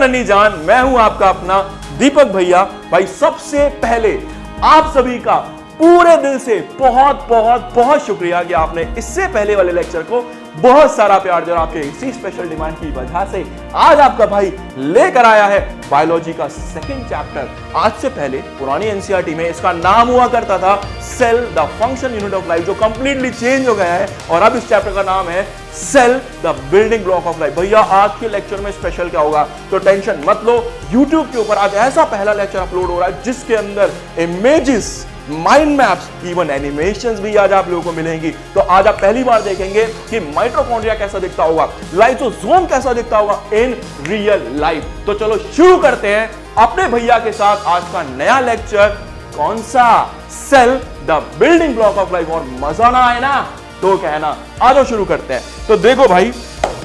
नन्ही जान, मैं हूं आपका अपना दीपक भैया। भाई सबसे पहले आप सभी का पूरे दिल से बहुत बहुत बहुत शुक्रिया कि आपने इससे पहले वाले लेक्चर को बहुत सारा प्यार दिया। आपके इसी स्पेशल डिमांड की वजह से आज आपका भाई लेकर आया है बायोलॉजी का सेकंड चैप्टर। आज से पहले पुरानी एनसीईआरटी में इसका नाम हुआ करता था cell the function unit of life, जो कंप्लीटली चेंज हो गया है और अब इस चैप्टर का नाम है cell the building block of life. भैया आज के लेक्चर में स्पेशल क्या होगा तो टेंशन मत लो। YouTube के ऊपर आज ऐसा पहला लेक्चर अपलोड हो रहा है जिसके अंदर images, mind maps, even animations भी आज आप लोगों को मिलेंगी। तो आज आप पहली बार देखेंगे कि माइटोकॉन्ड्रिया कैसा दिखता होगा, लाइसोसोम कैसा दिखता होगा इन रियल लाइफ। तो चलो शुरू करते हैं अपने भैया के साथ आज का नया लेक्चर। कौन सा? Cell the building block of life. और मजा ना आए ना तो कहना। आ जाओ शुरू करते हैं। तो देखो भाई,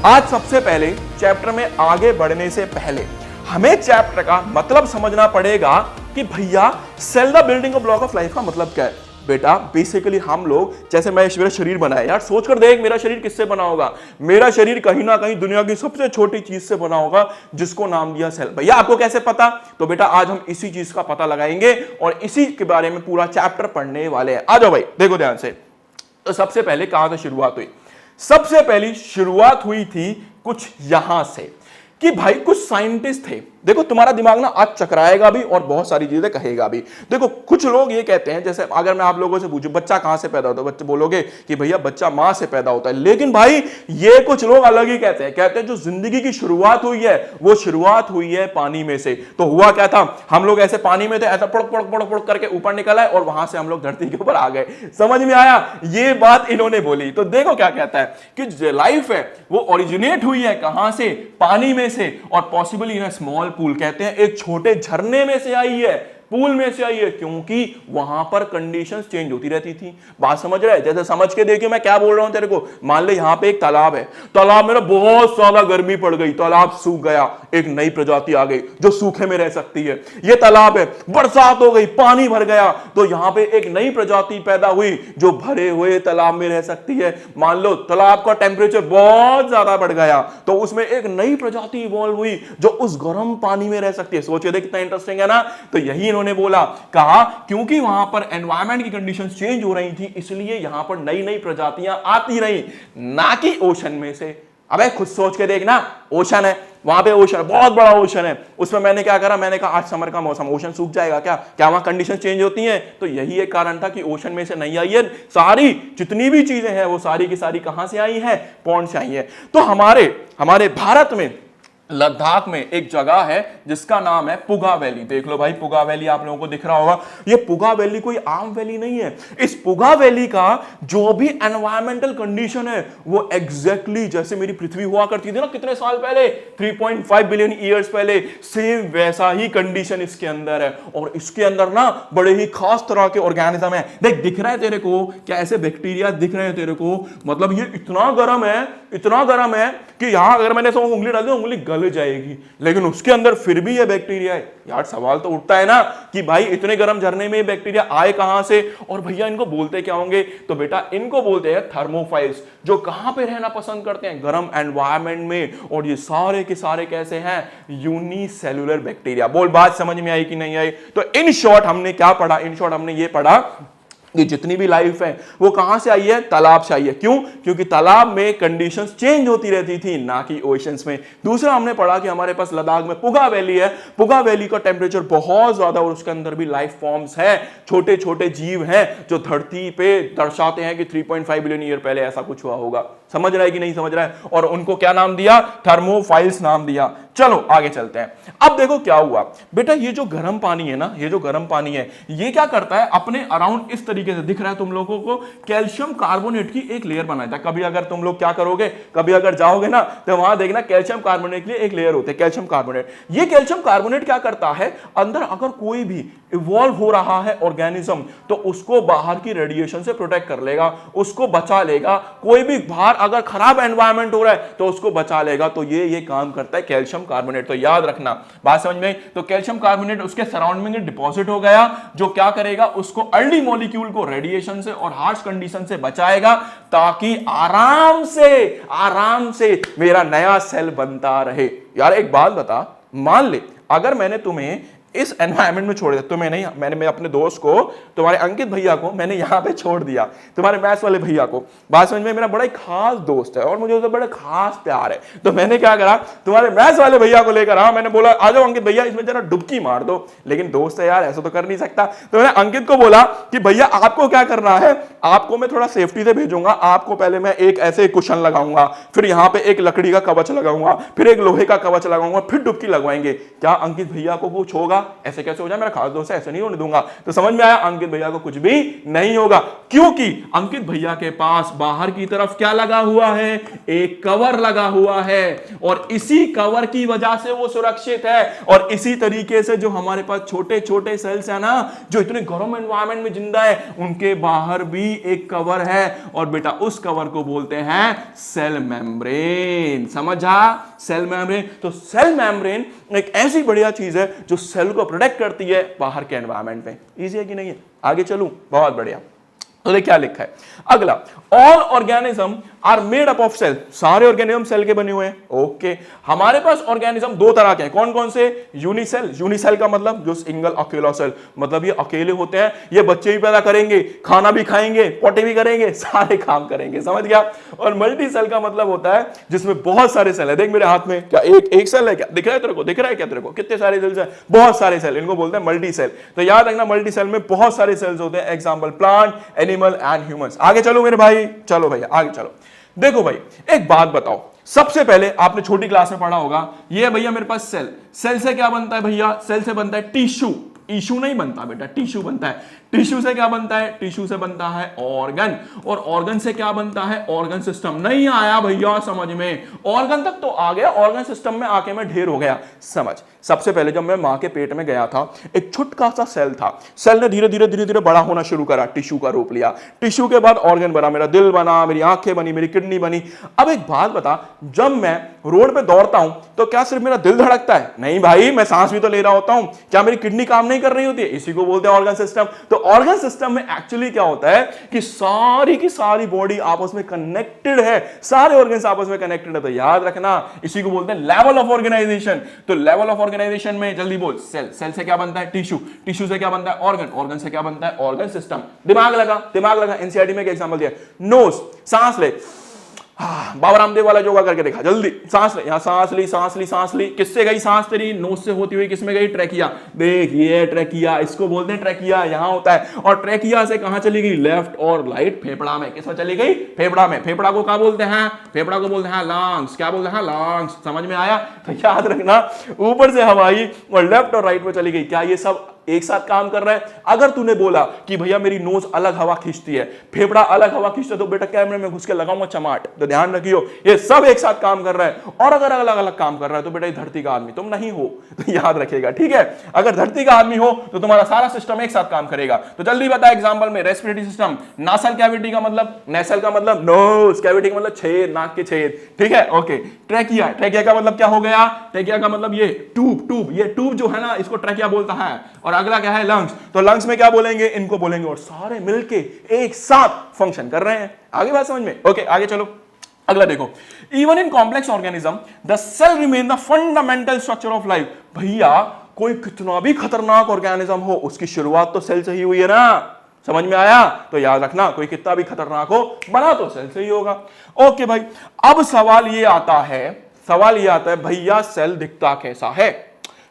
आज सबसे पहले चैप्टर में आगे बढ़ने से पहले हमें चैप्टर का मतलब समझना पड़ेगा कि भैया cell the building of block of life का मतलब क्या है। बेटा बेसिकली हम लोग, जैसे मैं मेरा शरीर बनाया, यार सोचकर देख मेरा शरीर किससे बना होगा। मेरा शरीर कहीं ना कहीं दुनिया की सबसे छोटी चीज से बना होगा जिसको नाम दिया सेल। भैया आपको कैसे पता? तो बेटा आज हम इसी चीज का पता लगाएंगे और इसी के बारे में पूरा चैप्टर पढ़ने वाले हैं। आ जाओ भाई, देखो ध्यान से। तो सबसे पहले कहां से शुरुआत हुई? सबसे पहली शुरुआत हुई थी कुछ यहां से कि भाई कुछ साइंटिस्ट थे। देखो तुम्हारा दिमाग ना आज चकराएगा भी और बहुत सारी चीजें कहेगा भी। देखो कुछ लोग ये कहते हैं, जैसे अगर मैं आप लोगों से पूछूं बच्चा कहां से पैदा होता है, बच्चे बोलोगे कि भैया बच्चा मां से पैदा होता है। लेकिन भाई ये कुछ लोग अलग ही कहते हैं जो जिंदगी की शुरुआत हुई है वो शुरुआत हुई है पानी में से। तो हुआ क्या था, हम लोग ऐसे पानी में थे, ऐसा पुड़क पुड़क पुड़क पुड़क करके ऊपर निकल आए और वहां से हम लोग धरती के ऊपर आ गए। समझ में आया? ये बात इन्होंने बोली। तो देखो क्या कहता है कि जो लाइफ है वो ओरिजिनेट हुई है कहां से? पानी में से, और पॉसिबली इन स्मॉल पूल, कहते हैं एक छोटे झरने में से आई है, पूल में से आई है, क्योंकि वहां पर कंडीशंस चेंज होती रहती थी। बात समझ रहे हैं? जैसे समझ के देखिए मैं क्या बोल रहा हूं तेरे को। मान ले यहां पे एक तालाब है, तालाब में ना बहुत ज्यादा गर्मी पड़ गई, तालाब सूख गया, एक नई प्रजाति आ गई जो सूखे में रह सकती है। ये तालाब है, बरसात हो गई, पानी भर गया, तो यहां पे एक नई प्रजाति पैदा हुई जो भरे हुए तालाब में रह सकती है। मान लो तालाब का टेम्परेचर बहुत ज्यादा बढ़ गया तो उसमें एक नई प्रजाति इवॉल्व हुई जो उस गर्म पानी में रह सकती है। सोचिए देख कितना इंटरेस्टिंग है ना। तो यही उन्होंने बोला, कहा क्योंकि वहां पर एनवायरनमेंट की कंडीशंस चेंज हो रही थी इसलिए यहां पर नई नई प्रजातियां आती रही, ना कि ओशन में से। अबे खुद सोच के देखना, ओशन है, वहां पे ओशन, बहुत बड़ा ओशन है, उसमें मैंने क्या करा, मैंने कहा आज समर का मौसम, ओशन सूख जाएगा क्या? क्या वहां कंडीशन चेंज होती हैं? तो यही एक कारण था कि ओशन में से नहीं आई है। सारी जितनी भी चीजें हैं वो सारी की सारी कहां से आई है? पॉन्ड से आई है। तो हमारे भारत में लद्दाख में एक जगह है जिसका नाम है पुगा वैली। देख लो भाई, पुगा वैली आप लोगों को दिख रहा होगा। ये पुगा वैली कोई आम वैली नहीं है। इस पुगा वैली का जो भी एनवायरमेंटल कंडीशन है वो एग्जैक्टली जैसे मेरी पृथ्वी हुआ करती थी ना कितने साल पहले, 3.5 बिलियन ईयर्स पहले, सेम वैसा ही कंडीशन इसके अंदर है। और इसके अंदर ना बड़े ही खास तरह के ऑर्गेनिज्म है। देख दिख रहा है तेरे को क्या? ऐसे बैक्टीरिया दिख रहे हैं तेरे को। मतलब ये इतना गर्म है कि यहां अगर मैंने इसमें उंगली डाल दी उंगली गल जाएगी, लेकिन उसके अंदर फिर भी ये बैक्टीरिया है। यार सवाल तो उठता है ना कि भाई इतने गर्म झरने में ये बैक्टीरिया आए कहां से? और भैया इनको बोलते क्या होंगे? तो बेटा इनको बोलते हैं थर्मोफाइल्स, जो कहां पे रहना पसंद करते हैं? गर्म एनवायरनमेंट में। और ये सारे के सारे कैसे हैं? Unicellular bacteria. बोल बात समझ में आई कि नहीं आई? तो इन शॉर्ट हमने क्या पढ़ा? इन शॉर्ट हमने ये पढ़ा कि जितनी भी लाइफ है वो कहां से आई है? तालाब से आई है। क्यों? क्योंकि तालाब में कंडीशंस चेंज होती रहती थी, ना कि ओशंस में। दूसरा हमने पढ़ा कि हमारे पास लद्दाख में पुगा वैली है। पुगा वैली का टेम्परेचर बहुत ज्यादा और उसके अंदर भी लाइफ फॉर्म्स हैं, छोटे छोटे जीव हैं जो धरती पे दर्शाते हैं कि 3.5 बिलियन ईयर पहले ऐसा कुछ हुआ होगा। समझ रहा है कि नहीं समझ रहा है? और उनको क्या नाम दिया? थर्मोफाइल्स नाम दिया। चलो आगे चलते हैं। अब देखो क्या हुआ बेटा, ये जो गर्म पानी है ना, ये जो गर्म पानी है ये क्या करता है? अपने अराउंड इस तरीके से दिख रहा है तुम लोगों को, कैल्शियम कार्बोनेट की एक लेयर बनाता है। कभी अगर तुम लोग क्या करोगे, कभी अगर जाओगे ना तो वहां देखना कैल्शियम कार्बोनेट के लिए एक लेयर होती है, कैल्शियम कार्बोनेट। ये कैल्शियम कार्बोनेट क्या करता है? अंदर अगर कोई भी इवॉल्व हो रहा है ऑर्गेनिज्म तो उसको बाहर की रेडिएशन से प्रोटेक्ट कर लेगा, उसको बचा लेगा। कोई भी बाहर अगर खराब एनवायरनमेंट हो रहा है तो उसको बचा लेगा। तो ये काम करता है कैल्शियम कार्बोनेट। तो याद रखना, बात समझ में? तो कैल्शियम कार्बोनेट उसके सराउंडिंग में डिपॉजिट हो गया, जो क्या करेगा? उसको अर्ली मॉलिक्यूल को रेडिएशन से और हार्श कंडीशन से बचाएगा ताकि आराम से मेरा नया सेल बनता रहे। यार एक बात बता, मान ले अगर मैंने तुम्हें इस एनवायरनमेंट में छोड़ दिया, तो मैंने अपने दोस्त को, तुम्हारे अंकित भैया को मैंने यहाँ पे छोड़ दिया, तुम्हारे मैथ्स वाले भैया को। बात समझ में, मेरा बड़ा ही खास दोस्त है और मुझे उससे बड़ा खास प्यार है। तो मैंने क्या करा, तुम्हारे मैथ्स वाले भैया को लेकर आया, मैंने बोला आ जाओ अंकित भैया इसमें जरा डुबकी मार दो। लेकिन दोस्त है यार, ऐसा तो कर नहीं सकता। तो मैंने अंकित को बोला कि भैया आपको क्या करना है, आपको मैं थोड़ा सेफ्टी से भेजूंगा, आपको पहले मैं एक ऐसे कुशन लगाऊंगा, फिर यहाँ पे एक लकड़ी का कवच लगाऊंगा, फिर एक लोहे का कवच लगाऊंगा, फिर डुबकी लगवाएंगे। क्या अंकित भैया को कुछ होगा? ऐसे कैसे हो जाए, मेरा खास दोस्त है, ऐसे नहीं होने दूंगा। तो समझ में आया, अंकित भैया को कुछ भी नहीं होगा, क्योंकि अंकित भैया के पास बाहर की तरफ क्या लगा हुआ है, एक कवर लगा हुआ है, और इसी कवर की वजह से वो सुरक्षित है। और इसी तरीके से जो हमारे पास छोटे छोटे सेल्स है ना, जो इतने गर्म एनवायरनमेंट में जिंदा है, उनके बाहर भी एक कवर है, और बेटा उस कवर को बोलते हैं सेल मेम्ब्रेन। समझा? Cell membrane. तो सेल मेम्ब्रेन एक ऐसी बढ़िया चीज है जो सेल को प्रोटेक्ट करती है बाहर के एनवायरनमेंट में। इजी है कि नहीं है? आगे चलूं, बहुत बढ़िया। तो देख क्या लिखा है अगला, all organism are made up of cell. सारे ऑर्गेनिज्म सेल के बने हुए हैं। ओके, हमारे पास ऑर्गेनिज्म दो तरह के हैं। कौन कौन से? यूनिसेल। यूनिसेल का मतलब जो सिंगल अकेला सेल, मतलब ये अकेले होते हैं, ये बच्चे भी पैदा करेंगे, खाना भी खाएंगे, पोटे भी करेंगे, सारे काम करेंगे। समझ गया? और मल्टी सेल का मतलब होता है जिसमें बहुत सारे सेल है। देख मेरे हाथ में, क्या एक सेल है? क्या दिख रहा है तेरे को? दिख रहा है क्या तेरे को? कितने सारे सेल्स है? बहुत सारे सेल, इनको बोलते हैं मल्टी सेल। तो याद रखना, मल्टी सेल में बहुत सारे सेल्स होते हैं। Example plant, animal and humans. आगे चलो मेरे भाई, चलो भैया आगे चलो। देखो भाई, एक बात बताओ, सबसे पहले आपने छोटी क्लास में पढ़ा होगा, ये भैया मेरे पास सेल। सेल से क्या बनता है भैया? सेल से बनता है टिश्यू। टिश्यू नहीं बनता बेटा, टिश्यू बनता है। टिश्यू से क्या बनता है? टिश्यू से बनता है ऑर्गन। और ऑर्गन से क्या बनता है? Organ system. नहीं आया भैया समझ में? ऑर्गन तक तो आ गया, ऑर्गन सिस्टम में आके मैं ढेर हो गया। समझ, सबसे पहले जब मैं मां के पेट में गया था, एक छोटा सा सेल था। सेल ने धीरे धीरे धीरे धीरे बड़ा होना शुरू करा, टिश्यू का रूप लिया। टिश्यू के बाद ऑर्गन बना, मेरा दिल बना, मेरी आंखें बनी, मेरी किडनी बनी। अब एक बात बता, जब मैं रोड पे दौड़ता हूं तो क्या सिर्फ मेरा दिल धड़कता है? नहीं भाई, मैं सांस भी तो ले रहा होता हूं। क्या मेरी किडनी काम नहीं कर रही होती है? इसी को बोलते हैं ऑर्गन सिस्टम। तो ऑर्गन सिस्टम में एक्चुअली क्या होता है कि सारी की सारी बॉडी आपस में कनेक्टेड है, सारे ऑर्गन्स आपस में कनेक्टेड है। तो याद रखना, इसी को बोलते हैं लेवल ऑफ ऑर्गेनाइजेशन। तो लेवल ऑफ ऑर्गेनाइजेशन में जल्दी बोल, सेल। सेल से क्या बनता है? टिश्यू। टिश्यू से क्या बनता है? ऑर्गन। ऑर्गन से क्या बनता है? Organ system. दिमाग लगा, दिमाग लगा। एनसीईआरटी में एक एग्जांपल दिया, नोज, सांस ले। बाबा रामदेव वाला योगा करके देखा, जल्दी सांस ले। यहां सांस ली, सांस ली, सांस ली। किससे गई सांस तेरी? नोज से होती हुई किसमें गई? ट्रैकिया। देख ये ट्रैकिया, इसको बोलते हैं ट्रैकिया, यहां होता है। और ट्रैकिया से कहां चली गई? लेफ्ट और राइट फेफड़ा में। किसमें चली गई? फेफड़ा में। फेफड़ा को क्या बोलते हैं? फेफड़ा को बोलते हैं लंग्स। क्या बोलते हैं? लंग्स। समझ में आया? तो याद रखना, ऊपर से हवा आई और लेफ्ट और राइट में चली गई। क्या ये सब एक साथ काम कर रहा है? अगर तूने बोला कि भैया मेरी नोज अलग हवा खींचती है, फेफड़ा अलग हवा खींचता है, तो बेटा कैमरे में घुस के लगाऊंगा चमाट। तो ध्यान रखियो, ये सब एक साथ काम कर रहा है। और अगर अलग अलग काम कर रहा है तो बेटा धरती का आदमी तुम नहीं हो, तो याद रखिएगा, ठीक है? अगर धरती का आदमी हो तो तुम्हारा सारा सिस्टम एक साथ काम करेगा। तो जल्दी बता एग्जाम्पल में, रेस्पिरेटरी सिस्टम, नासल कैविटी का मतलब, नेसल का मतलब नोज, कैविटी का मतलब छेद, नाक के छेद, ठीक है? ओके। ट्रैकिया, ट्रैकिया का मतलब क्या हो गया? ट्रैकिया का मतलब ये ट्यूब। ट्यूब, ये ट्यूब जो है ना, इसको ट्रैकिया बोलता है। और अगला क्या है? लंग्स। तो लंग्स में क्या बोलेंगे? इनको बोलेंगे। और सारे मिलके एक साथ फंक्शन कर रहे हैं। आगे बात समझ में? ओके, आगे चलो। अगला देखो, even in complex organism the cell remain the fundamental structure of life. भैया कोई कितना भी खतरनाक ऑर्गेनिज्म हो, उसकी शुरुआत तो सेल से ही हुई है ना। समझ में आया? तो याद रखना, कोई कितना भी खतरनाक हो, बना तो सेल से ही होगा। ओके भाई, अब सवाल ये आता है भैया सेल दिखता कैसा है?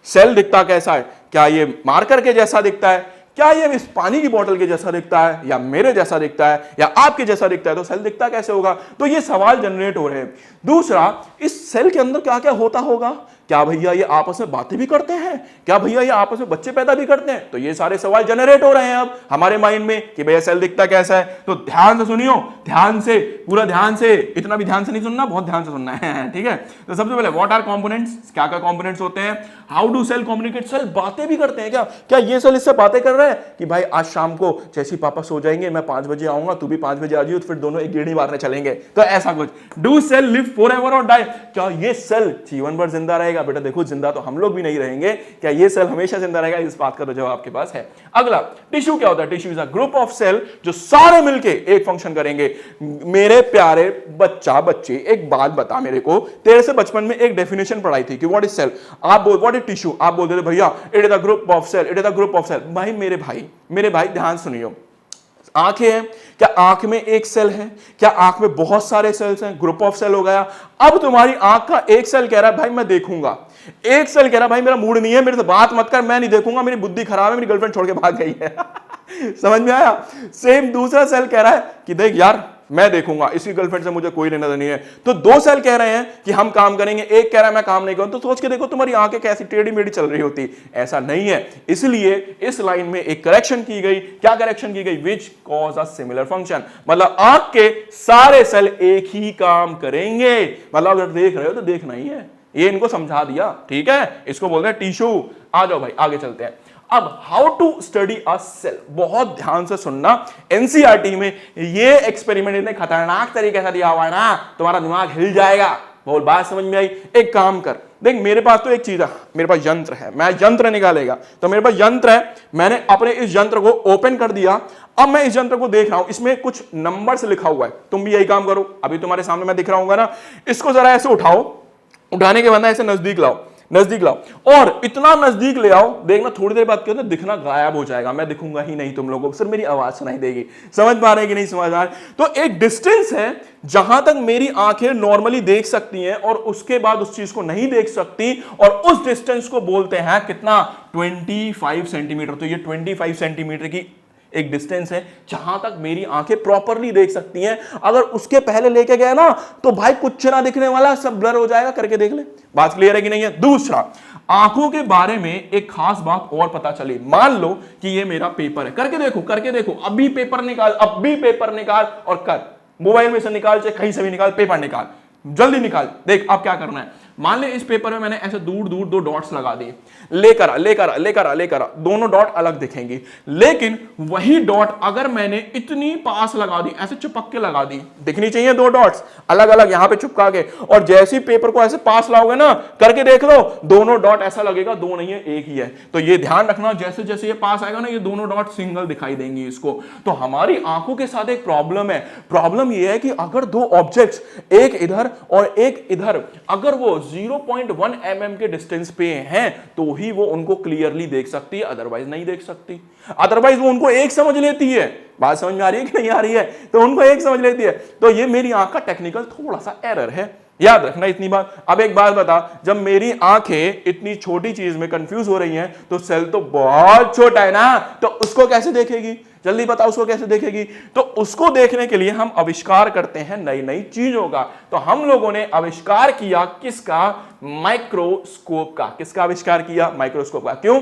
सेल दिखता कैसा है? क्या ये मार्कर के जैसा दिखता है? क्या ये इस पानी की बोतल के जैसा दिखता है, या मेरे जैसा दिखता है, या आपके जैसा दिखता है? तो सेल दिखता कैसे होगा? तो ये सवाल जनरेट हो रहे हैं। दूसरा, इस सेल के अंदर क्या क्या होता होगा? क्या भैया ये आपस में बातें भी करते हैं? क्या भैया ये आपस में बच्चे पैदा भी करते हैं? तो ये सारे सवाल जनरेट हो रहे हैं अब हमारे माइंड में कि भैया सेल दिखता कैसा है। तो ध्यान से सुनियो, ध्यान से, पूरा ध्यान से, इतना भी ध्यान से नहीं सुनना, बहुत ध्यान से सुनना है, ठीक है? तो सबसे पहले, व्हाट आर कंपोनेंट्स? क्या क्या कंपोनेंट्स होते हैं? How do cell communicate? Cell बातें भी करते हैं क्या? क्या ये सेल इससे बातें कर रहा है कि भाई आज शाम को जैसे पापा सो जाएंगे, मैं 5 बजे आऊंगा, तू भी 5 बजे आ जाइयो, तो फिर दोनों एक गेड़ी मारने चलेंगे? तो ऐसा कुछ। डू सेल लिव फॉरएवर और डाई? क्या ये सेल जीवन भर जिंदा रहेगा? रहेगा? बेटा देखो जिंदा तो हम लोग भी नहीं रहेंगे, क्या ये सेल हमेशा जिंदा रहेगा? इस बात का तो जवाब आपके पास है। अगला, टिश्यू क्या होता है? Tissue is a group of cell जो सारे मिलके एक फंक्शन करेंगे। मेरे प्यारे बच्चे, एक बात बता मेरे को, तेरे से बचपन में एक डेफिनेशन पढ़ाई थी कि व्हाट इज सेल, आप बोल व्हाट इज टिश्यू, आप बोलते थे भैया it is a group of cell, it is a group of cell. भाई मेरे भाई ध्यान सुनियो, आंखें हैं, क्या आंख में एक सेल है? क्या आंख में बहुत सारे सेल्स हैं? ग्रुप ऑफ सेल हो गया। अब तुम्हारी आंख का एक सेल कह रहा है भाई मैं देखूंगा, एक सेल कह रहा है भाई मेरा मूड नहीं है, मेरे से बात मत कर, मैं नहीं देखूंगा, मेरी बुद्धि खराब है, मेरी गर्लफ्रेंड छोड़ के भाग गई है। समझ में आया? सेम दूसरा सेल कह रहा है कि देख यार मैं देखूंगा, इसकी गर्लफ्रेंड से मुझे कोई लेना देना नहीं है। तो दो सेल कह रहे हैं कि हम काम करेंगे, एक कह रहा है मैं काम नहीं करूं। तो सोच के देखो तुम्हारी आंखें कैसी टेढ़ी मेढ़ी चल रही होती। ऐसा नहीं है, इसलिए इस लाइन में एक करेक्शन की गई। क्या करेक्शन की गई? Which cause a similar function, मतलब आंख के सारे सेल एक ही काम करेंगे। मतलब अगर देख रहे हो तो देखना ही है, ये इनको समझा दिया, ठीक है? इसको बोलते हैं टिश्यू। आ जाओ भाई आगे चलते हैं। अब how to study a cell, बहुत ध्यान से सुनना। एनसीईआरटी में ये एक्सपेरिमेंट इतने खतरनाक तरीके से दिया हुआ है ना, तुम्हारा दिमाग हिल जाएगा। बोल बात समझ में आई? एक काम कर, देख मेरे पास तो एक चीज है, मेरे पास यंत्र है, मैं यंत्र निकालेगा। तो मेरे पास यंत्र है, मैंने अपने इस यंत्र को ओपन कर दिया। अब मैं इस यंत्र को देख रहा हूं, इसमें कुछ नंबर से लिखा हुआ है। तुम भी यही काम करो, अभी तुम्हारे सामने मैं दिख रहा हूं ना, इसको जरा ऐसे उठाओ, उठाने के बाद ऐसे नजदीक लाओ, नजदीक लाओ, और इतना नजदीक ले आओ। देखना थोड़ी देर बाद क्या होता है, दिखना गायब हो जाएगा, मैं दिखूंगा ही नहीं तुम लोगों को, सिर्फ मेरी आवाज सुनाई देगी। समझ पा रहे हैं कि नहीं समझ आ रहे? तो एक डिस्टेंस है जहां तक मेरी आंखें नॉर्मली देख सकती हैं और उसके बाद उस चीज को नहीं देख सकती, और उस डिस्टेंस को बोलते हैं कितना? 25 सेंटीमीटर। तो ये 25 सेंटीमीटर की एक डिस्टेंस है जहां तक मेरी आंखें प्रॉपरली देख सकती हैं। अगर उसके पहले लेके गए ना तो भाई कुछ ना दिखने वाला, सब ब्लर हो जाएगा। करके देख ले, बात क्लियर है कि नहीं है? दूसरा, आंखों के बारे में एक खास बात और पता चली। मान लो कि ये मेरा पेपर है, करके देखो, अभी पेपर निकाल, अभी पेपर निकाल और कर, मोबाइल में से निकाल, चाहे कहीं से भी निकाल, पेपर निकाल, जल्दी निकाल। देख अब क्या करना है। मान ले इस पेपर में मैंने ऐसे दूर दूर दो डॉट्स लगा दिए, लेकर दोनों डॉट अलग दिखेंगी। लेकिन वही डॉट अगर मैंने इतनी पास लगा दी, ऐसे चिपक के लगा दी, दिखनी चाहिए दो डॉट्स अलग अलग यहां पे चिपका के, और जैसे ही पेपर को ऐसे पास लाओगे ना, करके देख लो, दोनों डॉट ऐसा लगेगा दो नहीं है एक ही है। तो ये ध्यान रखना, जैसे जैसे ये पास आएगा ना, ये दोनों डॉट सिंगल दिखाई देंगी इसको। तो हमारी आंखों के साथ एक प्रॉब्लम है। प्रॉब्लम ये है कि अगर दो ऑब्जेक्ट्स, एक इधर और एक इधर, अगर वो 0.1 mm के डिस्टेंस पे हैं तो ही वो उनको क्लियरली देख सकती है, अदरवाइज नहीं देख सकती। अदरवाइज वो उनको एक समझ लेती है। बात समझ में आ रही है कि नहीं आ रही है? तो उनको एक समझ लेती है। तो ये मेरी आंख का टेक्निकल थोड़ा सा एरर है, याद रखना इतनी बात। अब एक बात बता, जब मेरी आंखें इतनी छोटी चीज में कंफ्यूज हो रही हैं तो सेल तो बहुत छोटा है ना, तो उसको कैसे देखेगी? जल्दी बताओ उसको कैसे देखेगी? तो उसको देखने के लिए हम आविष्कार करते हैं नई नई चीजों का। तो हम लोगों ने आविष्कार किया किसका? माइक्रोस्कोप का। किसका आविष्कार किया? माइक्रोस्कोप का। क्यों?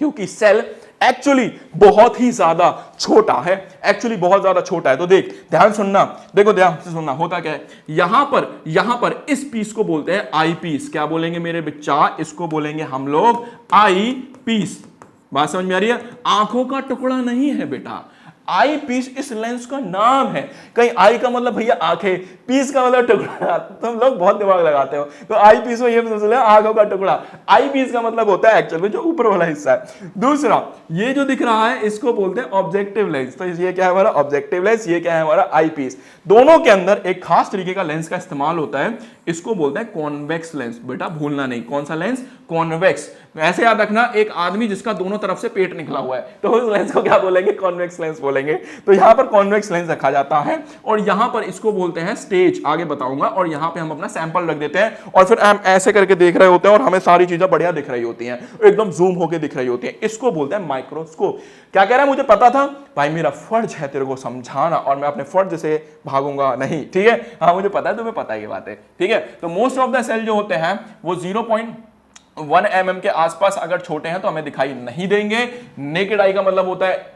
क्योंकि सेल एक्चुअली बहुत ही ज्यादा छोटा है, एक्चुअली बहुत ज्यादा छोटा है। तो देख ध्यान सुनना, देखो ध्यान से सुनना, होता क्या है, यहां पर इस पीस को बोलते हैं आई पीस। क्या बोलेंगे मेरे बच्चा? इसको बोलेंगे हम लोग आई पीस। बात समझ में आ रही है? आंखों का टुकड़ा नहीं है बेटा, आई पीस इस लेंस का नाम है। कहीं आई का मतलब भैया आंखें, पीस का मतलब टुकड़ा। तुम लोग बहुत दिमाग लगाते हो, तो आई पीस में ये मतलब आंखों का टुकड़ा। आई पीस का मतलब होता है एक्चुअल में जो ऊपर वाला हिस्सा है। दूसरा, ये जो दिख रहा है इसको बोलते हैं ऑब्जेक्टिव लेंस। तो ये क्या है हमारा? Objective lens. ये क्या है हमारा? आई पीस। दोनों के अंदर एक खास तरीके का लेंस का इस्तेमाल होता है, इसको बोलते हैं कॉन्वेक्स लेंस। बेटा भूलना नहीं, कौन सा लेंस? कॉन्वेक्स। ऐसे याद रखना, एक आदमी जिसका दोनों तरफ से पेट निकला हुआ है, तो उस लेंस को क्या बोलेंगे? कॉन्वेक्स लेंस बोलेंगे। तो यहां पर कॉन्वेक्स लेंस रखा जाता है, और यहां पर इसको बोलते हैं स्टेज, आगे बताऊंगा। और यहां पे हम अपना सैंपल रख देते हैं, और फिर हम ऐसे करके देख रहे होते हैं, और हमें सारी चीजें बढ़िया दिख रही होती हैं, एकदम जूम होकर दिख रही होती हैं। इसको बोलते हैं माइक्रोस्कोप। क्या कह रहा है? मुझे पता था भाई, मेरा फर्ज है तेरे को समझाना, और मैं अपने फर्ज से भागूंगा नहीं, ठीक है? हाँ मुझे पता है, तुम्हें पता है ये बात है, ठीक है? तो मोस्ट ऑफ द सेल जो होते हैं वो 0.1 mm के आसपास अगर छोटे हैं तो हमें दिखाई नहीं देंगे। नेकेड आई का मतलब होता है,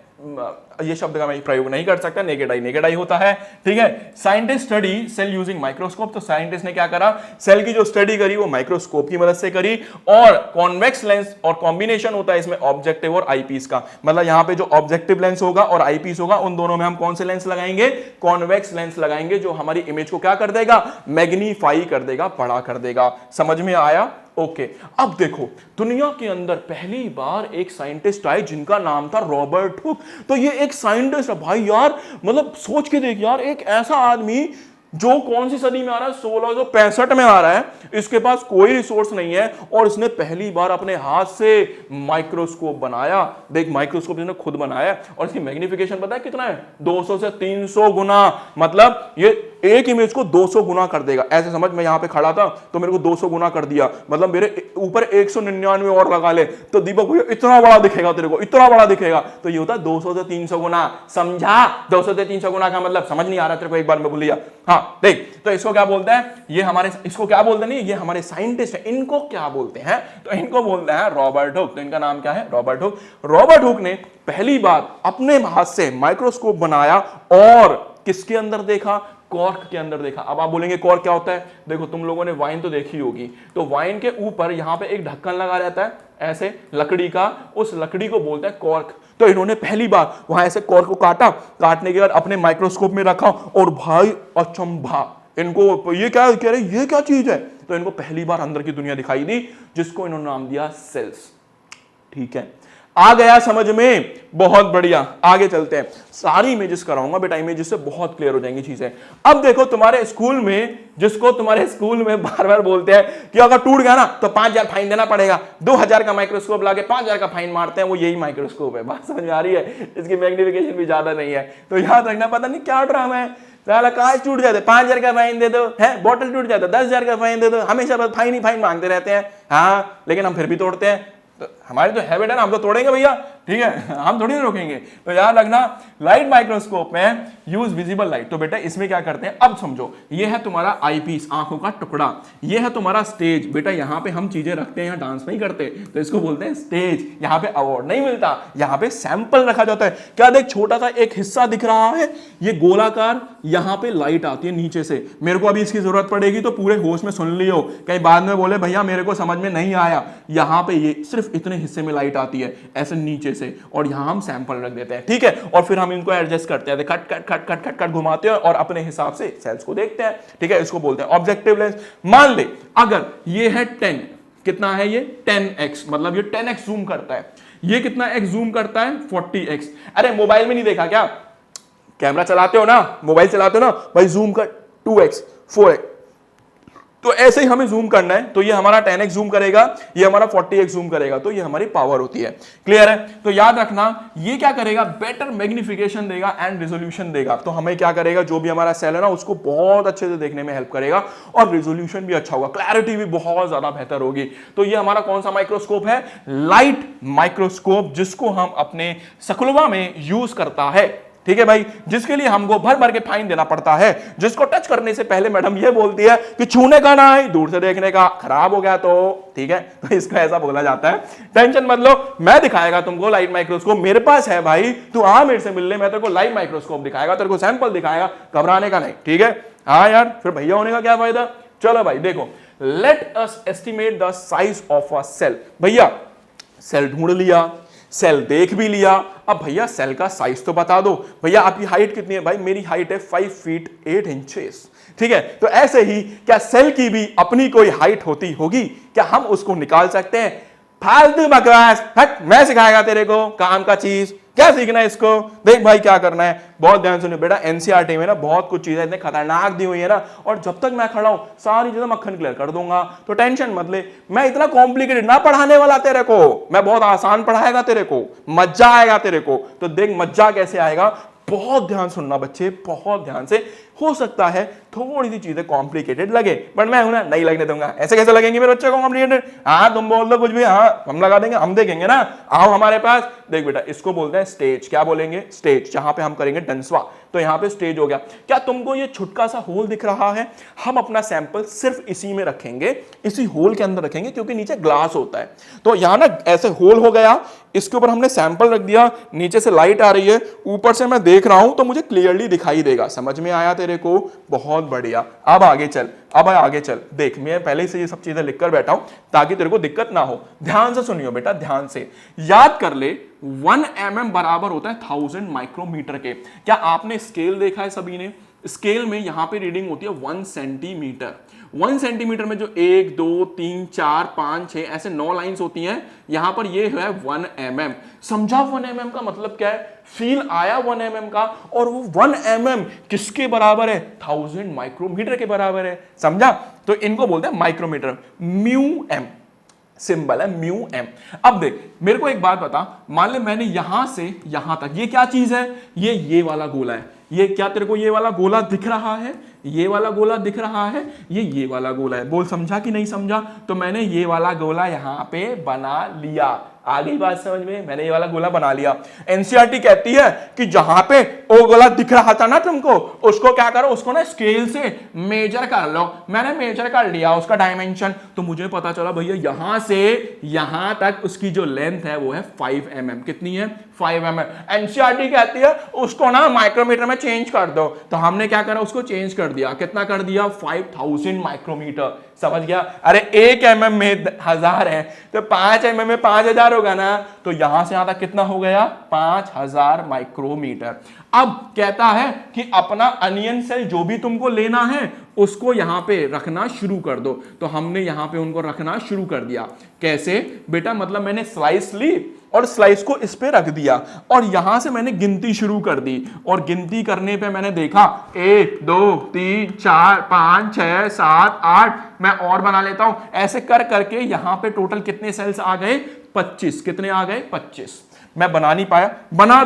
ये शब्द का मैं प्रयोग नहीं कर सकता, नेकेड आई होता है, ठीक है? Scientist study cell using microscope. तो साइंटिस्ट ने क्या करा? सेल की जो स्टडी करी वो माइक्रोस्कोप की मदद से करी। और कॉन्वेक्स लेंस और कॉम्बिनेशन होता है इसमें ऑब्जेक्टिव और आईपीस का। मतलब यहां पे जो ऑब्जेक्टिव लेंस होगा और आईपीस होगा, उन दोनों में हम कौन से लेंस लगाएंगे? कॉन्वेक्स लेंस लगाएंगे, जो हमारी इमेज को क्या कर देगा? मैग्नीफाई कर देगा, बड़ा कर देगा। समझ में आया? ओके, अब देखो दुनिया के अंदर पहली बार एक साइंटिस्ट आए जिनका नाम था रॉबर्ट हुक। तो ये एक साइंटिस्ट है भाई यार, मतलब सोच के देख यार, एक ऐसा आदमी जो कौन सी सदी में आ रहा है, 1665 में आ रहा है, इसके पास कोई रिसोर्स नहीं है और इसने पहली बार अपने हाथ से माइक्रोस्कोप बनाया। देख माइक्रोस्कोप इसने खुद बनाया और इसकी मैग्निफिकेशन पता है कितना है, 200 से 300 गुना। मतलब ये एक इमेज को 200 गुना कर देगा। ऐसे समझ, मैं यहां पे खड़ा था तो मेरे को 200 गुना कर दिया, मतलब मेरे ऊपर 199 और लगा ले तो दीपक भैया इतना बड़ा दिखेगा, तेरे को इतना बड़ा दिखेगा। तो ये होता है 200 से 300 गुना। समझा? 200 से 300 गुना का मतलब समझ नहीं आ रहा तेरे को? एक बार मैं बोल दिया। हाँ देख, तो इसको क्या बोलते हैं, ये हमारे, इसको क्या बोलते हैं, ये हमारे साइंटिस्ट है, इनको क्या बोलते हैं, तो इनको बोलते हैं रॉबर्ट हुक। तो इनका नाम क्या है? Robert Hooke. रॉबर्ट हुक ने पहली बार अपने हाथ से माइक्रोस्कोप बनाया और किसके अंदर देखा? कॉर्क के अंदर देखा। अब आप बोलेंगे कॉर्क क्या होता है? देखो तुम लोगों ने वाइन तो देखी होगी, तो वाइन के ऊपर यहां पे एक ढक्कन लगा रहता है ऐसे लकड़ी का, उस लकड़ी को बोलते हैं कॉर्क। तो इन्होंने पहली बार वहां ऐसे कॉर्क को काटा, काटने के बाद अपने माइक्रोस्कोप में रखा और भाई अचंभा, इनको ये क्या कह रहे, ये क्या चीज है? तो इनको पहली बार अंदर की दुनिया दिखाई दी, जिसको इन्होंने नाम दिया सेल्स। ठीक है, आ गया समझ में? बहुत बढ़िया, आगे चलते हैं। सारी इमेजेस कराऊंगा बेटा, इमेजेस से बहुत क्लियर हो जाएंगी चीजें। अब देखो तुम्हारे स्कूल में, जिसको तुम्हारे स्कूल में बार बार बोलते हैं कि अगर टूट गया ना तो 5000 फाइन देना पड़ेगा, 2000 का माइक्रोस्कोप लाके 5000 का फाइन मारते हैं, वो यही माइक्रोस्कोप है। बात समझ में आ रही है? इसकी मैग्निफिकेशन भी ज्यादा नहीं है। तो याद रखना, पता नहीं क्या ड्रामा है, साला कांच टूट जाते 5000 का फाइन दे दो, है बॉटल टूट जाता 10,000 का फाइन दे दो, हमेशा बस फाइन ही फाइन मांगते रहते हैं। हाँ, लेकिन हम फिर भी तोड़ते हैं। तो हमारी तो हैबिट है ना, हम तो तोड़ेंगे भैया, ठीक है, हम थोड़ी ना रोकेंगे। तो याद रखना, लाइट माइक्रोस्कोप में यूज विजिबल लाइट। तो बेटा इसमें क्या करते हैं, अब समझो, ये है तुम्हारा आईपीस, आंखों का टुकड़ा, ये है तुम्हारा स्टेज। बेटा यहाँ पे हम चीजें रखते हैं, यहाँ डांस नहीं करते, तो इसको बोलते हैं स्टेज। यहाँ पे अवार्ड नहीं मिलता, यहाँ पे सैंपल रखा जाता है। क्या देख, छोटा सा एक हिस्सा दिख रहा है, ये गोलाकार, यहाँ पे लाइट आती है नीचे से। मेरे को अभी इसकी जरूरत पड़ेगी तो पूरे होश में सुन लियो, कहीं बाद में बोले भैया मेरे को समझ में नहीं आया। यहाँ पे ये सिर्फ इतने हिस्से में लाइट आती है ऐसे नीचे से, और यहां हम सैंपल रख देते हैं। ठीक है, और फिर हम इनको एडजस्ट करते हैं, cut cut cut cut cut cut घुमाते हैं और अपने हिसाब से सेल्स को देखते हैं। ठीक है, इसको बोलते हैं ऑब्जेक्टिव लेंस। मान ले अगर ये है 10, कितना है ये 10x, मतलब ये 10x जूम करता है। ये कितना x जूम करता है? 40x। अरे मोबाइल में नहीं देखा क्या? कैमरा चलाते हो ना, मोबाइल चलाते हो ना भाई, जूम कर 2x 4x, तो ऐसे ही हमें जूम करना है। तो ये हमारा 10x जूम करेगा, ये हमारा 40x जूम करेगा, तो ये हमारी पावर होती है। क्लियर है? तो याद रखना, ये क्या करेगा, बेटर मैग्निफिकेशन देगा एंड रेजोल्यूशन देगा। तो हमें क्या करेगा, जो भी हमारा सेल है ना उसको बहुत अच्छे से देखने में हेल्प करेगा और रेजोल्यूशन भी अच्छा होगा, क्लैरिटी भी बहुत ज्यादा बेहतर होगी। तो ये हमारा कौन सा माइक्रोस्कोप है? लाइट माइक्रोस्कोप, जिसको हम अपने स्कूलवा में यूज करता है। ठीक है भाई, जिसके लिए हमको भर भर के फाइन देना पड़ता है, जिसको टच करने से पहले मैडम ये बोलती है कि छूने का ना है, दूर से देखने का, खराब हो गया तो। ठीक है, तो इसको ऐसा बोला जाता है। टेंशन मत लो, मैं दिखाएगा तुमको लाइट माइक्रोस्कोप, मेरे पास है भाई, तू आ मेरे से मिलने, मैं तेरे को लाइट माइक्रोस्कोप दिखाएगा, तेरे को सैंपल दिखाएगा, घबराने का नहीं। ठीक है, हाँ यार, फिर भैया होने का क्या फायदा। चलो भाई देखो, let us estimate the size of a cell. भैया सेल ढूंढ लिया, सेल देख भी लिया, अब भैया सेल का साइज तो बता दो। भैया आपकी हाइट कितनी है? भाई मेरी हाइट है 5 फीट 8 इंचेस। ठीक है, तो ऐसे ही क्या सेल की भी अपनी कोई हाइट होती होगी? क्या हम उसको निकाल सकते हैं? फालतू बकवास, हट, मैं सिखाएगा तेरे को काम का चीज, क्या सीखना है इसको। देख भाई क्या करना है, बहुत ध्यान सुनिए बेटा, एनसीईआरटी में ना बहुत कुछ चीजें इतने खतरनाक दी हुई है ना, और जब तक मैं खड़ा हूं सारी चीजें मक्खन क्लियर कर दूंगा, तो टेंशन मत ले। मैं इतना कॉम्प्लिकेटेड ना पढ़ाने वाला तेरे को, मैं बहुत आसान पढ़ाएगा तेरे को, मजा आएगा तेरे को। तो देख मजा कैसे आएगा, बहुत ध्यान सुनना बच्चे, बहुत ध्यान से। हो सकता है थोड़ी सी चीजें कॉम्प्लिकेटेड लगे, बट मैं हूं ना, नहीं लगने दूंगा। ऐसे कैसे लगेंगे मेरे बच्चे को कॉम्प्लिकेटेड? हाँ तुम बोल दो कुछ भी, हाँ हम लगा देंगे, हम देखेंगे ना, आओ हमारे पास। देख बेटा, इसको बोलते हैं स्टेज। क्या बोलेंगे? स्टेज, जहां पे हम करेंगे डंसवा। तो यहां पे स्टेज हो गया। क्या तुमको ये छुटका सा होल दिख रहा है? हम अपना सैंपल सिर्फ इसी में रखेंगे, इसी होल के अंदर रखेंगे, क्योंकि नीचे ग्लास होता है। तो यहां ना ऐसे होल हो गया, इसके ऊपर हमने सैंपल रख दिया, नीचे से लाइट आ रही है, ऊपर से मैं देख रहा हूं तो मुझे क्लियरली दिखाई देगा। समझ में आया तेरे को? बहुत बढ़िया। अब आगे चल, अब आगे चल। देख मैं पहले से ये सब चीजें लिखकर बैठा हूं ताकि तेरे को दिक्कत ना हो। ध्यान से सुनियो बेटा, ध्यान से याद कर ले। 1 mm बराबर होता है 1000 माइक्रोमीटर के। क्या आपने स्केल देखा है सभी ने? स्केल में यहां पे रीडिंग होती है 1 सेंटीमीटर। 1 सेंटीमीटर में जो 1 2 3 4 5 6 ऐसे 9 लाइंस होती हैं, यहां पर ये है 1 mm। समझा 1 mm का मतलब क्या है? फील आया 1 mm का, और वो 1 mm किसके बराबर है? 1000 माइक्रोमीटर के बराबर है। समझा? तो इनको बोलते हैं माइक्रोमीटर। म्यू एम सिंबल है, म्यू एम। अब देख मेरे को एक बात बता, मान ले मैंने यहां से यहां तक, ये क्या चीज है? ये वाला गोला है। ये क्या तेरे को ये वाला गोला दिख रहा है? ये वाला गोला दिख रहा है, ये वाला गोला है। बोल समझा कि नहीं समझा? तो मैंने ये वाला गोला यहां पे बना लिया। आ गई बात समझ में? मैंने ये वाला गोला बना लिया। एनसीईआरटी कहती है कि जहां पे वो गोला दिख रहा था ना तुमको, उसको क्या करो, उसको ना स्केल से मेजर कर लो। मैंने मेजर कर लिया उसका डायमेंशन, तो मुझे पता चला भैया यहां से यहां तक उसकी जो लेंथ है वो है 5 mm। कितनी है? 5 mm। एनसीईआरटी कहती है उसको ना माइक्रोमीटर में चेंज कर दो, तो हमने क्या करा, उसको चेंज कर दिया। कितना कर दिया? 5000 माइक्रोमीटर। समझ गया? अरे 1 mm में 1000 है, तो 5 mm में 5000 होगा ना, तो यहां से यहां तक कितना हो गया? 5000 माइक्रोमीटर। अब कहता है कि अपना अनियन सेल जो भी तुमको लेना है उसको यहां पे रखना शुरू कर दो। तो हमने यहां पे उनको रखना शुरू कर दिया। कैसे बेटा? मतलब मैंने स्लाइस ली और स्लाइस को इस पे रख दिया, और यहां से मैंने गिनती शुरू कर दी, और गिनती करने पे मैंने देखा 1 2 3 4 5 6 7 8, मैं और बना लेता हूं। ऐसे कर करके यहां पे टोटल कितने सेल्स आ गए? 25। कितने आ गए? 25। मैं बना नहीं पाया, बना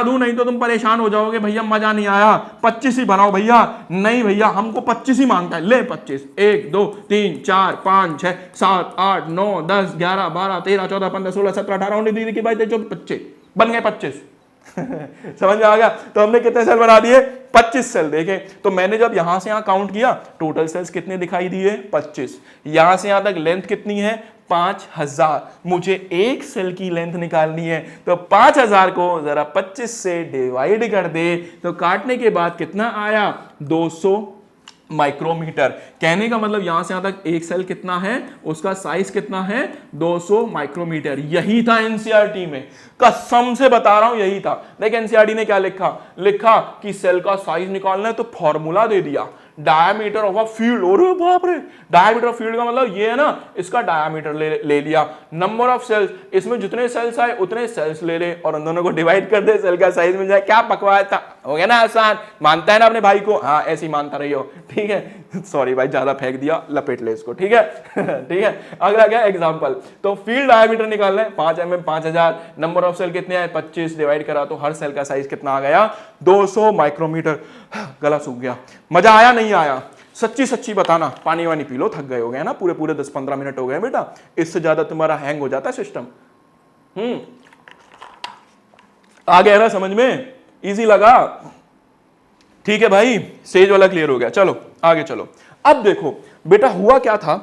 दूं नहीं तो तुम परेशान हो जाओगे, भैया मजा नहीं आया, 25 ही बनाओ भैया। नहीं भैया हमको 25 ही मांगता है, ले 25। 1 2 3 4 5 6 7 8 9 10 11 12 13 14 15 16 17 18 19 20 22 23 25 बन गए 25। समझ में आ गया? तो हमने कितने सेल बना दिए? 25 सेल। देखे तो मैंने जब यहां से यहां काउंट किया, टोटल सेल्स कितने दिखाई दिए? 25। यहां से यहां तक लेंथ कितनी है? 5000। मुझे एक सेल की लेंथ निकालनी है, तो 5000 को जरा 25 से डिवाइड कर दे, तो काटने के बाद कितना आया? 200 माइक्रोमीटर। कहने का मतलब यहां से यहां तक एक सेल कितना है, उसका साइज कितना है? 200 माइक्रोमीटर। यही था एनसीईआरटी में, कसम से बता रहा हूं यही था। देख एनसीईआरटी ने क्या लिखा कि सेल का साइज निकालना है, तो फॉर्मूला दे दिया, डायमीटर ऑफ अ फील्ड। अरे बाप रे, डायमीटर ऑफ फील्ड का मतलब ये है ना, इसका डायमीटर ले लिया। नंबर ऑफ सेल्स, इसमें जितने सेल्स आए उतने सेल्स ले ले, और उन दोनों को डिवाइड कर दे, सेल का साइज मिल जाए। क्या बकवास था? हो गया ना आसान? मानता है ना अपने भाई को? हाँ ऐसे ही मानता रही हो, ठीक है। सॉरी भाई ज्यादा फेंक दिया, लपेट ले इसको, ठीक है। ठीक है, अगला क्या एग्जांपल? तो फील्ड डायमीटर निकालना है, 5 mm 5000, नंबर ऑफ सेल कितने आए? 25, डिवाइड करा तो हर सेल का साइज कितना आ गया? 200 माइक्रोमीटर। गला सूख गया। मजा आया नहीं आया? सच्ची सच्ची बताना, पानी वानी पी लो, थक गए हो गए ना, पूरे 10-15 मिनट हो गए बेटा, इससे ज्यादा तुम्हारा हैंग हो जाता है सिस्टम। आ गया ना समझ में? इजी लगा? ठीक है भाई, स्टेज वाला क्लियर हो गया। चलो आगे चलो। अब देखो बेटा हुआ क्या था,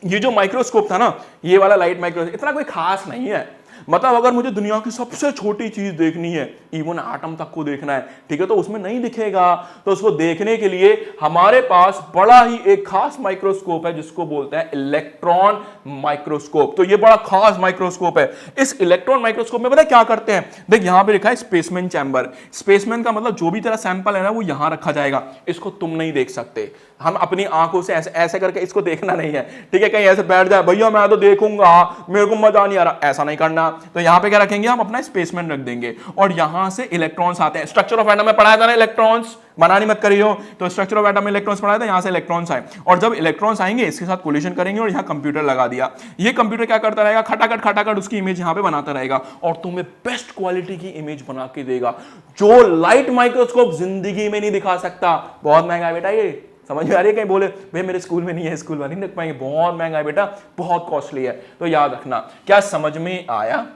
ये जो माइक्रोस्कोप था ना, ये वाला लाइट माइक्रोस्कोप इतना कोई खास नहीं है। मतलब अगर मुझे दुनिया की सबसे छोटी चीज देखनी है, इवन आटम तक को देखना है, ठीक है, तो उसमें नहीं दिखेगा। तो उसको देखने के लिए हमारे पास बड़ा ही एक खास माइक्रोस्कोप है, जिसको बोलते हैं इलेक्ट्रॉन माइक्रोस्कोप। तो ये बड़ा खास माइक्रोस्कोप है। इस इलेक्ट्रॉन माइक्रोस्कोप में पता है क्या करते हैं? देख यहां पे लिखा है स्पेसमैन चैम्बर। स्पेसमैन का मतलब जो भी तेरा सैंपल है ना, वो यहां रखा जाएगा। इसको तुम नहीं देख सकते, हम अपनी आंखों से ऐसे करके इसको देखना नहीं है, ठीक है। कहीं ऐसे बैठ जाए, भैया मैं तो देखूंगा, मेरे को मजा नहीं आ रहा, ऐसा नहीं करना। तो यहां पे क्या रखेंगे हम? अपना स्पेसमैन रख देंगे, और यहां से इलेक्ट्रॉन्स आते हैं। स्ट्रक्चर ऑफ एटम में पढ़ाया था ना इलेक्ट्रॉन्स, बनानी मत करियो। तो स्ट्रक्चर ऑफ एटम में इलेक्ट्रॉन्स पढ़ाया था, यहां से इलेक्ट्रॉन्स आए, और जब इलेक्ट्रॉन्स आएंगे इसके साथ कोलिजन करेंगे, और यहां कंप्यूटर लगा दिया। ये कंप्यूटर क्या करता रहेगा? खटाखट उसकी इमेज यहां पे बनाता रहेगा, और तुम्हें बेस्ट क्वालिटी की इमेज बना के देगा, जो लाइट माइक्रोस्कोप जिंदगी में नहीं दिखा सकता। बहुत महंगा है बेटा ये, समझ में आ रही है? कहीं बोले भाई मेरे स्कूल में नहीं है, स्कूल में नहीं देख पाएंगे, बहुत महंगा है बेटा, बहुत कॉस्टली है। तो याद रखना। क्या समझ में आया?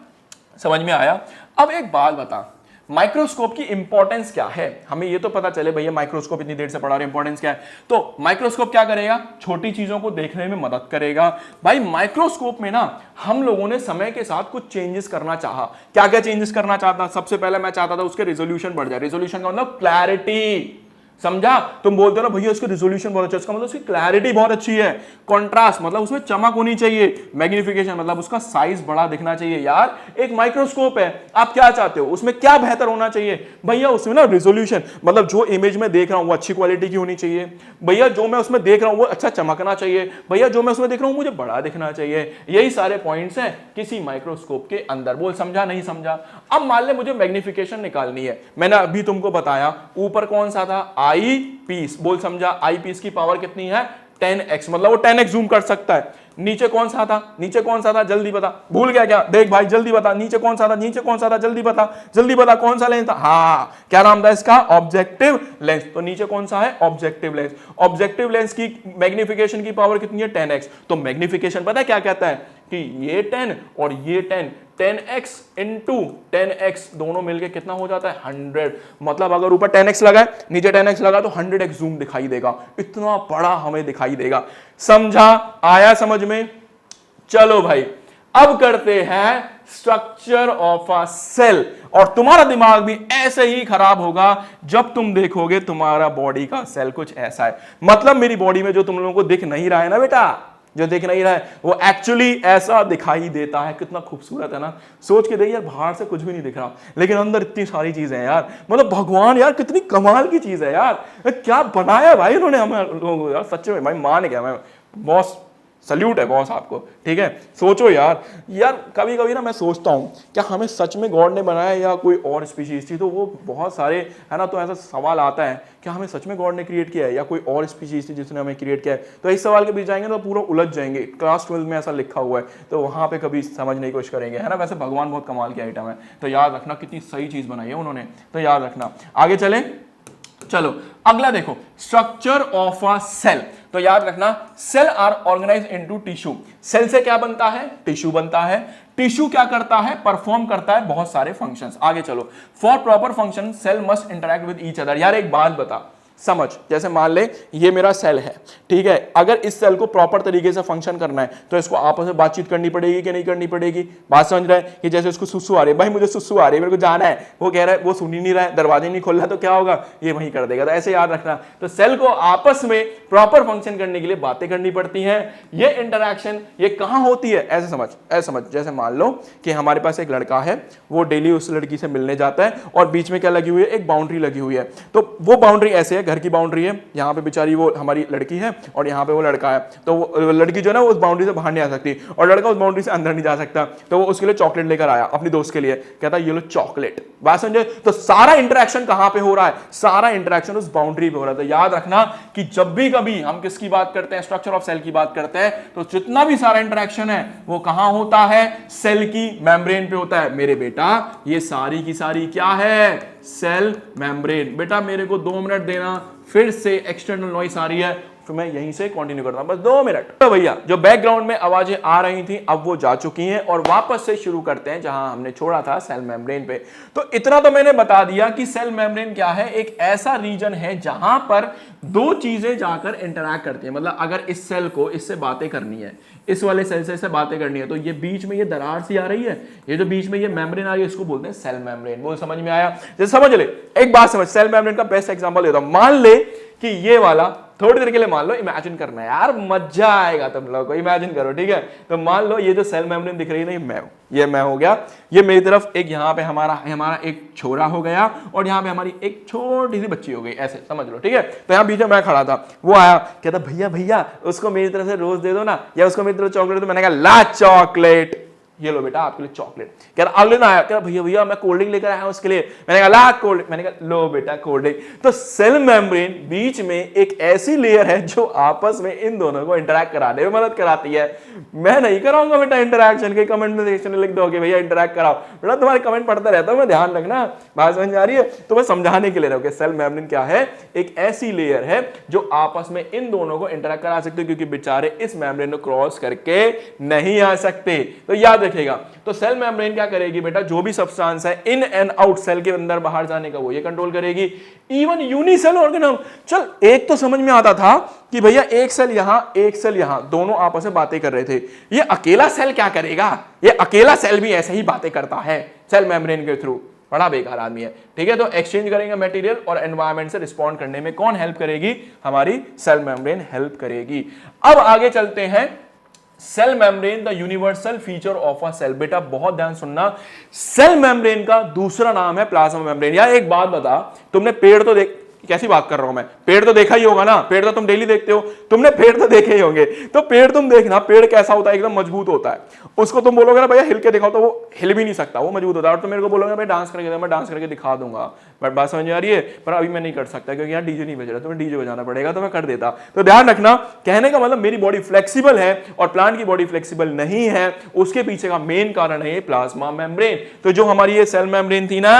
समझ में आया? अब एक बात बता, माइक्रोस्कोप की इंपॉर्टेंस क्या है? हमें ये तो पता चले भैया माइक्रोस्कोप इतनी देर से पढ़ा रहे, इंपॉर्टेंस क्या है? तो माइक्रोस्कोप क्या करेगा? छोटी चीजों को देखने में मदद करेगा। भाई माइक्रोस्कोप में ना हम लोगों ने समय के साथ कुछ चेंजेस करना चाहा। क्या क्या चेंजेस करना चाहता? सबसे पहले मैं चाहता था उसके रेजोल्यूशन बढ़ जाए। रेजोल्यूशन का मतलब क्लैरिटी। समझा? तुम बोलते हो ना भैया इसकी रिजोल्यूशन बहुत अच्छा, इसका मतलब उसकी क्लैरिटी बहुत अच्छी है, कॉन्ट्रास्ट मतलब उसमें चमक होनी चाहिए, मैग्निफिकेशन मतलब उसका साइज बड़ा दिखना चाहिए। यार एक माइक्रोस्कोप है, आप क्या चाहते हो उसमें क्या बेहतर होना चाहिए भैया? उसमें ना रिजोल्यूशन मतलब जो इमेज में देख रहा हूं वो अच्छी क्वालिटी की होनी चाहिए भैया, जो मैं उसमें देख रहा हूं वो अच्छा चमकना चाहिए भैया, जो मैं उसमें देख रहा हूं मुझे बड़ा दिखना चाहिए। यही सारे पॉइंट्स हैं किसी माइक्रोस्कोप के अंदर। बोल समझा नहीं समझा? अब मान ले मुझे मैग्निफिकेशन निकालनी है, मैंने अभी तुमको बताया ऊपर कौन सा था, आई पीस। बोल समझा? आई पीस की पावर कितनी है 10x, मतलब वो 10x जूम कर सकता है। नीचे कौन सा था, नीचे कौन सा था जल्दी बता, भूल गया क्या? देख भाई जल्दी बता, नीचे कौन सा था, नीचे कौन सा था जल्दी बता, जल्दी बता कौन सा लेंस था? हाँ क्या नाम था इसका? Objective lens. तो नीचे कौन सा है? Objective lens. ऑब्जेक्टिव लेंस की मैग्निफिकेशन की पावर कितनी है 10x। तो मैग्निफिकेशन पता है क्या कहता है कि ये 10 और ये 10x इंटू 10x दोनों मिलके कितना हो जाता है 100। मतलब अगर ऊपर 10x लगा है नीचे 10x लगा तो 100x जूम दिखाई देगा, इतना बड़ा हमें दिखाई देगा। समझा? आया समझ में? चलो भाई अब करते हैं स्ट्रक्चर ऑफ अ सेल। और तुम्हारा दिमाग भी ऐसे ही खराब होगा जब तुम देखोगे तुम्हारा बॉडी का सेल कुछ ऐसा है। मतलब मेरी बॉडी में जो तुम लोगों को दिख नहीं रहा है ना बेटा, जो दिख नहीं रहा है वो एक्चुअली ऐसा दिखाई देता है। कितना खूबसूरत है ना, सोच के देखिए यार, बाहर से कुछ भी नहीं दिख रहा लेकिन अंदर इतनी सारी चीजें हैं यार। मतलब भगवान यार कितनी कमाल की चीज है यार, क्या बनाया भाई इन्होंने हमें लोगों को यार, सच्चे में भाई मान गया मैं, बॉस सल्यूट है बॉस आपको। ठीक है, सोचो यार कभी कभी ना मैं सोचता हूँ क्या हमें सच में गॉड ने बनाया या कोई और स्पीशीज थी? तो वो बहुत सारे है ना, तो ऐसा सवाल आता है क्या हमें सच में गॉड ने क्रिएट किया है या कोई और स्पीशीज थी जिसने हमें क्रिएट किया है? तो इस सवाल के बीच जाएंगे तो पूरा उलझ जाएंगे। क्लास 12 में ऐसा लिखा हुआ है तो वहां पे कभी समझने की कोशिश करेंगे, है ना। वैसे भगवान बहुत कमाल की आइटम है, तो याद रखना कितनी सही चीज बनाई है उन्होंने, तो याद रखना। आगे चले, चलो अगला देखो, स्ट्रक्चर ऑफ अ सेल। तो याद रखना cell are organize into tissue. Cell से क्या बनता है? टिश्यू बनता है। टिश्यू क्या करता है? परफॉर्म करता है बहुत सारे फंक्शंस। आगे चलो, for proper function cell must interact with each other. यार एक बात बता, समझ, जैसे मान ले ये मेरा सेल है, ठीक है, अगर इस सेल को प्रॉपर तरीके से फंक्शन करना है तो इसको आपस में बातचीत करनी पड़ेगी कि नहीं करनी पड़ेगी? बात समझ रहा है? कि जैसे उसको सुसु आ रही है, भाई मुझे सुसु आ रही है, मेरे को जाना है, वो कह रहा है, वो सुन ही नहीं रहा है, दरवाजे नहीं खोल रहा है, तो क्या होगा? ये वही कर देगा। तो ऐसे याद रखना, तो सेल को आपस में प्रॉपर फंक्शन करने के लिए बातें करनी पड़ती हैं। ये इंटरैक्शन ये कहां होती है? ऐसे समझ, ऐसे समझ, जैसे मान लो कि हमारे पास एक लड़का है, वो डेली उस लड़की से मिलने जाता है और बीच में क्या लगी हुई है? एक बाउंड्री लगी हुई है। तो वो बाउंड्री ऐसे है, घर की बाउंड्री है, यहाँ पे बेचारी वो हमारी लड़की है और यहाँ पे वो लड़का है। तो वो लड़की जो है ना वो उस बाउंड्री से बाहर नहीं आ सकती और लड़का उस बाउंड्री से अंदर नहीं जा सकता। तो वो उसके लिए चॉकलेट लेकर आया अपनी दोस्त के लिए, कहता है ये लो चॉकलेट। बात समझे? तो सारा इंटरेक्शन कहां पे हो रहा है? सारा इंटरेक्शन उस बाउंड्री पे हो रहा है। तो याद रखना कि जब भी कभी हम किसकी बात करते हैं, स्ट्रक्चर ऑफ सेल की बात करते हैं, तो जितना भी सारा इंटरेक्शन है वो कहां होता है? सेल की मेम्ब्रेन पे होता है। मेरे बेटा ये सारी की सारी क्या है? Cell membrane. बेटा मेरे को 2 मिनट देना, फिर से एक्सटर्नल नॉइस आ रही है, तो मैं यहीं से कंटिन्यू करता हूं, बस 2 मिनट। तो भैया जो बैकग्राउंड में आवाजें आ रही थी अब वो जा चुकी हैं और वापस से शुरू करते हैं जहां हमने छोड़ा था, सेल मेम्ब्रेन पे। तो इतना तो मैंने बता दिया कि सेल मेम्ब्रेन क्या है, एक ऐसा रीजन है जहां पर 2 चीजें जाकर इंटरैक्ट करती हैं। मतलब अगर इस सेल को इससे बातें करनी है, इस वाले सेल से इससे बातें करनी है, तो ये बीच में ये दरार सी आ रही है, ये जो बीच में ये मेम्ब्रेन आ रही है इसको बोलते हैं सेल मेम्ब्रेन। बोल समझ में आया? जैसे समझ ले, एक बात समझ, सेल मेम्ब्रेन का बेस्ट एग्जांपल देता हूं। मान ले कि ये वाला, थोड़ी देर के लिए मान लो, इमेजिन करना है यार, मजा आएगा तुम लोगों को, इमेजिन करो, ठीक है। तो मान लो ये जो सेल मेम्ब्रेन दिख रही है ना, ये मैं हो गया, ये मेरी तरफ एक यहाँ पे हमारा एक छोरा हो गया और यहाँ पे हमारी एक छोटी सी बच्ची हो गई, ऐसे समझ लो, ठीक है। तो यहाँ बीच में मैं खड़ा था, वो आया, कहता भैया भैया उसको मेरी तरफ से रोज दे दो ना, या उसको मेरी तरफ चॉकलेट दो। मैंने कहा ला चॉकलेट, ये लो बेटा आपके लिए चॉकलेट। कह रहा अगले ना आया, कह रहा भैया भैया मैं कोल्ड ड्रिंक लेकर आया हूं उसके लिए। मैंने कहा ला कोल्ड, मैंने कहा लो बेटा कोल्ड ड्रिंक। तो सेल मेम्ब्रेन बीच में एक ऐसी लेयर है जो आपस में इन दोनों को इंटरैक्ट कराने में मदद कराती है। मैं नहीं कराऊंगा बेटा इंटरैक्शन के, कमेंट में सेक्शन में लिख दोगे भैया इंटरैक्ट कराओ, बेटा तुम्हारे कमेंट पढ़ता रहता हूं मैं, ध्यान रखना। बात समझ आ रही है? तो मैं समझाने के लिए रहा हूं कि सेल मेम्ब्रेन क्या है, एक ऐसी लेयर है जो आपस में इन दोनों को इंटरैक्ट करा सकते हैं, क्योंकि बेचारे इस मेम्ब्रेन को क्रॉस करके नहीं आ सकते। तो याद रखिएगा, तो सेल मेम्ब्रेन क्या करेगी बेटा, जो भी सब्सटेंस है इन एंड आउट सेल के अंदर बाहर जाने का वो ये कंट्रोल करेगी। इवन यूनिसेल ऑर्गेनल, चल एक तो समझ में आता था कि भैया एक सेल यहां एक सेल यहां, दोनों आपस में बातें कर रहे थे। ये अकेला सेल क्या करेगा? ये अकेला सेल भी ऐसे ही बातें करता है सेल मेम्ब्रेन के थ्रू। बड़ा बेकार आदमी है, ठीक है। तो एक्सचेंज करेंगे मटेरियल और एनवायरनमेंट से रिस्पॉन्ड करने में कौन हेल्प करेगी, हमारी सेल मेम्ब्रेन हेल्प करेगी। अब आगे चलते हैं, cell membrane the universal feature of a cell. बेटा बहुत ध्यान सुनना, सेल मेम्ब्रेन का दूसरा नाम है प्लाज्मा मेम्ब्रेन। यार एक बात बता, तुमने पेड़ तो देख, कैसी बात कर रहा हूं मैं, पेड़ तो देखा ही होगा ना, पेड़ तो तुम डेली देखते हो, तुमने पेड़ तो देखे ही होंगे। तो पेड़ तुम देखना, पेड़ कैसा होता है, एकदम मजबूत होता है। उसको तुम बोलोगे ना भैया हिल के दिखाओ, तो वो हिल भी नहीं सकता, वो मजबूत होता है। और तुम मेरे को बोलोगे भाई डांस करके, मैं डांस करके दिखा दूंगा, बट बात समझ में आ रही है, पर अभी मैं नहीं कर सकता क्योंकि यहाँ डीजे नहीं बज रहा, तुम्हें डीजे बजाना पड़ेगा, तो मैं कर देता। तो ध्यान रखना, कहने का मतलब मेरी बॉडी फ्लेक्सिबल है और प्लांट की बॉडी फ्लेक्सिबल नहीं है, उसके पीछे का मेन कारण है प्लाज्मा मेम्ब्रेन। तो जो हमारी ये सेल मेम्ब्रेन थी ना,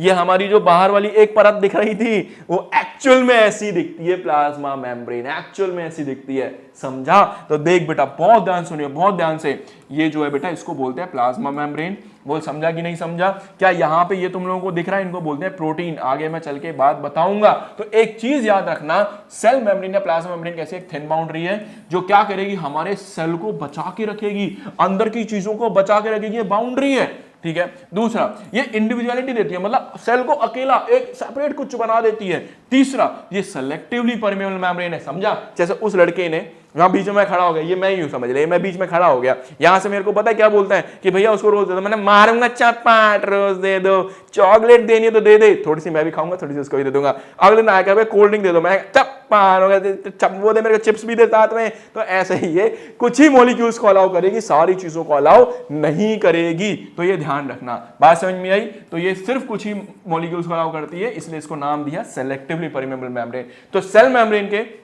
ये हमारी जो बाहर वाली एक परत दिख रही थी, वो एक्चुअल में ऐसी दिखती है, प्लाज्मा मेम्ब्रेन एक्चुअल में ऐसी दिखती है, समझा। तो देख बेटा बहुत ध्यान सुनिए, बहुत ध्यान से, ये जो है बेटा इसको बोलते हैं प्लाज्मा मेम्ब्रेन। बोल समझा कि नहीं समझा? क्या यहां पे ये तुम लोगों को दिख रहा है, इनको बोलते हैं प्रोटीन, आगे मैं चल के बात बताऊंगा। तो एक चीज याद रखना, सेल मेम्ब्रेन या प्लाज्मा मेम्ब्रेन कैसे एक थिन बाउंड्री है जो क्या करेगी, हमारे सेल को बचा के रखेगी, अंदर की चीजों को बचा के रखेगी, ये बाउंड्री है, ठीक है। दूसरा, ये इंडिविजुअलिटी देती है, मतलब सेल को अकेला एक सेपरेट कुछ बना देती है। तीसरा, ये सेलेक्टिवली परमेबल मेम्ब्रेन है, समझा। जैसे उस लड़के ने वहां बीच में खड़ा हो गया, ये मैं ही हूं, समझ ले, मैं बीच में खड़ा हो गया, यहां से मेरे को पता है क्या बोलता है कि भैया उसको रोज दे दो, मैंने मारूंगा चपाट, रोज दे दो, चॉकलेट देनी है तो दे दे, थोड़ी सी मैं भी खाऊंगा, थोड़ी सी उसको भी दे दूंगा। अगले दिन आया कोल्ड ड्रिंक दे दो, मैं चपाट हो गया, वो दे मेरे को चिप्स भी दे साथ में। तो ऐसे ही ये कुछ ही मॉलिक्यूल्स को अलाउ करेगी, सारी चीजों को अलाउ नहीं करेगी। तो ये ध्यान रखना, बात समझ में आई? तो ये सिर्फ कुछ ही मॉलिक्यूल्स को अलाउ करती है, इसलिए इसको नाम दिया सेलेक्टिवली परमेबल मेम्ब्रेन। तो सेल मेम्ब्रेन के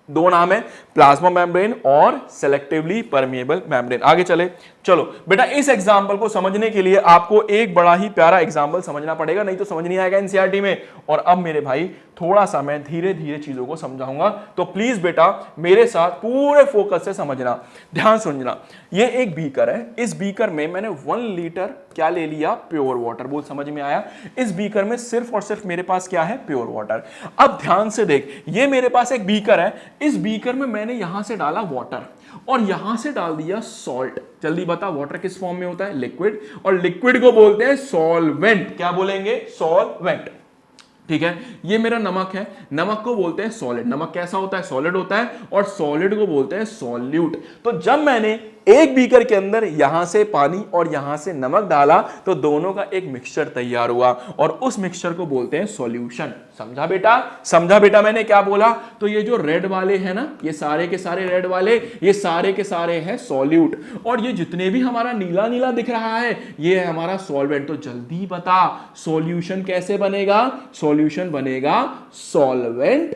दो नाम है, प्लाज्मा मेम्ब्रेन और सेलेक्टिवली परमेबल मेम्ब्रेन। आगे चले, चलो बेटा इस एग्जांपल को समझने के लिए आपको एक बड़ा ही प्यारा एग्जांपल समझना पड़ेगा, नहीं तो समझ नहीं आएगा एनसीईआरटी में। और अब मेरे भाई थोड़ा सा मैं धीरे धीरे चीजों को समझाऊंगा, तो प्लीज बेटा मेरे साथ पूरे फोकस से समझना, ध्यान सुनना। ये एक बीकर है, इस बीकर में मैंने 1 लीटर क्या ले लिया, प्योर वाटर। बोल समझ में आया? इस बीकर में सिर्फ और सिर्फ मेरे पास क्या है, प्योर वाटर। अब ध्यान से देख, ये मेरे पास एक बीकर है, इस बीकर में मैंने यहां से डाला वाटर और यहां से डाल दिया सॉल्ट। जल्दी बता, वाटर किस फॉर्म में होता है, लिक्विड, और लिक्विड को बोलते हैं सॉल्वेंट। क्या बोलेंगे, सॉल्वेंट, ठीक है। ये मेरा नमक है, नमक को बोलते हैं सॉलिड। नमक कैसा होता है, सॉलिड होता है, और सॉलिड को बोलते हैं सॉल्यूट। तो जब मैंने एक बीकर के अंदर यहां से पानी और यहां से नमक डाला, तो दोनों का एक मिक्सचर तैयार हुआ, और उस मिक्सचर को बोलते हैं सॉल्यूशन। समझा बेटा, समझा बेटा मैंने क्या बोला? तो ये जो रेड वाले हैं ना, ये सारे के सारे रेड वाले, ये सारे के सारे हैं सॉल्यूट, और ये जितने भी हमारा नीला नीला दिख रहा है, ये है हमारा सॉल्वेंट। तो जल्दी बता, सॉल्यूशन कैसे बनेगा? सॉल्यूशन बनेगा सॉल्वेंट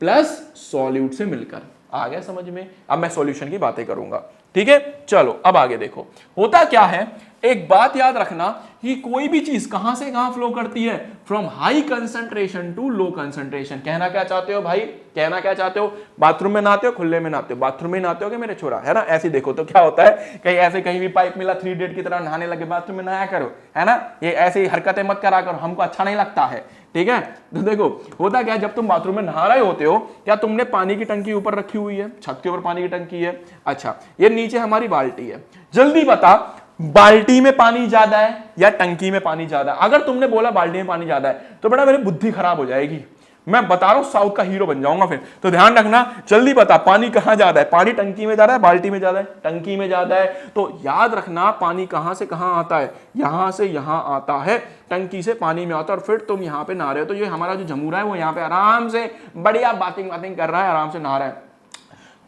प्लस सॉल्यूट से मिलकर। आ गया समझ में? अब मैं सॉल्यूशन की बातें करूंगा, ठीक है। चलो अब आगे देखो, होता क्या है, एक बात याद रखना कि कोई भी चीज कहां से कहां फ्लो करती है, from high concentration to low concentration. कहना क्या चाहते हो भाई, कहना क्या चाहते हो? बाथरूम में नहाते हो, खुले में नहाते हो? बाथरूम में नहाते हो क्या मेरे छोरा, है ना? ऐसे देखो तो क्या होता है, कहीं ऐसे कहीं भी पाइप मिला 3 इडियट की तरह नहाने लगे, बाथरूम में नहाया करो, है ना? ये ऐसी हरकतें मत करा करो, हमको अच्छा नहीं लगता है, ठीक है। तो देखो होता क्या है, जब तुम बाथरूम में नहा रहे होते हो, क्या तुमने पानी की टंकी ऊपर रखी हुई है, छत के ऊपर पानी की टंकी है, अच्छा ये नीचे हमारी बाल्टी है। जल्दी बता, बाल्टी में पानी ज्यादा है या टंकी में पानी ज्यादा है? अगर तुमने बोला बाल्टी में पानी ज्यादा है, तो बेटा मेरी बुद्धि खराब हो जाएगी, मैं बता रहा हूं साउथ का हीरो बन जाऊंगा फिर। तो ध्यान रखना, जल्दी बता पानी कहां ज्यादा है, पानी टंकी में ज्यादा है, बाल्टी में ज्यादा है, टंकी में ज्यादा है। तो याद रखना, पानी कहां से कहां आता है, यहां से यहां आता है, टंकी से पानी में आता है, और फिर तुम यहां पे नहा रहे हो। तो ये हमारा जो जमूरा है वो यहां पे आराम से बढ़िया बातिंग कर रहा है, आराम से नहा रहा है।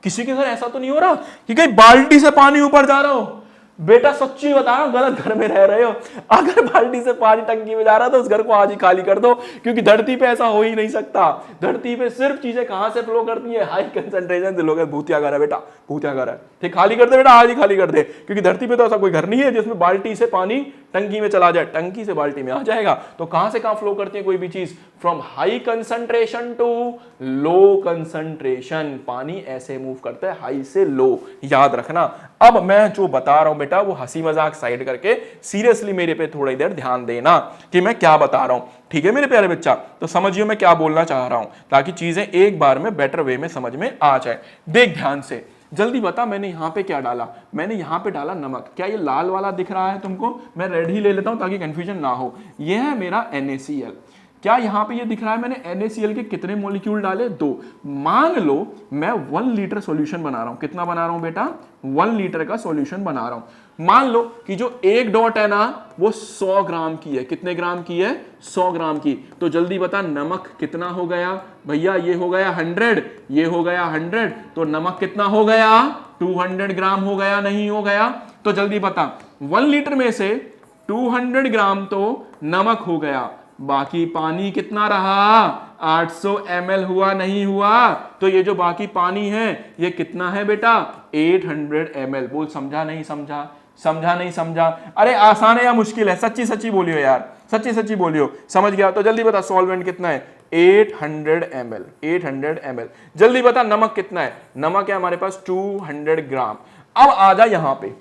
किसी के घर ऐसा तो नहीं हो रहा कि कहीं बाल्टी से पानी ऊपर जा रहा हो? बेटा सच्ची बता रहा हूं, गलत घर में रह रहे हो। अगर बाल्टी से पानी टंकी में जा रहा है तो उस घर को आज ही खाली कर दो, क्योंकि धरती पे ऐसा हो ही नहीं सकता। धरती पे सिर्फ चीजें कहां से फ्लो करती है, हाई कंसंट्रेशन से। लोग भूतिया घर है बेटा, भूतिया घर है, ठीक, खाली कर दे बेटा, आज ही खाली कर दे, क्योंकि धरती पे तो ऐसा कोई घर नहीं है जिसमें बाल्टी से पानी टंकी में चला जाए, टंकी से बाल्टी में आ जाएगा। तो कहां से कहां फ्लो करती है कोई भी चीज, from high concentration to low concentration. पानी ऐसे मूव करता है, हाई से लो, याद रखना। अब मैं जो बता रहा हूं बेटा, वो हंसी मजाक साइड करके सीरियसली मेरे पे थोड़ी देर ध्यान देना कि मैं क्या बता रहा हूं, ठीक है मेरे प्यारे बच्चा? तो समझिए मैं क्या बोलना चाह रहा हूं, ताकि चीजें एक बार में बेटर वे में समझ में आ जाए। देख ध्यान से, जल्दी बता मैंने यहां पे क्या डाला, मैंने यहां पे डाला नमक। क्या ये लाल वाला दिख रहा है तुमको? मैं रेड ही ले लेता हूं ताकि कंफ्यूजन ना हो। ये है मेरा NaCl। क्या यहां पे ये दिख रहा है मैंने NaCl के कितने मॉलिक्यूल डाले? 2। मान लो मैं 1 लीटर सॉल्यूशन बना रहा हूं। कितना बना रहा हूं बेटा? 1 लीटर का सॉल्यूशन बना रहा हूं। मान लो कि जो एक डॉट है ना वो 100 ग्राम की है। कितने ग्राम की है? 100 ग्राम की। तो जल्दी बता नमक कितना हो गया? भैया ये हो गया 100, ये हो गया 100, तो नमक कितना हो गया? 200 ग्राम हो गया, नहीं हो गया? तो जल्दी बता 1 लीटर में से 200 ग्राम तो नमक हो गया, बाकी पानी कितना रहा? 800 ml हुआ, नहीं हुआ? तो ये जो बाकी पानी है ये कितना है बेटा? 800 ml। बोल समझा नहीं समझा? समझा नहीं समझा? अरे आसान है या मुश्किल है? सच्ची सच्ची बोलियो यार, सच्ची सच्ची बोलियो। समझ गया? तो जल्दी बता सॉल्वेंट कितना है? 800 ml। 800 ml। जल्दी बता नमक कितना है? नमक है हमारे पास 200 ग्राम। अब आ जा यहां पे,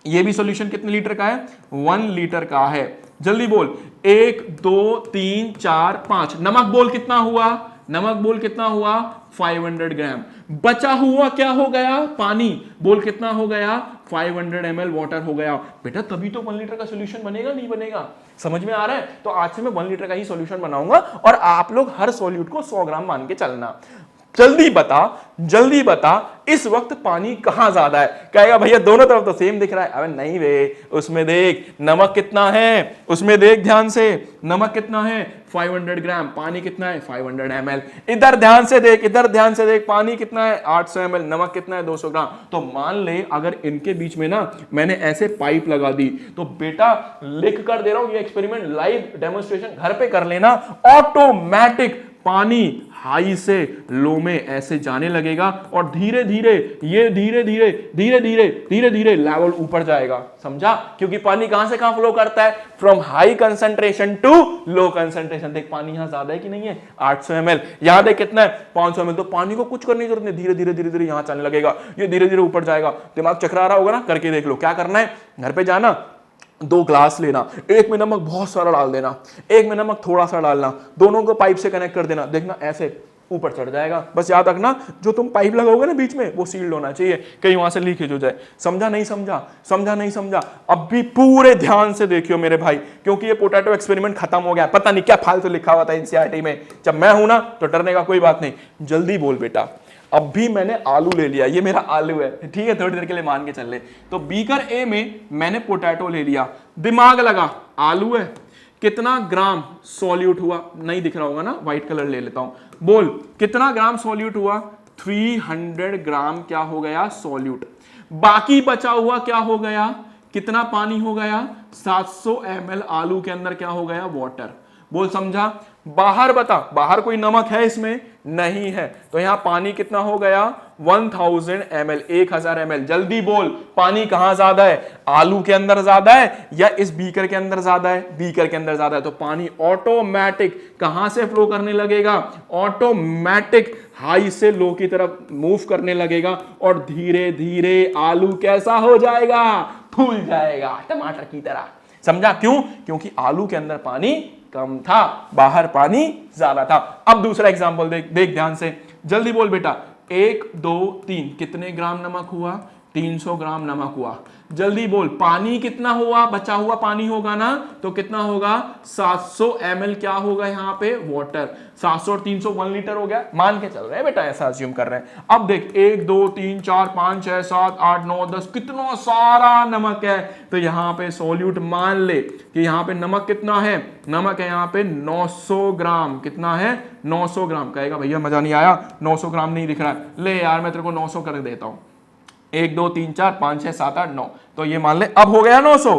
ये भी सॉल्यूशन कितने लीटर का है? 1 लीटर का है। जल्दी बोल 1 2 3 4 5। नमक बोल कितना हुआ? नमक बोल कितना हुआ? 500 ग्राम। बचा हुआ क्या हो गया? पानी। बोल कितना हो गया? 500 ml वाटर हो गया। बेटा तभी तो 1 लीटर का सॉल्यूशन बनेगा, नहीं बनेगा? समझ में आ रहा है? तो आज से मैं 1 लीटर का ही सॉल्यूशन बनाऊंगा और आप लोग हर सॉल्यूट को 100 ग्राम मान के चलना। जल्दी बता, जल्दी बता इस वक्त पानी कहां ज्यादा है? कहेगा भैया दोनों तरफ तो सेम दिख रहा है। अबे नहीं बे, उसमें देख नमक कितना है, उसमें देख ध्यान से, नमक कितना है? 500 ग्राम। पानी कितना है? 500 ml। इधर ध्यान से देख, इधर ध्यान से देख, पानी कितना है? 800 ml। नमक कितना है? 200 ग्राम। तो मान ले अगर इनके बीच में ना मैंने ऐसे पाइप लगा दी, तो बेटा लिख कर दे रहा हूं, ये एक्सपेरिमेंट लाइव डेमोन्स्ट्रेशन घर पे कर लेना, ऑटोमेटिक पानी हाई से लो में ऐसे जाने लगेगा और धीरे धीरे ये धीरे धीरे धीरे धीरे धीरे धीरे लेवल ऊपर जाएगा। समझा? क्योंकि पानी कहां से कहां फ्लो करता है? From high concentration to low concentration. देख पानी यहां ज्यादा है कि नहीं है? 800 ml। यहां देख कितना है? 500 ml। तो पानी को कुछ करने की जरूरत नहीं, धीरे धीरे धीरे धीरे यहां चलने लगेगा, ये धीरे धीरे ऊपर जाएगा। दिमाग चकरा रहा होगा ना? करके देख लो। क्या करना है? घर पे जाना, 2 ग्लास लेना, एक में नमक बहुत सारा डाल देना, एक में नमक थोड़ा सा डालना, दोनों को पाइप से कनेक्ट कर देना। देखना ऐसे ऊपर चढ़ जाएगा। बस याद रखना जो तुम पाइप लगाओगे ना बीच में वो सील्ड होना चाहिए, कहीं वहां से लीकेज हो जाए। समझा नहीं समझा? समझा नहीं समझा? अब भी पूरे ध्यान से देखियो मेरे भाई, क्योंकि ये पोटैटो एक्सपेरिमेंट खत्म हो गया। पता नहीं क्या फालतू लिखा हुआ था NCERT में। जब मैं हूं ना तो डरने का कोई बात नहीं। जल्दी बोल बेटा। अब भी मैंने आलू ले लिया, ये मेरा आलू है, ठीक है? थोड़ी देर के लिए मान के चल ले। तो बीकर ए में मैंने पोटैटो ले लिया, दिमाग लगा, आलू है, कितना ग्राम सॉल्यूट हुआ? नहीं दिख रहा होगा ना? व्हाइट कलर ले लेता हूं। बोल कितना ग्राम सॉल्यूट हुआ? 300 ग्राम क्या हो गया? सॉल्यूट। बाकी बचा हुआ क्या हो गया? कितना पानी हो गया? 700 ml आलू के अंदर क्या हो गया? वाटर। बोल समझा? बाहर बता, बाहर कोई नमक है इसमें? नहीं है। तो यहां पानी कितना हो गया? 1000 ml। 1000 ml। जल्दी बोल पानी कहां ज्यादा है? आलू के अंदर ज्यादा है या इस बीकर के अंदर ज्यादा है? बीकर के अंदर ज्यादा है। तो पानी ऑटोमेटिक कहां से फ्लो करने लगेगा? ऑटोमेटिक हाई से लो की तरफ मूव करने लगेगा और धीरे धीरे आलू कैसा हो जाएगा? फूल जाएगा, टमाटर की तरह। समझा? क्यों? क्योंकि आलू के अंदर पानी कम था, बाहर पानी ज्यादा था। अब दूसरा एग्जांपल देख, देख ध्यान से। जल्दी बोल बेटा 1 2 3 कितने ग्राम नमक हुआ? 300 ग्राम नमक हुआ। जल्दी बोल पानी कितना हुआ? बचा हुआ पानी होगा ना, तो कितना होगा? 700 ml क्या होगा यहाँ पे? वाटर। 700 और 300 1 लीटर हो गया। मान के चल रहे हैं बेटा, ऐसा अज्यूम कर रहे हैं। अब देख 1 2 3 4 5 6 7 8 9 10 कितना सारा नमक है। तो यहाँ पे सॉल्यूट मान ले कि यहाँ पे नमक कितना है? नमक है यहाँ पे 900 ग्राम। कितना है? 900 ग्राम। कहेगा भैया मजा नहीं आया, 900 ग्राम नहीं दिख रहा है। ले यार मैं तेरे को 900 कर देता हूं। 1 2 3 4 5 6 7 8 9। तो ये मान ले अब हो गया 900।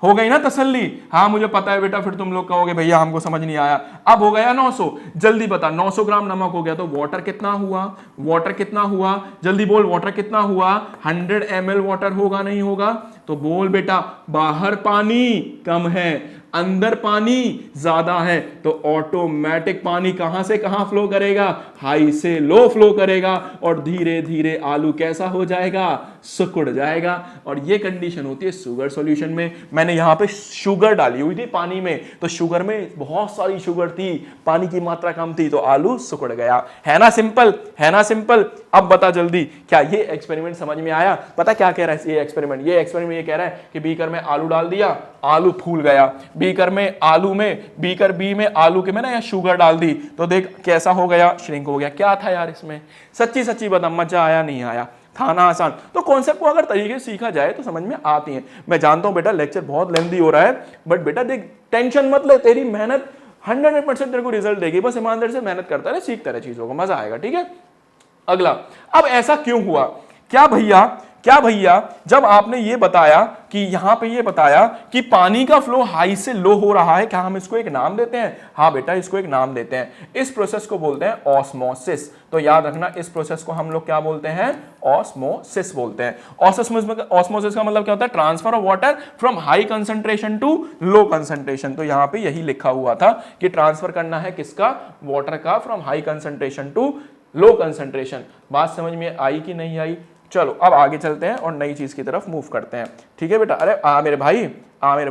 हो गई ना तसल्ली? हाँ मुझे पता है बेटा, फिर तुम लोग कहोगे भैया हमको समझ नहीं आया। अब हो गया 900। जल्दी बता 900 ग्राम नमक हो गया तो वाटर कितना हुआ? वाटर कितना हुआ? जल्दी बोल वाटर कितना हुआ? 100 ml वाटर होगा, नहीं होगा? तो बोल बेटा बाहर पानी कम है, अंदर पानी ज्यादा है, तो ऑटोमेटिक पानी कहां से कहां फ्लो करेगा? हाई से लो फ्लो करेगा और धीरे धीरे आलू कैसा हो जाएगा? सिकुड़ जाएगा। और ये कंडीशन होती है शुगर सॉल्यूशन में। मैंने यहां पे शुगर डाली हुई थी पानी में, तो शुगर में बहुत सारी शुगर थी, पानी की मात्रा कम थी, तो आलू सिकुड़ गया। है ना सिंपल? है ना सिंपल? अब बता जल्दी, क्या ये एक्सपेरिमेंट समझ में आया? पता क्या कह रहा है ये एक्सपेरिमेंट ये कह रहा है कि बीकर में आलू डाल दिया, आलू फूल गया। बीकर बी में आलू के में ना या शुगर डाल दी तो देख कैसा हो गया, श्रिंक हो गया। क्या था यार इसमें? सच्ची बता, मजा आया नहीं आया? था ना आसान? तो कॉन्सेप्ट को अगर तरीके से सीखा जाए तो समझ में आती है। मैं जानता हूं बेटा लेक्चर बहुत लेंथी हो रहा है, बट बेटा देख टेंशन मत ले, तेरी मेहनत 100% तेरे को रिजल्ट देगी। बस ईमानदारी से मेहनत करता रहे, सीखता रहे चीजों को, मजा आएगा। ठीक है, अगला, अब ऐसा क्यों हुआ? क्या भैया जब आपने ये बताया कि यहां पे ये बताया कि पानी का फ्लो हाई से लो हो रहा है, क्या हम इसको एक नाम देते हैं? हाँ बेटा, इसको एक नाम देते हैं। इस प्रोसेस को बोलते हैं ऑस्मोसिस। तो याद रखना, इस प्रोसेस को हम लोग क्या बोलते हैं? ऑस्मोसिस बोलते हैं। ऑस्मोसिस का मतलब क्या होता है? Transfer of water from high concentration to low concentration. तो यहां पे यही लिखा हुआ था कि ट्रांसफर करना है किसका? वाटर का, from high concentration to low concentration. बात समझ में आई कि नहीं आई? चलो अब आगे चलते हैं और नई चीज की तरफ मूव करते हैं। ठीक है बेटा, अरे मेरे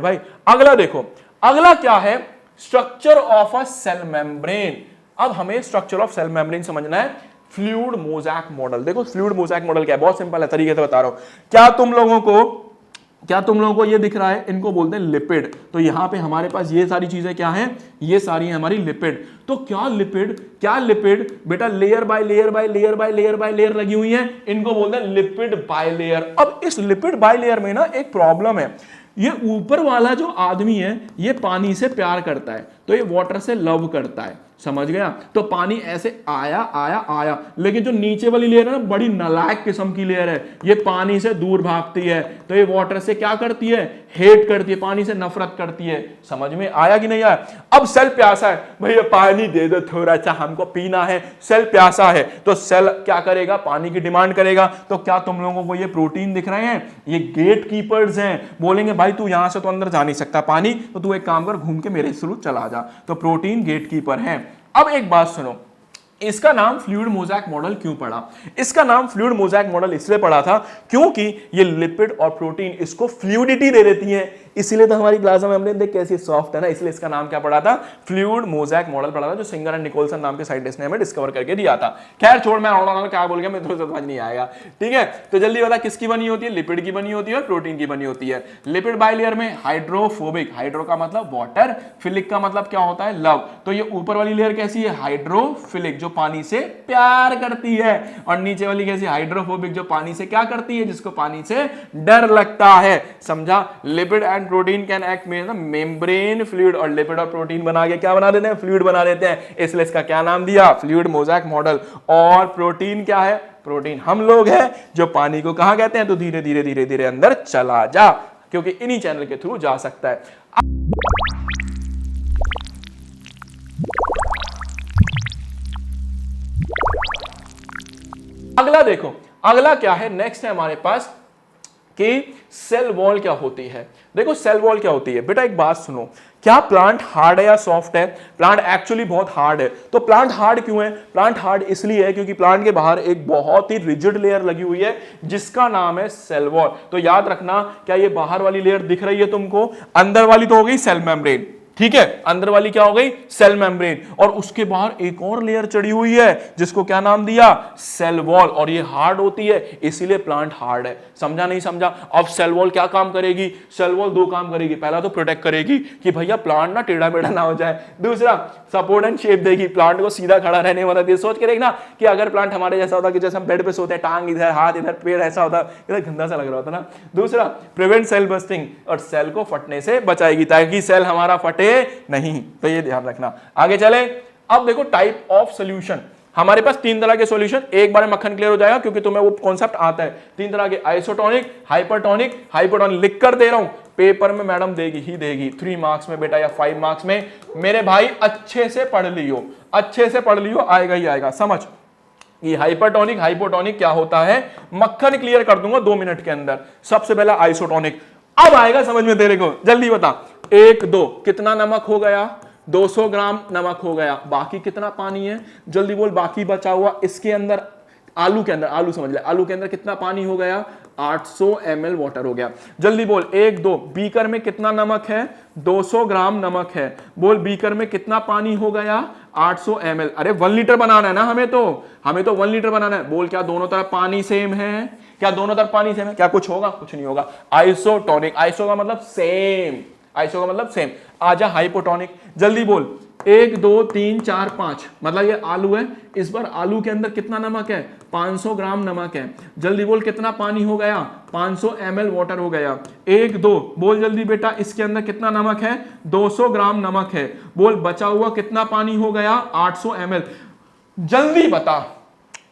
भाई अगला देखो, अगला क्या है? Structure of a cell membrane. अब हमें स्ट्रक्चर ऑफ सेल मेम्ब्रेन समझना है। फ्लूइड मोज़ेक मॉडल, देखो फ्लूइड मोज़ेक मॉडल क्या है? बहुत सिंपल है, तरीके से बता रहा हूं। क्या तुम लोगों को ये दिख रहा है? इनको बोलते हैं लिपिड। तो यहां पे हमारे पास ये सारी चीजें क्या हैं? ये सारी हैं हमारी लिपिड। तो क्या लिपिड बेटा लेयर बाय लेयर लगी हुई है, इनको बोलते हैं लिपिड बायलेयर। अब इस लिपिड बायलेयर में ना एक प्रॉब्लम है, ये ऊपर वाला जो आदमी है ये पानी से प्यार करता है, तो ये वाटर से लव करता है, समझ गया? तो पानी ऐसे आया, लेकिन जो नीचे वाली लेयर है ना, बड़ी नालायक किस्म की लेयर है, ये पानी से दूर भागती है। तो ये वाटर से क्या करती है? हेट करती है, पानी से नफरत करती है। समझ में आया कि नहीं आया? अब सेल प्यासा है, भैया पानी दे दो थोड़ा सा, हमको पीना है। सेल प्यासा है तो सेल क्या करेगा? पानी की डिमांड करेगा। तो क्या तुम लोगों को ये प्रोटीन दिख रहे हैं? ये गेट कीपर्स हैं। बोलेंगे भाई तू यहां से तो अंदर जा नहीं सकता पानी, तो तू एक काम कर, घूम के मेरे थ्रू चला जा। तो प्रोटीन गेट कीपर है। अब एक बात सुनो, इसका नाम फ्लूइड मोज़ेक मॉडल क्यों पड़ा? इसका नाम फ्लूइड मोज़ेक मॉडल इसलिए पड़ा था क्योंकि ये लिपिड और प्रोटीन इसको फ्लूइडिटी दे देती है। इसीलिए तो हमारी प्लाज्मा मेम्ब्रेन देख कैसी सॉफ्ट है ना, इसलिए इसका नाम क्या पड़ा था? फ्लूइड मोज़ेक मॉडल पड़ा था, जो सिंगर एंड निकोलसन नाम के साइंटिस्ट ने हमें डिस्कवर करके दिया था। खैर छोड़, मैं क्या बोल गया, मैं थोड़ा समझ नहीं आएगा। ठीक है, तो जल्दी बता, किसकी बनी होती है? लिपिड की बनी होती है और प्रोटीन की बनी होती है। लिपिड बायलेयर में हाइड्रोफोबिक, हाइड्रो का मतलब वाटर, फिलिक का मतलब क्या होता है? लव। तो ये ऊपर वाली लेयर कैसी है? हाइड्रोफिलिक, जो पानी से प्यार करती है, और नीचे वाली कैसी? हाइड्रोफोबिक, जो पानी से क्या करती है? जिसको पानी से डर लगता है। समझा? Lipid and protein can act में मेम्ब्रेन फ्लूइड, और लिपिड और प्रोटीन बना के क्या बना देते हैं? फ्लूइड बना देते हैं। इसलिए इसका क्या नाम दिया? Fluid mosaic model. और प्रोटीन क्या है? प्रोटीन हम लोग हैं, जो पानी को कहां कहते हैं? तो धीरे धीरे अंदर चला जा, क्योंकि इन्हीं चैनल के थ्रू जा सकता है। अगला देखो, अगला क्या है? नेक्स्ट है हमारे पास कि सेल वॉल क्या होती है। देखो सेल वॉल क्या होती है बेटा, एक बात सुनो, क्या प्लांट हार्ड है या सॉफ्ट है? प्लांट एक्चुअली बहुत हार्ड है। तो प्लांट हार्ड क्यों है? प्लांट हार्ड इसलिए है क्योंकि प्लांट के बाहर एक बहुत ही रिजिड लेयर लगी हुई है जिसका नाम है सेल वॉल। तो याद रखना, क्या ये बाहर वाली लेयर दिख रही है तुमको? अंदर वाली तो हो गई सेल मेम्ब्रेन, ठीक है, अंदर वाली क्या हो गई? Cell membrane. और उसके बाहर एक और लेयर चढ़ी हुई है जिसको क्या नाम दिया? Cell wall. और ये हार्ड होती है, इसीलिए प्लांट हार्ड है। समझा नहीं समझा? अब सेल वॉल क्या काम करेगी? सेल वॉल दो काम करेगी। पहला तो प्रोटेक्ट करेगी कि भैया प्लांट ना टेढ़ा मेढ़ा ना हो जाए। दूसरा सपोर्ट एंड शेप देगी, प्लांट को सीधा खड़ा रहने वाला दे। सोच के देखना कि अगर प्लांट हमारे जैसा होता कि जैसे हम बेड पे सोते हैं, टांग इधर, हाथ इधर, पेड़ ऐसा होता, इधर गंदा सा लग रहा होता ना। दूसरा प्रिवेंट सेल बस्टिंग, और सेल को फटने से बचाएगी ताकि सेल हमारा फटे नहीं। तो ये ध्यान रखना। आगे चले, अब देखो टाइप ऑफ सॉल्यूशन। हमारे पास तीन तरह के सॉल्यूशन, एक बार में मक्खन क्लियर हो जाएगा क्योंकि तुम्हें वो कॉन्सेप्ट आता है। तीन तरह के, आइसोटोनिक, हाइपरटोनिक, हाइपोटोनिक। लिख कर दे रहा हूं, पेपर में मैडम देगी ही देगी, 3 मार्क्स में बेटा या 5 मार्क्स में। मेरे भाई अच्छे से पढ़ लियो, अच्छे से पढ़ लियो, आएगा ही आएगा समझ। ये हाइपरटोनिक हाइपोटोनिक क्या होता है, मक्खन क्लियर कर दूंगा 2 मिनट के अंदर। सबसे पहला आइसोटोनिक, अब आएगा समझ में तेरे को, जल्दी बता। 1 2 कितना नमक हो गया? 200 ग्राम नमक हो गया। बाकी कितना पानी है? जल्दी बोल। बाकी बचा हुआ इसके अंदर, आलू के अंदर, आलू समझ ले, आलू के अंदर कितना पानी हो गया? 800 ml वाटर हो गया। जल्दी बोल। 1 2 बीकर में कितना नमक है? 200 ग्राम नमक है। बोल बीकर में कितना पानी हो गया? 800 ml। अरे 1 लीटर बनाना है ना हमें तो 1 लीटर बनाना है। बोल क्या दोनों तरफ पानी सेम है? क्या दोनों तरफ पानी सेम है? क्या कुछ होगा? कुछ नहीं होगा। आइसोटोनिक, आइसो का मतलब सेम, आइसो का मतलब सेम। आजा हाइपोटोनिक, जल्दी बोल। 1 2 3 4 5, मतलब ये आलू है, इस बार आलू के अंदर कितना नमक है? 500 ग्राम नमक है। जल्दी बोल कितना पानी हो गया? 500 ml वाटर हो गया। 1 2 बोल जल्दी बेटा, इसके अंदर कितना नमक है? 200 ग्राम नमक है। बोल बचा हुआ कितना पानी हो गया? 800 ml। जल्दी बता।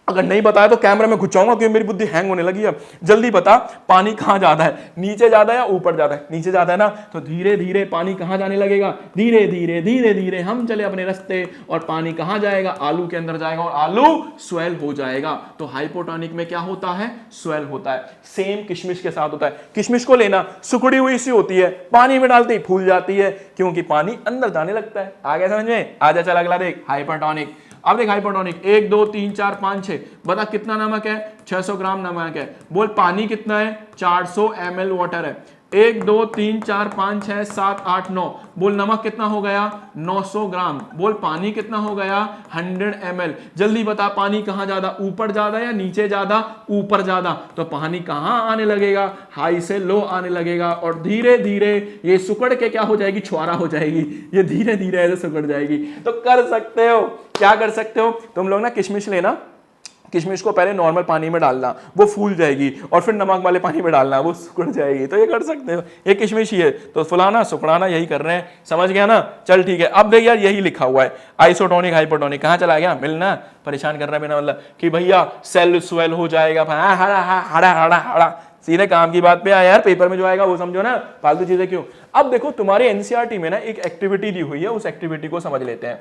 अगर नहीं बताया तो कैमरा में घुचाऊंगा क्योंकि मेरी बुद्धि हैंग होने लगी। अब जल्दी बता, पानी कहां ज्यादा है? नीचे ज्यादा है या ऊपर ज्यादा है? नीचे ज्यादा है ना, तो धीरे धीरे पानी कहां जाने लगेगा? धीरे धीरे धीरे धीरे हम चले अपने रास्ते, और पानी कहां जाएगा? आलू के अंदर जाएगा, और आलू स्वेल हो जाएगा। तो हाइपोटोनिक में क्या होता है? स्वेल होता है। सेम किशमिश के साथ होता है। किशमिश को लेना, सुखड़ी हुई सी होती है, पानी में डालते ही फूल जाती है, क्योंकि पानी अंदर जाने लगता है। आगे समझ में? आजा चल अगला देख, हाइपोटोनिक। अब देख हाइपोटोनिक, 1 2 3 4 5 6, बता कितना नमक है? 600 ग्राम नमक है। बोल पानी कितना है? 400 ml वाटर है। 1 2 3 4 5 6 7 8 9, बोल नमक कितना हो गया? 900 ग्राम। बोल पानी कितना हो गया? 100 ml। जल्दी बता, पानी कहां ज्यादा? ऊपर ज्यादा या नीचे ज्यादा? ऊपर ज्यादा। तो पानी कहां आने लगेगा? हाई से लो आने लगेगा, और धीरे धीरे ये सुकड़ के क्या हो जाएगी? छुआरा हो जाएगी। ये धीरे धीरे ऐसे सुकड़ जाएगी। तो कर सकते हो, क्या कर सकते हो तुम लोग ना, किशमिश लेना, किशमिश को पहले नॉर्मल पानी में डालना, वो फूल जाएगी, और फिर नमक वाले पानी में डालना, वो सुकड़ जाएगी। तो ये कर सकते हो, ये किशमिश ही है। तो फुलाना सुकड़ाना यही कर रहे हैं, समझ गया ना? चल ठीक है। अब देख यार, यही लिखा हुआ है आइसोटोनिक हाइपोटोनिक। कहाँ चला गया? मिलना परेशान कर रहा है बिना मतलब कि भैया सेल स्वेल हो जाएगा, हड़ा हड़ा हड़ा हड़ा। सीधे काम की बात पे आया यार, पेपर में जो आएगा वो समझो ना, फालतू चीजें क्यों। अब देखो तुम्हारे एनसीईआरटी में ना एक एक्टिविटी दी हुई है, उस एक्टिविटी को समझ लेते हैं।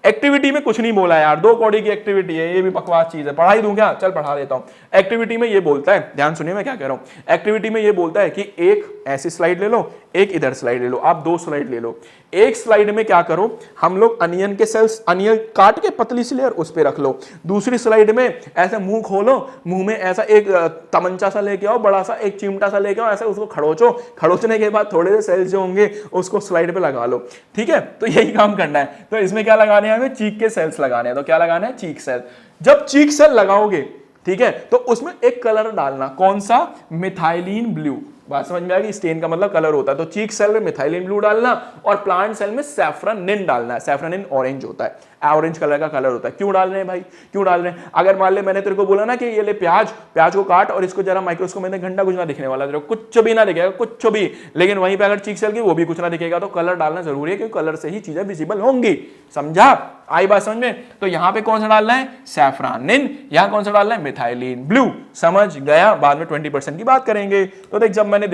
एक्टिविटी में कुछ नहीं बोला यार, 2 कौड़ी की एक्टिविटी है, ये भी बकवास चीज है। पढ़ाई दूं क्या? चल पढ़ा देता हूं। एक्टिविटी में ये बोलता है, ध्यान सुनिए मैं क्या कह रहा हूं। एक्टिविटी में ये बोलता है कि एक ऐसी स्लाइड ले लो, एक इधर स्लाइड ले लो, आप 2 स्लाइड ले लो। एक स्लाइड में क्या करो, हम लोग अनियन के सेल्स, अनियन काट के पतली सी लेयर उस पे रख लो। दूसरी स्लाइड में ऐसे मुंह खोलो, मुंह में ऐसा एक तमंचा सा लेके आओ, बड़ा सा एक चिमटा सा लेके आओ, ऐसे उसको खड़ोचो। खड़ोचने के बाद थोड़े से सेल्स जो होंगे उसको स्लाइड पे लगा लो, ठीक है? तो यही काम करना है। तो इसमें क्या लगाने हैं हमें? चीक के सेल्स लगाने हैं। तो क्या लगाना है? चीक सेल। जब चीक सेल लगाओगे, ठीक है, तो उसमें एक कलर डालना। कौन सा? Methylene blue. बात समझ में आ गई? स्टेन का मतलब कलर होता है। तो चीक सेल में मिथाइलिन ब्लू डालना, और प्लांट सेल में सैफ्रनिन डालना है। सैफ्रनिन ऑरेंज होता है, ऑरेंज कलर का कलर होता है। क्यों डाल रहे हैं भाई? क्यों डाल रहे हैं? अगर मान ले मैंने तेरे को बोला ना कि ये ले प्याज, प्याज को काट और इसको जरा माइक्रोस्कोप में घंटा कुछ ना दिखने वाला, तेरे को कुछ भी ना दिखेगा, कुछ भी। लेकिन वहीं पे अगर चीक सेल की वो भी कुछ ना दिखेगा, तो कलर डालना जरूरी है, क्योंकि कलर से ही चीजें विजिबल होंगी। समझा? आई बात समझ में? तो यहां पे कौन सा डालना है? सैफ्रनिन। यहां कौन सा डालना है? Methylene blue. समझ गया? बाद में 20% की बात करेंगे। तो देख, जब मैंने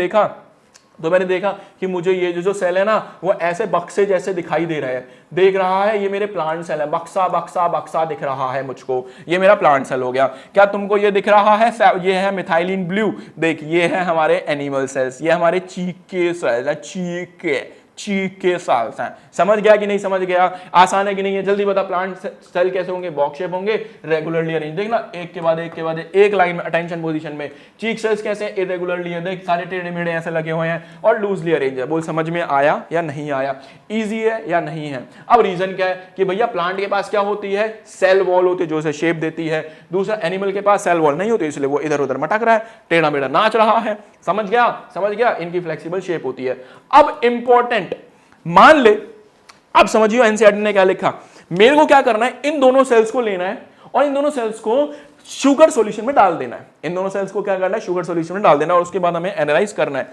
देखा कि मुझे ये जो सेल है ना, वो ऐसे बक्से जैसे दिखाई दे रहा है, देख रहा है, ये मेरे प्लांट सेल है। बक्सा बक्सा बक्सा दिख रहा है मुझको, ये मेरा प्लांट सेल हो गया। क्या तुमको ये दिख रहा है? ये है मिथाइलिन ब्लू। देख, ये है हमारे एनिमल सेल्स, ये हमारे चीक के सेल है, चीक के सेल्स हैं। समझ गया कि नहीं समझ गया? आसान है कि नहीं है? जल्दी बता, प्लांट सेल कैसे होंगे? बॉक्स शेप होंगे, रेगुलरली अरेंज। देखना, एक के बाद एक के बाद एक लाइन में, अटेंशन पोजीशन में। चीक सेल्स कैसे? इरेगुलरली है, देख सारे टेढ़े मेढ़े ऐसे लगे हुए हैं, और लूजली अरेंज है। बोल समझ में आया या नहीं आया? इजी है या नहीं है? अब रीजन क्या है कि भैया प्लांट के पास क्या होती है? सेल वॉल होती है, जो उसे शेप देती है। दूसरा, एनिमल के पास सेल वॉल नहीं होती, इसलिए वो इधर उधर मटक रहा है, टेढ़ा मेढ़ा नाच रहा है। समझ गया? समझ गया? इनकी फ्लेक्सिबल शेप होती है। अब इंपॉर्टेंट, मान ले, अब समझियो एनसीईआरटी ने क्या लिखा। मेरे को क्या करना है? इन दोनों सेल्स को लेना है, और इन दोनों सेल्स को शुगर सॉल्यूशन में डाल देना है। इन दोनों सेल्स को क्या करना है? शुगर सॉल्यूशन में डाल देना, और उसके बाद हमें एनालाइज करना है।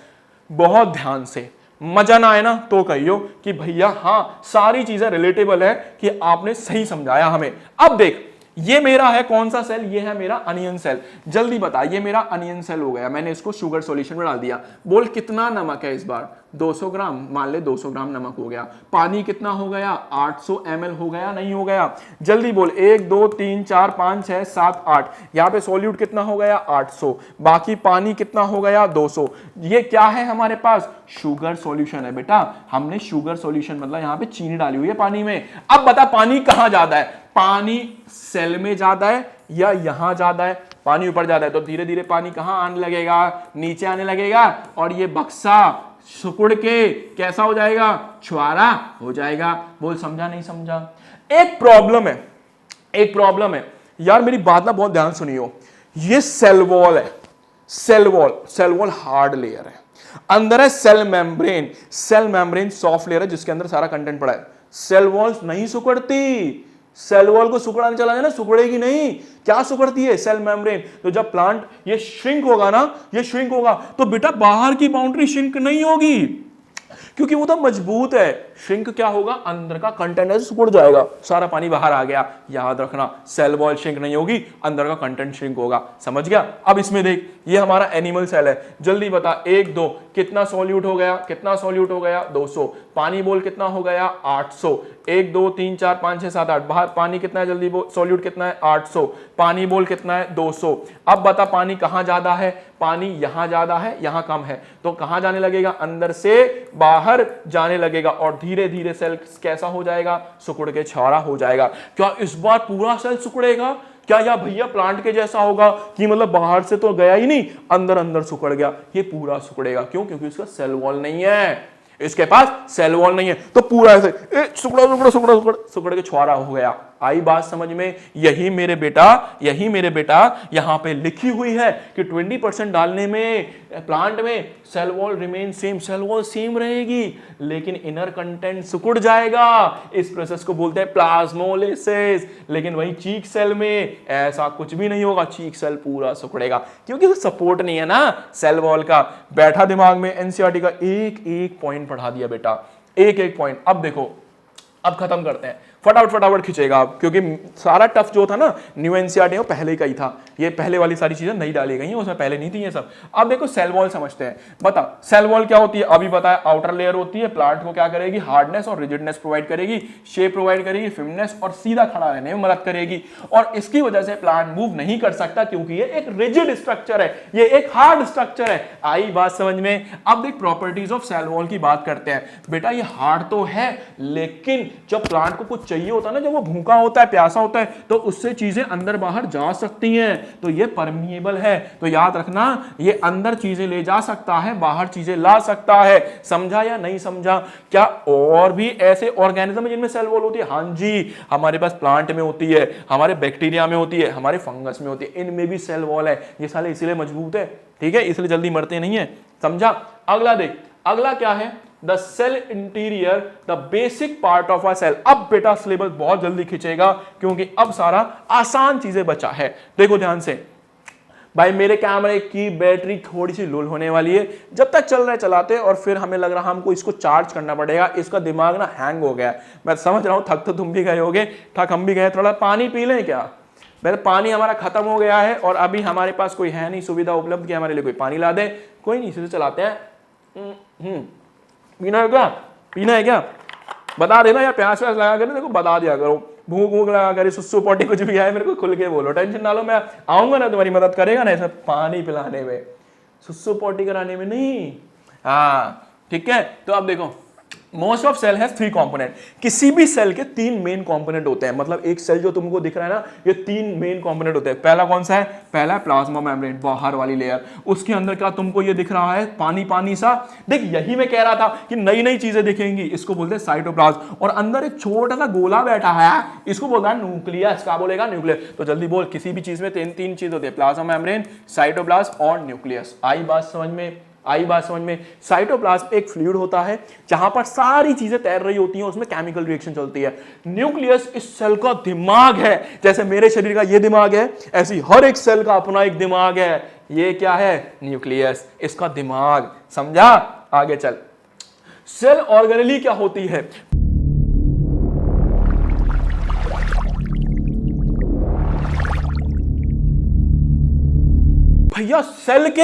बहुत ध्यान से, मजा ना आए ना तो कहियो कि भैया हाँ, सारी चीजें रिलेटेबल है, कि आपने सही समझाया हमें। अब देख, ये मेरा है कौन सा सेल? ये है मेरा अनियन सेल। जल्दी बता, ये मेरा अनियन सेल हो गया, मैंने इसको शुगर सॉल्यूशन में डाल दिया। बोल कितना नमक है इस बार? 200 ग्राम। मान ले 200 ग्राम नमक हो गया। पानी कितना हो गया? 800 ml हो गया, नहीं हो गया? जल्दी बोल। 1 2 3 4 5 6 7 8, यहाँ पे सॉल्यूट कितना हो गया? 800। बाकी पानी कितना हो गया? 200। ये क्या है हमारे पास? शुगर सॉल्यूशन है बेटा। हमने शुगर सॉल्यूशन मतलब यहाँ पे चीनी डाली हुई है पानी में। अब बता, पानी कहाँ ज्यादा है? पानी सेल में ज्यादा है या यहां ज्यादा है? पानी ऊपर ज्यादा है, तो धीरे धीरे पानी कहां आने लगेगा? नीचे आने लगेगा, और ये बक्सा सुकुड़ के कैसा हो जाएगा? छुआरा हो जाएगा। बोल समझा नहीं समझा? एक प्रॉब्लम है, एक प्रॉब्लम है यार, मेरी बात ना बहुत ध्यान सुनियो। ये सेल वॉल है, सेल वॉल हार्ड लेयर है, अंदर है सेल मेम्ब्रेन सॉफ्ट लेयर है जिसके अंदर सारा कंटेंट पड़ा है। सेल वॉल्स नहीं सिकुड़ती, सेल वॉल को सिकुड़ाने चला जाए ना, सिकुड़ेगी नहीं। क्या सिकुड़ती है? Cell membrane. तो जब प्लांट ये श्रिंक होगा ना, ये श्रिंक होगा तो बेटा बाहर की बाउंड्री श्रिंक नहीं होगी, क्योंकि वो तो मजबूत है। श्रिंक क्या होगा? अंदर का कंटेंट ऐसे सिकुड़ जाएगा, सारा पानी बाहर आ गया। याद रखना, सेल वॉल श्रिंक नहीं होगी, अंदर का कंटेंट श्रिंक होगा। समझ गया? अब इसमें देख, ये हमारा एनिमल सेल है। जल्दी बता, 1 2 कितना सॉल्यूट हो गया? कितना सॉल्यूट हो गया? 200। पानी बोल कितना हो गया? 800। 1 2 3 4 5 6 7 8। बाहर पानी कितना है? जल्दी बोल। सॉल्यूट कितना है? 800। पानी बोल कितना है? 200। अब बता, पानी कहां ज्यादा है? पानी यहां ज्यादा है, यहां कम है, तो कहां जाने लगेगा? अंदर से बाहर जाने लगेगा, और धीरे धीरे सेल कैसा हो जाएगा? सिकुड़ के छाड़ा हो जाएगा। क्या इस बार पूरा सेल सिकुड़ेगा? क्या या भैया प्लांट के जैसा होगा कि मतलब बाहर से तो गया ही नहीं, अंदर अंदर सिकुड़ गया? ये पूरा सिकुड़ेगा। क्यों? क्योंकि इसका सेल वॉल नहीं है, इसके पास सेल वॉल नहीं है, तो पूरा ऐसे सिकुड़ के छुआरा हो गया। आई बात समझ में? यही मेरे बेटा यहां पे लिखी हुई है कि 20% डालने में प्लांट में cell wall remain same, cell wall same रहेगी लेकिन इनर कंटेंट सिकुड़ जाएगा। इस प्रोसेस को बोलते हैं प्लाज्मोलिसिस। लेकिन वही चीक सेल में ऐसा कुछ भी नहीं होगा, चीक सेल पूरा सिकुड़ेगा क्योंकि सपोर्ट नहीं है ना सेल वॉल का। बैठा दिमाग में? एनसीईआरटी का एक एक पॉइंट पढ़ा दिया बेटा, एक एक पॉइंट। अब देखो, अब खत्म करते हैं, फटाफट खींचेगा आप, क्योंकि सारा टफ जो था ना न्यू एनसीईआरटी वो पहले का ही था। ये पहले वाली सारी चीजें नहीं डाली गई हैं, उसमें पहले नहीं थी ये सब। अब देखो सेल वॉल समझते हैं। बता, सेल वॉल क्या होती है? अभी बताया, आउटर लेयर होती है, प्लांट को क्या करेगी? हार्डनेस और रिजिडनेस प्रोवाइड करेगी, शेप प्रोवाइड करेगी, फिटनेस और सीधा खड़ा रहने में मदद करेगी। और इसकी वजह से प्लांट मूव नहीं कर सकता क्योंकि ये एक रिजिड स्ट्रक्चर है, ये एक हार्ड स्ट्रक्चर है। आई बात समझ में? अब देख प्रॉपर्टीज ऑफ सेल वॉल की बात करते हैं। बेटा ये हार्ड तो है, लेकिन जब प्लांट को कुछ चाहिए होता है ना, जब वो भूखा होता है, प्यासा होता है, तो उससे चीजें अंदर बाहर जा सकती हैं, तो ये परमिएबल है। तो याद रखना, ये अंदर चीजें ले जा सकता है, बाहर चीजें ला सकता है। समझा या नहीं समझा? क्या और भी ऐसे ऑर्गेनिज्म जिनमें सेल वॉल होती है? हां जी, हमारे पास प्लांट में होती है, हमारे बैक्टीरिया में होती है, हमारे फंगस में होती है, इनमें भी सेल वॉल है। ये साले इसलिए मजबूत है, ठीक है, इसलिए जल्दी मरते नहीं है। समझा? अगला देख, अगला क्या है? The cell interior, the basic part of a cell. अब बेटा सिलेबस बहुत जल्दी खींचेगा क्योंकि अब सारा आसान चीजें बचा है। देखो ध्यान से भाई, मेरे कैमरे की बैटरी थोड़ी सी लो होने वाली है, जब तक चल रहा है चलाते, और फिर हमें लग रहा है हमको इसको चार्ज करना पड़ेगा। इसका दिमाग ना हैंग हो गया। मैं समझ रहा हूं, थक तो तुम भी गए होगे, थक हम भी गए। थोड़ा पानी पी लें क्या? पहले पानी हमारा खत्म हो गया है और अभी हमारे पास कोई है नहीं सुविधा उपलब्ध कि हमारे लिए कोई पानी ला दे। कोई नहीं, इसे चलाते हैं। पीना है क्या? पीना है क्या? बता देना यार, प्यास व्यास लगा कर देखो, बता दिया करो। भूख भूख लगा कर, सुसु पोटी कुछ भी आए मेरे को खुल के बोलो, टेंशन ना लो, मैं आऊंगा ना, तुम्हारी मदद करेगा ना ऐसा पानी पिलाने में, सुसु पोटी कराने में नहीं। हाँ ठीक है। तो अब देखो, most of cell has 3 component. किसी भी सेल के 3 मेन कंपोनेंट होते हैं। मतलब एक सेल जो तुमको दिख रहा है ना, ये 3 मेन कंपोनेंट होते हैं। पहला कौन सा है? पहला है प्लाज्मा मेम्ब्रेन, बाहर वाली लेयर। उसके अंदर क्या तुमको ये दिख रहा है? पानी पानी सा। देख, यही मैं कह रहा था कि नई नई चीजें दिखेंगी, इसको बोलते हैं साइटोप्लाज्म। और अंदर एक छोटा सा गोला बैठा है, इसको बोलता है न्यूक्लियस। क्या बोलेगा? न्यूक्लियस। तो जल्दी बोल, किसी भी चीज में 3 चीज होती है, प्लाज्मा मेम्ब्रेन, साइटोप्लाज्म और न्यूक्लियस। आई बात समझ में? आई बात समझ में? साइटोप्लाज्म एक फ्लूइड होता है जहां पर सारी चीजें तैर रही होती हैं, उसमें केमिकल रिएक्शन चलती है। न्यूक्लियस इस सेल का दिमाग है। जैसे मेरे शरीर का ये दिमाग है, ऐसी हर एक सेल का अपना एक दिमाग है। ये क्या है? न्यूक्लियस, इसका दिमाग। समझा? आगे चल। सेल ऑर्गेनेली क्या होती है? भैया सेल के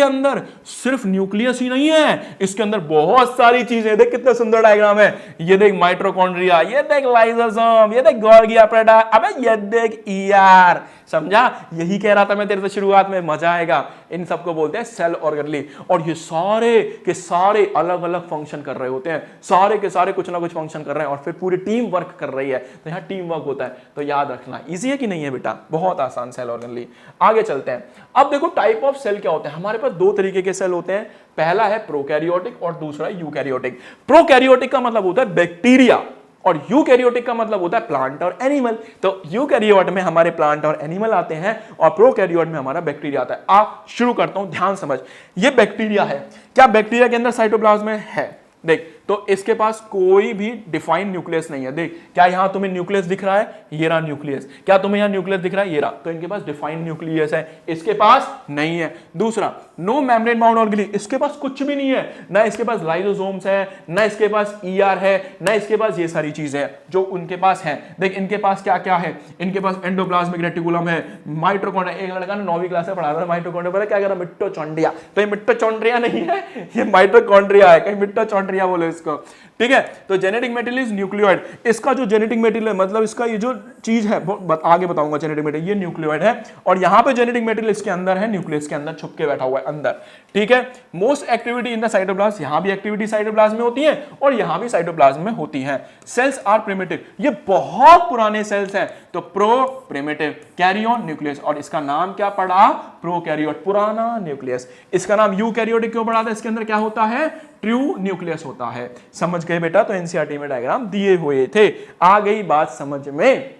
अंदर सिर्फ न्यूक्लियस ही नहीं है, इसके अंदर बहुत सारी चीजें। देख कितना सुंदर डायग्राम है। ये देख माइटोकॉन्ड्रिया, ये देख लाइसोसोम, ये देख गोल्गी एपेटाइट, अबे ये देख ईआर। समझा? यही कह रहा था मैं तेरे से शुरुआत में, मजा आएगा। इन सबको बोलते हैं सेल ऑर्गेनेली। और ये सारे के सारे अलग अलग फंक्शन कर रहे होते हैं, सारे के सारे कुछ ना कुछ फंक्शन कर रहे हैं, और फिर पूरी टीम वर्क कर रही है। तो यहाँ टीम वर्क होता है। तो याद रखना, इजी है कि नहीं है बेटा? बहुत आसान, सेल ऑर्गेनेली। आगे चलते हैं। अब देखो टाइप ऑफ सेल क्या होते हैं। हमारे पास 2 तरीके के सेल होते हैं। पहला है प्रोकैरियोटिक और दूसरा है यूकैरियोटिक। प्रोकैरियोटिक का मतलब होता है बैक्टीरिया, और यूकैरियोटिक का मतलब होता है प्लांट और एनिमल। तो यूकैरियोट में हमारे प्लांट और एनिमल आते हैं और प्रोकैरियोट में हमारा बैक्टीरिया आता है। शुरू करता हूं, ध्यान समझ। ये बैक्टीरिया है, क्या बैक्टीरिया के अंदर साइटोप्लाज्म है? देख, तो इसके पास कोई भी डिफाइंड न्यूक्लियस नहीं है। देख, क्या यहां तुम्हें न्यूक्लियस दिख रहा है? ये रहा न्यूक्लियस। क्या तुम्हें यहां न्यूक्लियस दिख रहा है? ये रहा। तो इनके पास डिफाइंड न्यूक्लियस है, इसके पास नहीं है। दूसरा, नो मेम्ब्रेन बाउंड ऑर्गेनिज्म, इसके पास कुछ भी नहीं है। ना इसके पास लाइसोसोम्स है, ना इसके पास ईआर है, ना इसके पास ये सारी चीजें हैं जो उनके पास है। देख, इनके पास क्या क्या है? इनके पास एंडोप्लाज्मिक रेटिकुलम है, माइटोकॉन्ड्रिया। एक लड़का ने 9वीं क्लास में पढ़ा था माइटोकॉन्ड्रिया, पता क्या कह रहा? मिटोचॉन्ड्रिया। तो ये मिटोचॉन्ड्रिया नहीं है, ये माइटोकॉन्ड्रिया है, कहीं मिटोचॉन्ड्रिया बोले इसको। ठीक है, तो जेनेटिक मटेरियल इज न्यूक्लियोइड। इसका जो जेनेटिक मटेरियल है, मतलब इसका ये जो चीज है, आगे बताऊंगा जेनेटिक मटेरियल, ये न्यूक्लियोइड है। और यहां पे जेनेटिक मटेरियल इसके अंदर है, न्यूक्लियस के अंदर छुप के बैठा हुआ है अंदर। ठीक है, most activity in the cytoplasm, यहां भी एक्टिविटी साइटोप्लाज्म में होती है और यहां भी साइटोप्लाज्म में होती है। सेल्स आर प्रिमिटिव, ये बहुत पुराने सेल्स हैं, तो प्रो प्रिमिटिव, कैरियन न्यूक्लियस। और इसका नाम क्या पड़ा? प्रोकैरियोट, पुराना न्यूक्लियस। इसका नाम यूकैरियोटिक क्यों पड़ा था? इसके अंदर क्या होता है? ट्रू न्यूक्लियस होता है। समझ गए बेटा? तो एनसीईआरटी में डायग्राम दिए हुए थे। आ गई बात समझ में?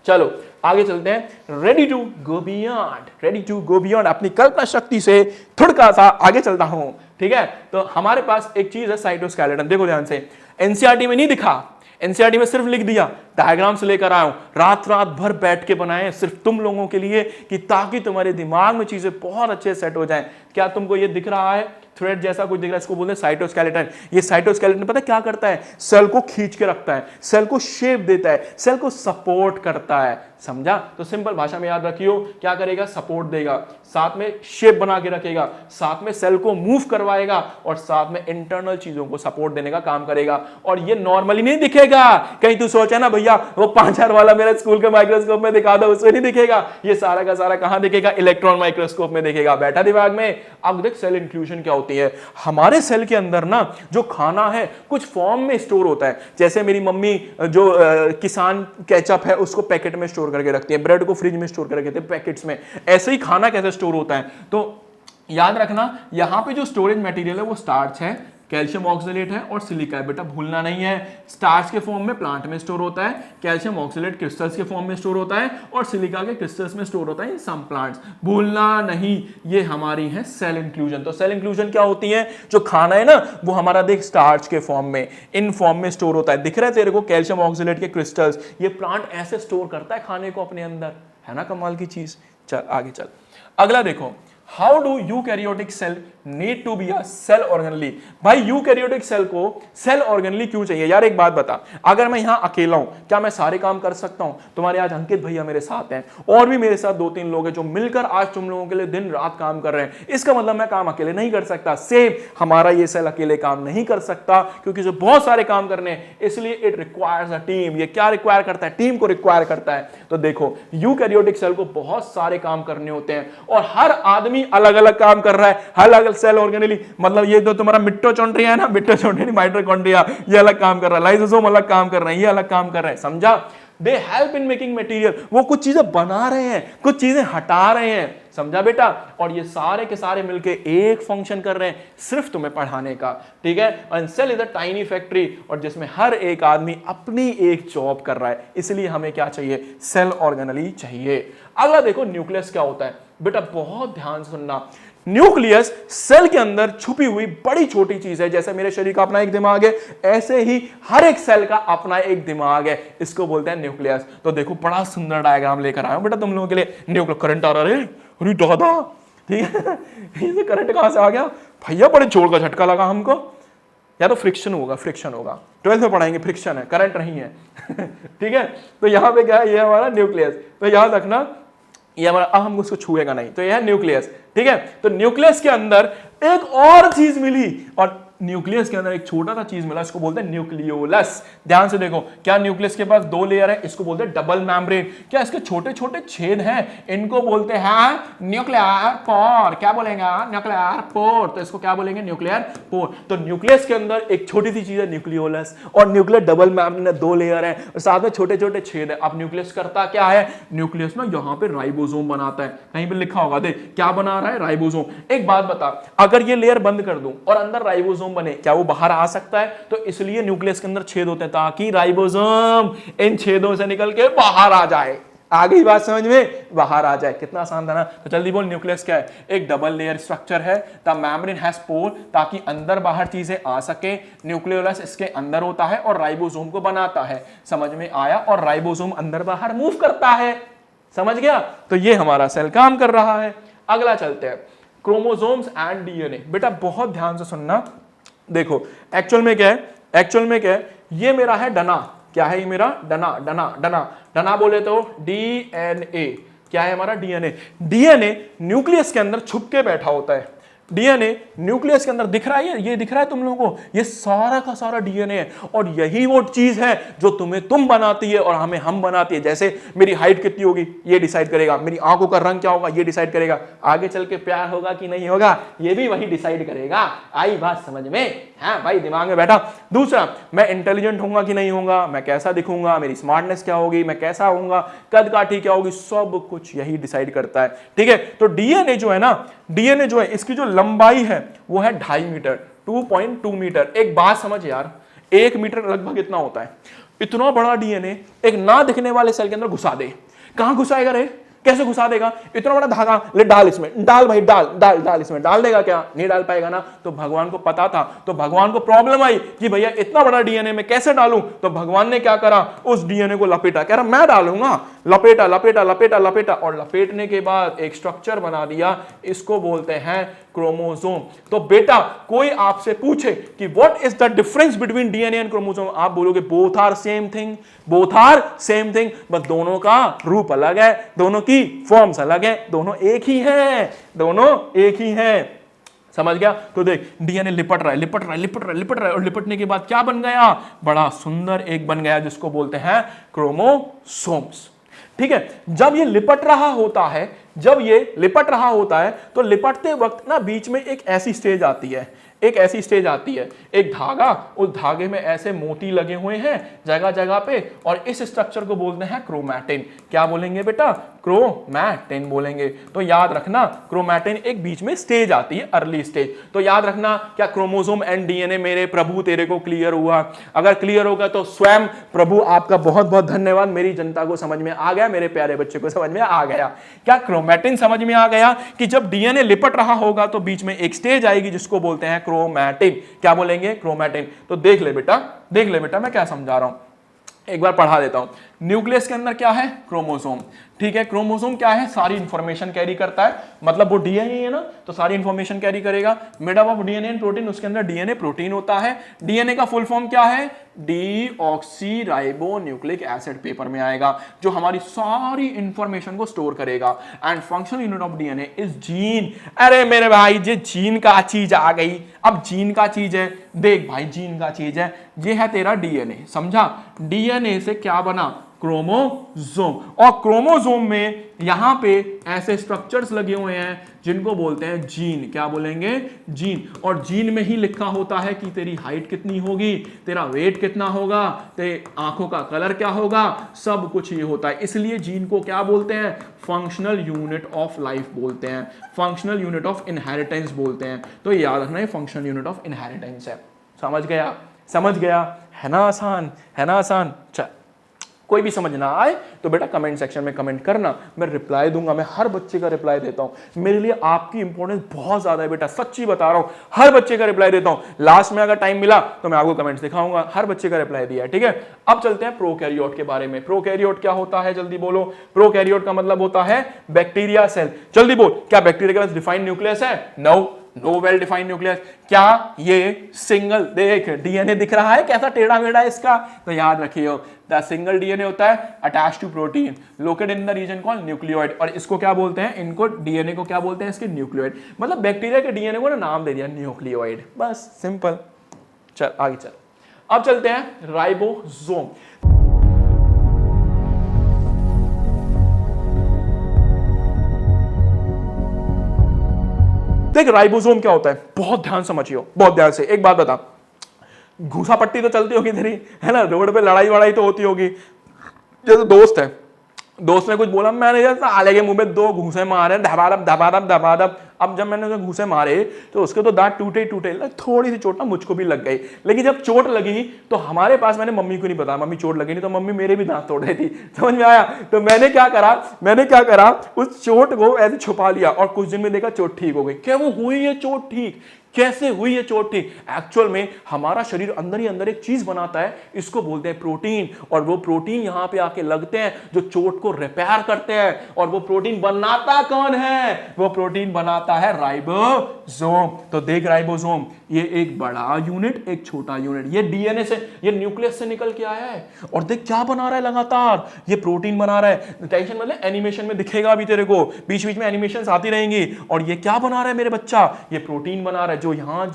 चलो आगे चलते हैं। Ready to go beyond, ready to go beyond, अपनी कल्पना शक्ति से थोड़ा सा आगे चलता हूं। ठीक है, तो हमारे पास एक चीज है साइटोस्केलेटन। देखो ध्यान से, एनसीईआरटी में नहीं दिखा, एनसीईआरटी में सिर्फ लिख दिया, डायग्राम से लेकर आया हूं, रात भर बैठ के बनाए सिर्फ तुम लोगों के लिए, कि ताकि तुम्हारे दिमाग में चीजें बहुत अच्छे सेट हो जाएं। क्या तुमको ये दिख रहा है? थ्रेड जैसा कुछ दिख रहा है, इसको बोलते हैं साइटोस्केलेटन। ये साइटोस्केलेटन पता क्या करता है? सेल को खींच के रखता है, सेल को शेप देता है, सेल को सपोर्ट करता है। समझा? तो सिंपल भाषा में याद रखियो, क्या करेगा? सपोर्ट देगा, साथ में शेप बना के रखेगा, साथ में सेल को मूव करवाएगा और साथ में इंटरनल चीजों को सपोर्ट देने का काम करेगा। और ये नॉर्मली नहीं दिखेगा। कहीं तू सोचा ना भैया वो 5000 वाला मेरे स्कूल के माइक्रोस्कोप में दिखा दो, उसमें नहीं दिखेगा। ये सारा का सारा कहां दिखेगा? इलेक्ट्रॉन माइक्रोस्कोप में दिखेगा। बैठा दिमाग में? अब देख, सेल इंक्लूजन क्या होती है। हमारे सेल के अंदर ना जो खाना है कुछ फॉर्म में स्टोर होता है। जैसे मेरी मम्मी जो किसान केचप है उसको पैकेट में स्टोर करके रखती है, ब्रेड को फ्रिज में स्टोर करके रखते हैं पैकेट्स में। ऐसे ही खाना कैसे स्टोर होता है? तो याद रखना, यहां पे जो स्टोरेज मटेरियल है वो स्टार्च है, कैल्शियम ऑक्सलेट है और सिलिका है। बेटा भूलना नहीं है, स्टार्च के फॉर्म में प्लांट में स्टोर होता है, कैल्शियम ऑक्सलेट क्रिस्टल्स के फॉर्म में स्टोर होता है और सिलिका के क्रिस्टल्स में स्टोर होता है इन सम प्लांट्स। भूलना नहीं, ये हमारी है सेल इंक्लूजन। तो सेल इंक्लूजन क्या होती है? जो खाना है ना वो हमारा देख स्टार्च के फॉर्म में, इन फॉर्म में स्टोर होता है। दिख रहा है तेरे को कैल्शियम ऑक्सलेट के क्रिस्टल्स? ये प्लांट ऐसे स्टोर करता है खाने को अपने अंदर, है ना कमाल की चीज। चल आगे चल, अगला देखो, how do eukaryotic cell need to be a cell organelle. भाई यूकैरियोटिक सेल को सेल ऑर्गेनली क्यों चाहिए? यार एक बात बता, अगर मैं यहां अकेला हूं क्या मैं सारे काम कर सकता हूं? तुम्हारे आज अंकित भैया मेरे साथ हैं और भी मेरे साथ 2-3 लोग हैं जो मिलकर आज तुम लोगों के लिए दिन रात काम कर रहे हैं। इसका मतलब मैं काम अकेले नहीं कर सकता। सेम हमारा ये सेल अकेले काम नहीं कर सकता क्योंकि जो बहुत सारे काम करने हैं, इसलिए इट रिक्वायर्स अ टीम। ये क्या रिक्वायर करता है? टीम को रिक्वायर करता है। तो देखो, यूकैरियोटिक सेल को बहुत सारे काम करने होते हैं और हर आदमी अलग अलग काम कर रहा है, अलग अलग सेल ऑर्गेनली। मतलब ये तो तुम्हारा मिटोचॉन्ड्रिया है ना, मिटोचॉन्ड्रिया माइटोकॉन्ड्रिया, ये अलग काम कर रहा है, लाइसोसोम अलग काम कर रहे हैं, ये अलग काम कर रहे हैं। समझा? They help in making material, वो कुछ चीजें बना रहे हैं, कुछ चीजें हटा रहे हैं। समझा बेटा? और ये सारे के सारे मिलके एक फंक्शन कर रहे हैं सिर्फ तुम्हें पढ़ाने का। ठीक है? And cell is a tiny factory, और जिसमें हर एक आदमी अपनी एक जॉब कर रहा है, इसलिए हमें क्या चाहिए? सेल ऑर्गेनली चाहिए। अगला देखो, न्यूक्लियस क्या होता है। बेटा बहुत ध्यान से सुनना, न्यूक्लियस सेल के अंदर छुपी हुई बड़ी छोटी चीज है। जैसे मेरे शरीर का अपना एक दिमाग है, ऐसे ही हर एक सेल का अपना एक दिमाग है, इसको बोलते हैं न्यूक्लियस। तो देखो बड़ा सुंदर डायग्राम लेकर आया हूं बेटा तुम लोगों के लिए। न्यूक्लियर करंट आ रहा है, अरे दादा, ठीक है, ये करंट कहां से आ गया भैया? बड़े जोर का झटका लगा हमको। या तो फ्रिक्शन होगा, फ्रिक्शन होगा, 12th में पढ़ाएंगे, फ्रिक्शन है, करंट नहीं है। ठीक है, तो यहां पे क्या है? ये हमारा न्यूक्लियस। तो याद रखना, ये हमारा, अब हम उसको छुएगा नहीं, तो ये है न्यूक्लियस। ठीक है, तो न्यूक्लियस के अंदर एक और चीज मिली, और न्यूक्लियस के अंदर एक छोटा सा चीज मिला, इसको बोलते हैं न्यूक्लियोलस। ध्यान से देखो, क्या न्यूक्लियस के पास 2 लेयर है, इसको बोलते हैं डबल मेम्ब्रेन। क्या इसके छोटे छोटे छेद हैं, इनको बोलते हैं न्यूक्लियर पोर। क्या बोलेंगे? Nuclear pore. तो इसको क्या बोलेंगे? Nuclear pore. तो न्यूक्लियस के अंदर एक छोटी सी चीज है न्यूक्लियोलस, और न्यूक्लियर डबल मेम्ब्रेन है, 2 लेयर है और साथ में छोटे छोटे छेद है। अब न्यूक्लियस करता क्या है? न्यूक्लियस ना यहाँ पे राइबोसोम बनाता है, कहीं पे लिखा होगा, देख क्या बना रहा है? राइबोसोम। एक बात बता, अगर ये लेयर बंद कर दूं और अंदर राइबोसोम राइबोसोम बने, क्या वो बाहर आ सकता है? तो इसलिए न्यूक्लियस के अंदर छेद होते हैं ताकि राइबोसोम इन छेदों से निकल के बाहर आ जाए। आगे बात समझ में, बाहर आ जाए। कितना आसान था ना। तो जल्दी बोल, न्यूक्लियस क्या है? एक डबल लेयर स्ट्रक्चर है। द मेम्ब्रेन हैज पोर, ताकि अंदर बाहर चीजें आ सके। न्यूक्लियोलस इसके अंदर होता है और राइबोसोम को बनाता है। समझ में आया? और राइबोसोम अंदर बाहर मूव करता है। समझ गया? तो ये हमारा सेल काम कर रहा है। अगला चलते हैं, क्रोमोसोम्स एंड डीएनए। बेटा बहुत ध्यान से सुनना। देखो एक्चुअल में क्या है, एक्चुअल में क्या है, ये मेरा है डना। क्या है ये मेरा? डना। डना डना डना बोले तो डीएनए। क्या है हमारा? डीएनए। डीएनए न्यूक्लियस के अंदर छुप के बैठा होता है। डीएनए न्यूक्लियस के अंदर दिख रहा है, ये दिख रहा है तुम लोगों को, ये सारा का सारा डीएनए है। और यही वो चीज है जो तुम्हें तुम बनाती है और हमें हम बनाती है। जैसे मेरी हाइट कितनी होगी ये डिसाइड करेगा, मेरी आंखों का रंग क्या होगा ये डिसाइड करेगा, आगे चल के प्यार होगा कि नहीं होगा ये भी वही डिसाइड करेगा। आई बात समझ में? हाँ भाई, दिमाग में बैठा। दूसरा, मैं इंटेलिजेंट होऊंगा कि नहीं होऊंगा, मैं कैसा दिखूंगा, मेरी स्मार्टनेस क्या होगी, मैं कैसा होऊंगा, कद काठी क्या होगी, सब कुछ यही डिसाइड करता है। ठीक है? तो डीएनए जो है ना, डीएनए जो है इसकी जो लंबाई है वो है 2.5 मीटर, 2.2 मीटर। एक बात समझ यार, 1 मीटर लगभग इतना होता है। इतना बड़ा डीएनए एक ना दिखने वाले सेल के अंदर घुसा दे, कहां घुसाएगा रे? कैसे घुसा देगा? इतना बड़ा धागा ले, डाल इसमें, डाल भाई, डाल डाल डाल इसमें। डाल देगा क्या? नहीं डाल पाएगा ना। तो भगवान को पता था, तो भगवान को प्रॉब्लम आई कि भैया इतना बड़ा डीएनए में कैसे डालूं। तो भगवान ने क्या करा, उस डीएनए को लपेटा। कह रहा मैं डालूंगा। लपेटा लपेटा लपेटा लपेटा, और लपेटने के बाद एक स्ट्रक्चर बना दिया, इसको बोलते हैं क्रोमोसोम। तो बेटा कोई आपसे पूछे कि what is the difference between DNA and chromosome, आप बोलोगे both are same thing, both are same thing. बस दोनों का रूप अलग है, दोनों की फॉर्म्स अलग है, दोनों एक ही हैं, दोनों एक ही हैं। समझ गया? तो देख डीएनए लिपट रहा है, लिपट रहा है, लिपट रहा है, लिपट रहा है, और लिपटने के बाद क्या बन गया? बड़ा सुंदर एक बन गया जिसको बोलते हैं क्रोमोसोम्स। ठीक है? जब ये लिपट रहा होता है, जब ये लिपट रहा होता है तो लिपटते वक्त ना बीच में एक ऐसी स्टेज आती है, एक ऐसी स्टेज आती है, एक धागा, उस धागे में ऐसे मोती लगे हुए हैं जगह जगह पे, और इस स्ट्रक्चर को बोलते हैं क्रोमैटिन। क्या बोलेंगे बेटा? क्रोमैटिन बोलेंगे। तो याद रखना क्रोमैटिन एक बीच में स्टेज आती है, अर्ली स्टेज। तो याद रखना, क्या क्रोमोसोम एंड डीएनए मेरे प्रभु तेरे को क्लियर हुआ? अगर क्लियर होगा तो स्वयं प्रभु आपका बहुत बहुत धन्यवाद। मेरी जनता को समझ में आ गया, मेरे प्यारे बच्चे को समझ में आ गया। क्या क्रोमैटिन समझ में आ गया कि जब डीएनए लिपट रहा होगा तो बीच में एक स्टेज आएगी जिसको बोलते हैं क्रोमैटिन। क्या बोलेंगे? क्रोमैटिन। तो देख ले बेटा, देख ले बेटा मैं क्या समझा रहा हूं, एक बार पढ़ा देता हूं। न्यूक्लियस के अंदर क्या है? क्रोमोसोम। ठीक है? क्रोमोसोम क्या है? सारी इंफॉर्मेशन कैरी करता है, मतलब वो डीएनए है ना, तो सारी इंफॉर्मेशन कैरी करेगा। Made up of DNA and protein, उसके अंदर डीएनए प्रोटीन होता है। डीएनए का फुल फॉर्म क्या है? Deoxy ribo nucleic acid, paper में आएगा, जो हमारी सारी इंफॉर्मेशन को स्टोर करेगा। And functional unit of DNA is gene. अरे मेरे भाई, ये जीन का चीज आ गई। अब जीन का चीज है, देख भाई जीन का चीज है, ये है तेरा डीएनए, समझा? डीएनए से क्या बना? क्रोमोसोम। और क्रोमोसोम में यहां पे ऐसे स्ट्रक्चर्स लगे हुए हैं जिनको बोलते हैं जीन। क्या बोलेंगे? जीन। और जीन में ही लिखा होता है कि तेरी हाइट कितनी होगी, तेरा वेट कितना होगा, तेरी आंखों का कलर क्या होगा, सब कुछ ये होता है। इसलिए जीन को क्या बोलते हैं? फंक्शनल यूनिट ऑफ लाइफ बोलते हैं, फंक्शनल यूनिट ऑफ इनहेरिटेंस बोलते हैं। तो याद रखना, ये फंक्शनल यूनिट ऑफ इनहेरिटेंस है। समझ गया? समझ गया? है ना आसान? है ना आसान? चल, कोई भी समझ ना आए तो बेटा कमेंट सेक्शन में कमेंट करना, मैं रिप्लाई दूंगा। मैं हर बच्चे का रिप्लाई देता हूं, मेरे लिए आपकी इंपॉर्टेंस बहुत ज्यादा है बेटा, सच्ची बता रहा हूं। हर बच्चे का रिप्लाई देता हूं। लास्ट में अगर टाइम मिला तो मैं आपको कमेंट्स दिखाऊंगा, हर बच्चे का रिप्लाई दिया है। ठीक है? अब चलते हैं प्रोकैरियोट के बारे में। प्रोकैरियोट क्या होता है? जल्दी बोलो। प्रोकैरियोट का मतलब होता है बैक्टीरिया सेल। जल्दी बोल, क्या बैक्टीरिया के पास डिफाइंड न्यूक्लियस है? No well defined nucleus. क्या ये सिंगल, देख डीएनए दिख रहा है कैसा टेढ़ा मेढ़ा इसका, तो याद रखियो द सिंगल डीएनए होता है attach to protein located in the region called nucleoid. और इसको क्या बोलते हैं? इनको डीएनए को क्या बोलते हैं? इसके न्यूक्लियोइड। मतलब बैक्टीरिया के डीएनए को ना नाम दे दिया न्यूक्लियोइड, बस सिंपल। चल आगे चल। अब चलते हैं राइबोसोम। देख राइबोसोम क्या होता है, बहुत ध्यान समझियो, बहुत ध्यान से। एक बात बता, घूसा पट्टी तो चलती होगी तेरी, है ना, रोड पे लड़ाई वड़ाई तो होती होगी। जैसे दोस्त है, दोस्त ने कुछ बोला, मैंने जैसा आले के मुंह में 2 घूसे मारे, धबादब धबादब धबादब। अब जब मैंने उसे घूसे मारे तो उसके तो दांत टूटे टूटे, थोड़ी सी चोट ना मुझको भी लग गई, लेकिन जब चोट लगी तो हमारे पास, मैंने मम्मी को नहीं बताया मम्मी चोट लगी, नहीं तो मम्मी मेरे भी दांत तोड़ रही थी, समझ में आया। तो मैंने क्या करा उस चोट को ऐसे छुपा लिया और कुछ दिन में देखा चोट ठीक हो गई। क्या वो हुई है चोट ठीक? कैसे हुई है चोट ठीक? एक्चुअल में हमारा शरीर अंदर ही अंदर एक चीज बनाता है, इसको बोलते हैं प्रोटीन, और वो प्रोटीन यहां पे आके लगते हैं जो चोट को रिपेयर करते हैं। और वो प्रोटीन बनाता कौन है? वो प्रोटीन बनाता है राइबोसोम। तो देख राइबोसोम, ये एक बड़ा यूनिट एक छोटा यूनिट, ये डीएनए से, ये न्यूक्लियस से निकल के आया है, और देख क्या बना रहा है लगातार, ये प्रोटीन बना रहा है। टेंशन मतलब एनिमेशन में दिखेगा अभी तेरे को, बीच बीच में एनिमेशन आती रहेंगी। और ये क्या बना रहा है मेरे बच्चा? ये प्रोटीन बना रहा है जो यहां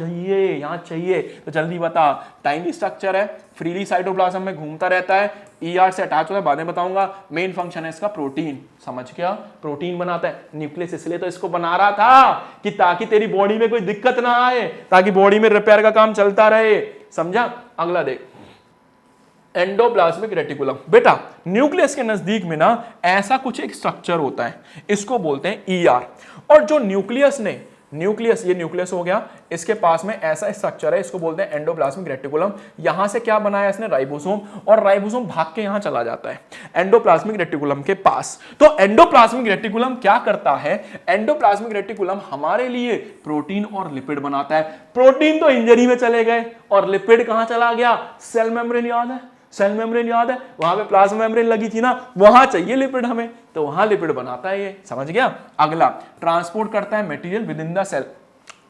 चाहिए। तो जल्दी बता, टाइनी स्ट्रक्चर है, फ्रीली साइटोप्लाज्म में घूमता रहता है, ईआर से अटैच होता है, बाद में बताऊंगा। मेन फंक्शन है इसका प्रोटीन, समझ गया? प्रोटीन बनाता है न्यूक्लियस, इसलिए तो इसको बना रहा था कि ताकि तेरी बॉडी में कोई दिक्कत ना आए, ताकि बॉडी में रिपेयर का काम चलता रहे, समझा? अगला देख, एंडोप्लाज्मिक रेटिकुलम। बेटा न्यूक्लियस के नजदीक में ना ऐसा कुछ एक स्ट्रक्चर होता है, इसको बोलते हैं ईआर। और जो न्यूक्लियस ये न्यूक्लियस हो गया, इसके पास में ऐसा स्ट्रक्चर है, इसको बोलते हैं एंडोप्लाज्मिक रेटिकुलम। यहां से क्या बनाया इसने? राइबोसोम, और राइबोसोम भाग के यहां चला जाता है एंडोप्लाज्मिक रेटिकुलम के पास। तो एंडोप्लाज्मिक रेटिकुलम क्या करता है? एंडोप्लाज्मिक रेटिकुलम हमारे लिए प्रोटीन और लिपिड बनाता है। प्रोटीन तो इंजरी में चले गए, और लिपिड कहां चला गया? सेल मेम्ब्रेन, याद है? सेल मेम्ब्रेन याद है? वहां पे प्लाज्मा मेम्ब्रेन लगी थी ना, वहां चाहिए लिपिड हमें, तो वहां लिपिड बनाता है ये, समझ गया? अगला, ट्रांसपोर्ट करता है material within the cell.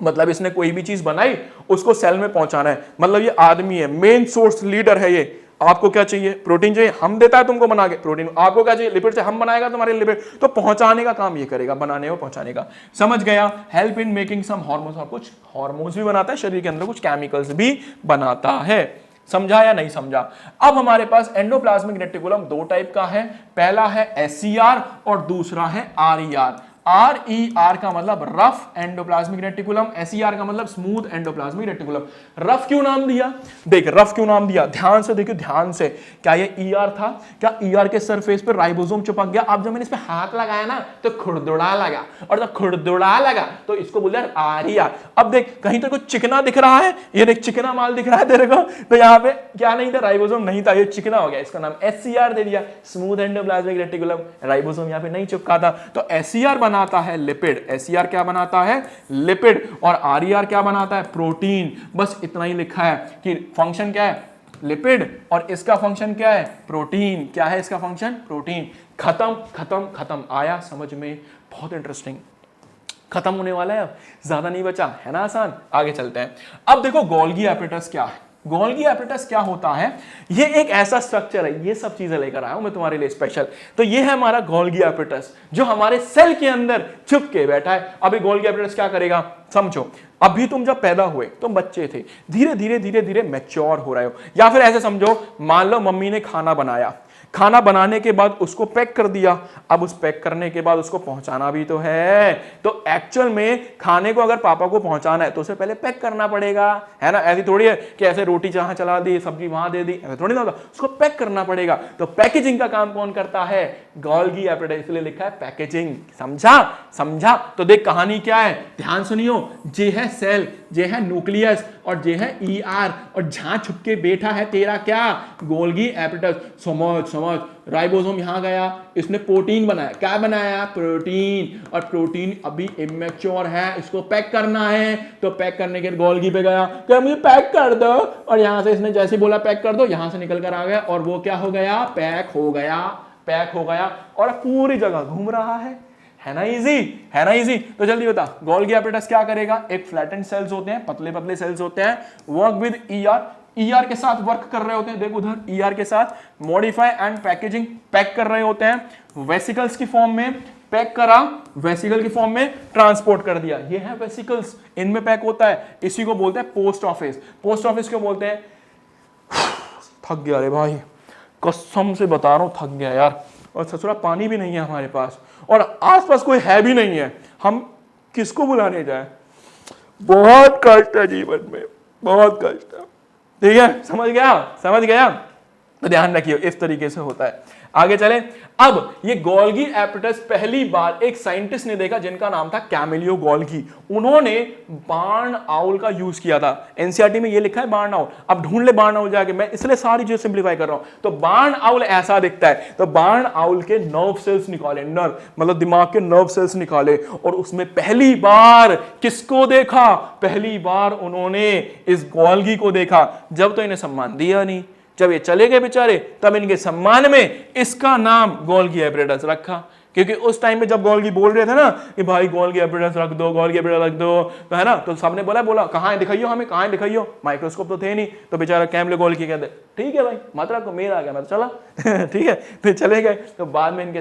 मतलब इसने कोई भी चीज बनाई उसको सेल में पहुंचाना है। मतलब ये आदमी है, मेन सोर्स लीडर है ये। आपको क्या चाहिए? प्रोटीन चाहिए, हम देता है तुमको बना के प्रोटीन। आपको क्या चाहिए? लिपिड से हम बनाएगा तुम्हारे लिपिड, तो पहुंचाने का काम ये करेगा, बनाने और पहुंचाने का, समझ गया? Help in making some hormones, और कुछ हार्मोन्स भी बनाता है शरीर के अंदर, कुछ केमिकल्स भी बनाता है। समझा या नहीं समझा? अब हमारे पास एंडोप्लाज्मिक रेटिकुलम दो टाइप का है, पहला है एसईआर और दूसरा है आरईआर। आरईआर का मतलब रफ एंडोप्लाज्मिक रेटिकुलम, एसईआर का मतलब स्मूथ एंडोप्लाज्मिक रेटिकुलम। रफ क्यों नाम दिया? देख रफ क्यों नाम दिया, ध्यान से देखिए, ध्यान से। क्या ये ईआर था? क्या ईआर के सरफेस पर राइबोसोम चिपक गया? अब जब मैंने इस पे हाथ लगाया ना तो खुरदुड़ा लगा, और जब खुरदुड़ा लगा तो इसको बोल दिया आरईआर। अब देख कहीं तेरे को चिकना दिख रहा है, ये देख चिकना माल दिख रहा है तेरे को, तो यहाँ पे क्या नहीं था? राइबोसोम नहीं था, ये चिकना हो गया, इसका नाम एसईआर दे दिया, स्मूथ एंडोप्लाज्मिक रेटिकुलम। राइबोसोम यहाँ पे नहीं चिपका था, तो एसईआर बनाता है लिपिड। एसईआर क्या बनाता है? लिपिड। और आरईआर क्या बनाता है? प्रोटीन। बस इतना ही लिखा है कि फंक्शन क्या है? लिपिड, और इसका फंक्शन क्या है? प्रोटीन। क्या है इसका फंक्शन? प्रोटीन। खत्म खत्म खत्म। आया समझ में? बहुत इंटरेस्टिंग, खत्म होने वाला है, अब ज्यादा नहीं बचा है ना, आसान। आगे चलते हैं। अब देखो गोल्गी एपेटस क्या है। गोल्गी एपेटस क्या होता है? ये एक ऐसा स्ट्रक्चर है, ये सब चीजें लेकर आया हूं मैं तुम्हारे लिए स्पेशल। तो ये है हमारा गोल्गी एपेटस, जो हमारे सेल के अंदर छुप के बैठा है। अभी गोल्गी एपेटस क्या करेगा समझो। अभी तुम जब पैदा हुए तुम बच्चे थे, धीरे धीरे धीरे धीरे मैच्योर हो रहे हो। या फिर ऐसे समझो, मान लो मम्मी ने खाना बनाया, खाना बनाने के बाद उसको पैक कर दिया। अब उस पैक करने के बाद उसको पहुंचाना भी तो है। तो एक्चुअल में खाने को अगर पापा को पहुंचाना है तो उसे पहले पैक करना पड़ेगा, है ना? ऐसी थोड़ी है कि ऐसे रोटी जहां चला दी, सब्जी वहां दे दी, ऐसा थोड़ी ना होता, उसको पैक करना पड़ेगा। तो पैकेजिंग का काम कौन करता है? गोल्गी एपेटाइट, इसलिए लिखा है पैकेजिंग। समझा? तो देख कहानी क्या है, ध्यान सुनियो। जे है सेल, जे है न्यूक्लियस, और जे है ईआर, और जहां छुप के बैठा है तेरा क्या? Golgi apatite. समझ। राइबोसोम यहां गया, इसने प्रोटीन बनाया। क्या बनाया? प्रोटीन। और प्रोटीन अभी इमेच्योर है, इसको पैक करना है। तो पैक करने के गोल्गी पे गया, क्या मुझे पैक कर दो, और यहां से इसने जैसे बोला पैक कर दो, यहां से निकल कर आ गया, और वो क्या हो गया? पैक हो गया, और पूरी जगह घूम रहा है ना इजी? तो जल्दी बता, गोल्गी एपेटस क्या करेगा? एक फ्लैटेंड सेल्स होते हैं, पतले पतले सेल्स होते हैं, वर्क विद ईआर के साथ वर्क कर रहे होते हैं। देखो उधर ईआर के साथ मॉडिफाई एंड पैकेजिंग, पैक कर रहे होते हैं। वेसिकल्स की फॉर्म में पैक करा, वेसिकल की फॉर्म में ट्रांसपोर्ट कर दिया। ये है वेसिकल्स, इनमें पैक होता है। इसी को बोलते हैं पोस्ट ऑफिस। पोस्ट ऑफिस क्यों बोलते हैं? थक गया रे भाई, कसम से बता रहा हूं, थक गया यार। और ससुरा पानी भी नहीं है हमारे पास, और आसपास कोई है भी नहीं है, हम किसको बुलाने जाए? बहुत कष्ट है जीवन में, बहुत कष्ट है। ठीक है, समझ गया? तो ध्यान रखिए, इस तरीके से होता है। आगे चले। अब ये गोल्गी एपरेटस पहली बार एक साइंटिस्ट ने देखा जिनका नाम था कैमिलियो गोल्गी। उन्होंने बार्न आउल का यूज किया था। एनसीईआरटी में ये लिखा है बार्न आउल, अब ढूंढ ले बार्न आउल जाके, मैं इसलिए सारी चीजें सिंप्लीफाई कर रहा हूं। तो बार्न आउल ऐसा दिखता है, तो बार्न आउल के नर्व सेल्स निकाले, नर्व मतलब दिमाग के नर्व सेल्स निकाले, और उसमें पहली बार किसको देखा, पहली बार उन्होंने इस गोल्गी को देखा। जब तो इन्हें सम्मान दिया नहीं, जब ये चले गए बेचारे, तब इनके सम्मान में इसका नाम गोल्गी एपरेटस रखा। क्योंकि उस टाइम पे जब गोल्गी बोल रहे थे ना कि भाई गोल्गी एपरेटस रख दो, गोल्गी एपरेटस रख दो, तो है ना, तो सबने बोला कहां है दिखाइयो हमें, कहां है दिखाइयो, माइक्रोस्कोप तो थे नहीं। तो बेचारा कैमिलियो गोल्गी कहते ठीक है भाई मत रखो, मेरा आ गया मैं तो चला ठीक है, तो चले गए। तो बाद में इनके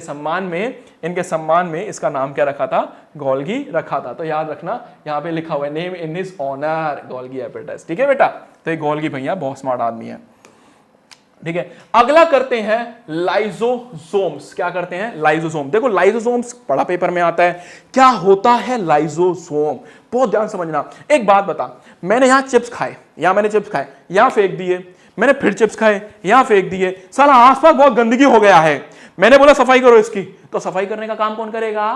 सम्मान में इसका नाम क्या रखा था, गोल्गी रखा था। तो याद रखना, यहाँ पे लिखा हुआ है name in his honour Golgi apparatus. ठीक है बेटा, तो ये गोल्गी भैया बहुत स्मार्ट आदमी है। ठीक है, अगला करते हैं लाइजोसोम्स। क्या करते हैं, लाइजोसोम। देखो लाइजोसोम्स बड़ा पेपर में आता है, क्या होता है लाइजोसोम, बहुत ध्यान समझना। एक बात बता, मैंने यहां चिप्स खाए, यहां फेंक दिए, मैंने फिर चिप्स खाए, यहां फेंक दिए, साला आसपास बहुत गंदगी हो गया है, मैंने बोला सफाई करो इसकी, तो सफाई करने का काम कौन करेगा,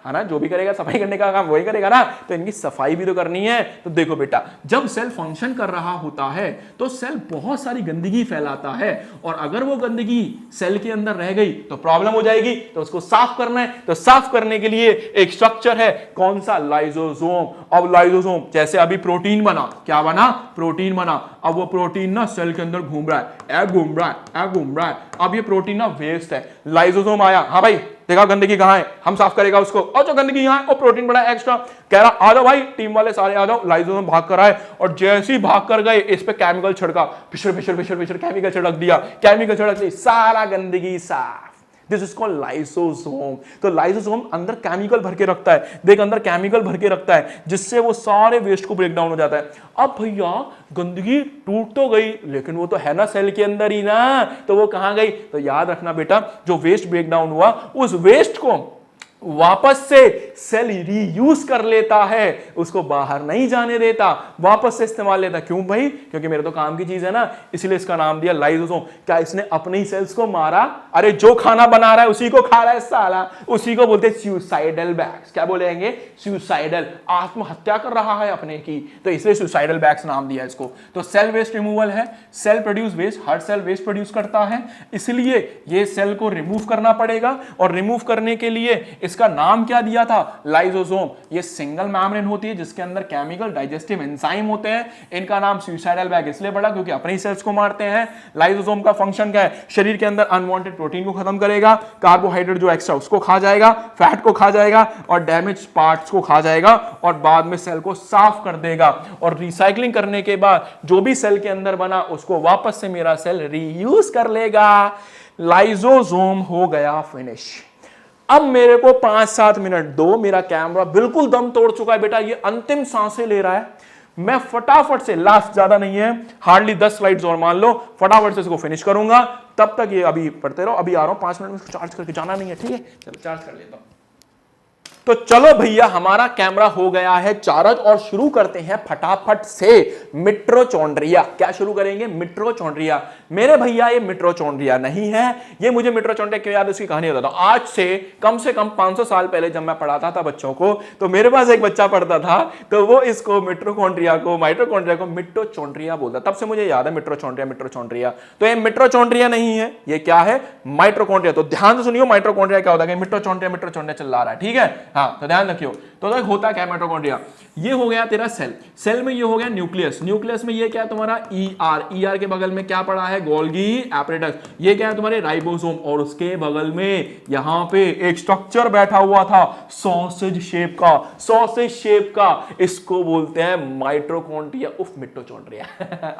है ना, जो भी करेगा सफाई करने का काम वही करेगा ना। तो इनकी सफाई भी तो करनी है। तो देखो बेटा, जब सेल फंक्शन कर रहा होता है तो सेल बहुत सारी गंदगी फैलाता है, और अगर वो गंदगी सेल के अंदर रह गई तो प्रॉब्लम हो जाएगी, तो उसको साफ करना है। तो साफ करने के लिए एक स्ट्रक्चर है, कौन सा, लाइजोसोम। अब लाइजोसोम जैसे अभी प्रोटीन बना, क्या बना, प्रोटीन बना। अब वो प्रोटीन ना सेल के अंदर घूम रहा है, अब ये प्रोटीन ना वेस्ट है, लाइजोसोम आया, हाँ भाई देखा गंदगी कहां है, हम साफ करेगा उसको, और जो गंदगी यहां है और प्रोटीन बड़ा एक्स्ट्रा, कह रहा आ जाओ भाई टीम वाले सारे आ जाओ। लाइजोसोम भाग कर आए, और जैसे ही भाग कर गए इस पे केमिकल छिड़का, फिशर केमिकल छिड़क दिया, सारा गंदगी साफ। This is called lysosome. तो लाइसोसोम अंदर केमिकल भर के रखता है, देख अंदर केमिकल भर के रखता है, जिससे वो सारे वेस्ट को ब्रेक डाउन हो जाता है। अब भैया गंदगी टूट तो गई, लेकिन वो तो है ना सेल के अंदर ही ना, तो वो कहां गई, तो याद रखना बेटा, जो वेस्ट ब्रेक डाउन हुआ उस वेस्ट को वापस से सेल रीयूज कर लेता है, उसको बाहर नहीं जाने देता, वापस से इस्तेमाल लेता। क्यों भाई, क्योंकि मेरे तो काम की चीज है ना, इसलिए इसका नाम दिया लाइसोसोम। क्या इसने अपने ही सेल्स को मारा, अरे जो खाना बना रहा है उसी को खा रहा है साला, उसी को बोलते हैं सुसाइडल बैग्स। क्या बोलेंगे, सुसाइडल, आत्महत्या कर रहा है अपने की, तो इसलिए सुसाइडल बैग्स नाम दिया इसको। तो सेल वेस्ट रिमूवल है, सेल प्रोड्यूस वेस्ट, हर सेल वेस्ट प्रोड्यूस करता है, इसलिए ये सेल को रिमूव करना पड़ेगा, और रिमूव करने के लिए इसका नाम क्या दिया था, लाइसोसोम। ये सिंगल मेम्ब्रेन होती है जिसके अंदर केमिकल डाइजेस्टिव एंजाइम होते हैं, इनका नाम सुसाइडल बैग इसलिए पड़ा क्योंकि अपने ही सेल्स को मारते हैं। लाइसोसोम का फंक्शन क्या है, शरीर के अंदर अनवांटेड प्रोटीन को खत्म करेगा, कार्बोहाइड्रेट जो एक्स्ट्रा उसको खा जाएगा, फैट को खा जाएगा, और डैमेज पार्ट्स को खा जाएगा, और बाद में सेल को साफ कर देगा, और रिसाइकलिंग करने के बाद जो भी सेल के अंदर बना उसको वापस से मेरा सेल रीयूज कर लेगा। लाइसोसोम हो गया फिनिश। अब मेरे को 5-7 मिनट दो, मेरा कैमरा बिल्कुल दम तोड़ चुका है बेटा, ये अंतिम सांसें ले रहा है, मैं फटाफट से, लास्ट ज्यादा नहीं है, हार्डली 10 स्लाइड्स और मान लो, फटाफट से इसको फिनिश करूंगा। तब तक ये अभी पढ़ते रहो, अभी आ रहा हूं 5 मिनट में, चार्ज करके जाना नहीं है, ठीक है, चलो चार्ज कर लेता हूं। तो चलो भैया, हमारा कैमरा हो गया है चार्ज, और शुरू करते हैं फटाफट से मिटोचॉन्ड्रिया। क्या शुरू करेंगे, मिटोचॉन्ड्रिया। मेरे भैया ये मिटोचॉन्ड्रिया नहीं है, ये मुझे मिटोचॉन्ड्रिया क्यों याद है उसकी कहानी बताता हूं। आज से कम 500 साल पहले जब मैं पढ़ाता था बच्चों को, तो मेरे पास एक बच्चा पढ़ता था, तो वो इसको मिटोकॉन्ड्रिया को मिटोचॉन्ड्रिया बोलता, तब से मुझे याद है मिटोचॉन्ड्रिया। तो ये मिटोचॉन्ड्रिया नहीं है, ये क्या है, माइटोकॉन्ड्रिया। तो ध्यान से सुनियो, माइटोकॉन्ड्रिया क्या होता है, मिटोचॉन्ड्रिया चल रहा है, ठीक है, हाँ, तो ध्यान रखियो। तो होता क्या मिटोकॉन्ड्रिया, ये हो गया तेरा सेल में ये हो गया न्यूक्लियस में ये क्या है तुम्हारा ईआर के बगल में क्या पड़ा है, गोल्गी एपरेटस। ये क्या है तुम्हारे राइबोसोम, और उसके बगल में यहां पे एक स्ट्रक्चर बैठा हुआ था सॉसेज शेप का, इसको बोलते हैं माइटोकॉन्ड्रिया, उफ मिटोचॉन्ड्रिया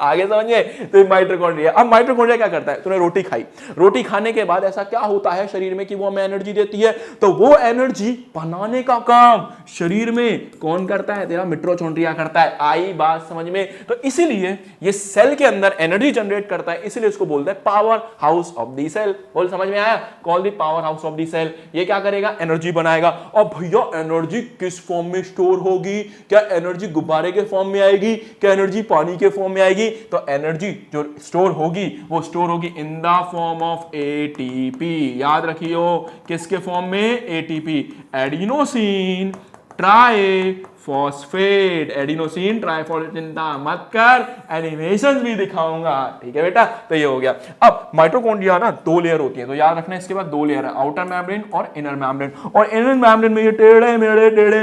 आगे समझिए, तो माइटोकॉन्ड्रिया। अब माइटोकॉन्ड्रिया क्या करता है, तूने रोटी खाई, रोटी खाने के बाद ऐसा क्या होता है शरीर में कि वो हमें एनर्जी देती है, तो वो एनर्जी बनाने का काम शरीर में कौन करता है, तेरा मिटोचोंड्रिया करता है। आई बात समझ में? तो इसीलिए ये सेल के अंदर एनर्जी जनरेट करता है, इसीलिए इसको बोलते हैं power house of the cell. बोल समझ में आया? Call the power house of the cell. ये क्या करेगा? एनर्जी बनाएगा। और भैया एनर्जी किस फॉर्म में स्टोर होगी? क्या एनर्जी गुब्बारे के फॉर्म में आएगी? क्या एनर्जी पानी के फॉर्म में आएगी? तो एनर्जी जो स्टोर होगी वो स्टोर होगी in the form of ATP. याद रखियो, किसके फॉर्म में? ATP, adenosine triphosphate. Adenosine triphosphate, चिंता मत कर, एनिमेशन भी दिखाऊंगा, ठीक है बेटा। तो ये हो गया। अब माइटोकॉन्ड्रिया ना 2 लेयर होती है, तो याद रखना इसके बाद 2 लेयर है, आउटर मेम्ब्रेन और इनर मेम्ब्रेन। और इनर मेम्ब्रेन में ये टेढ़े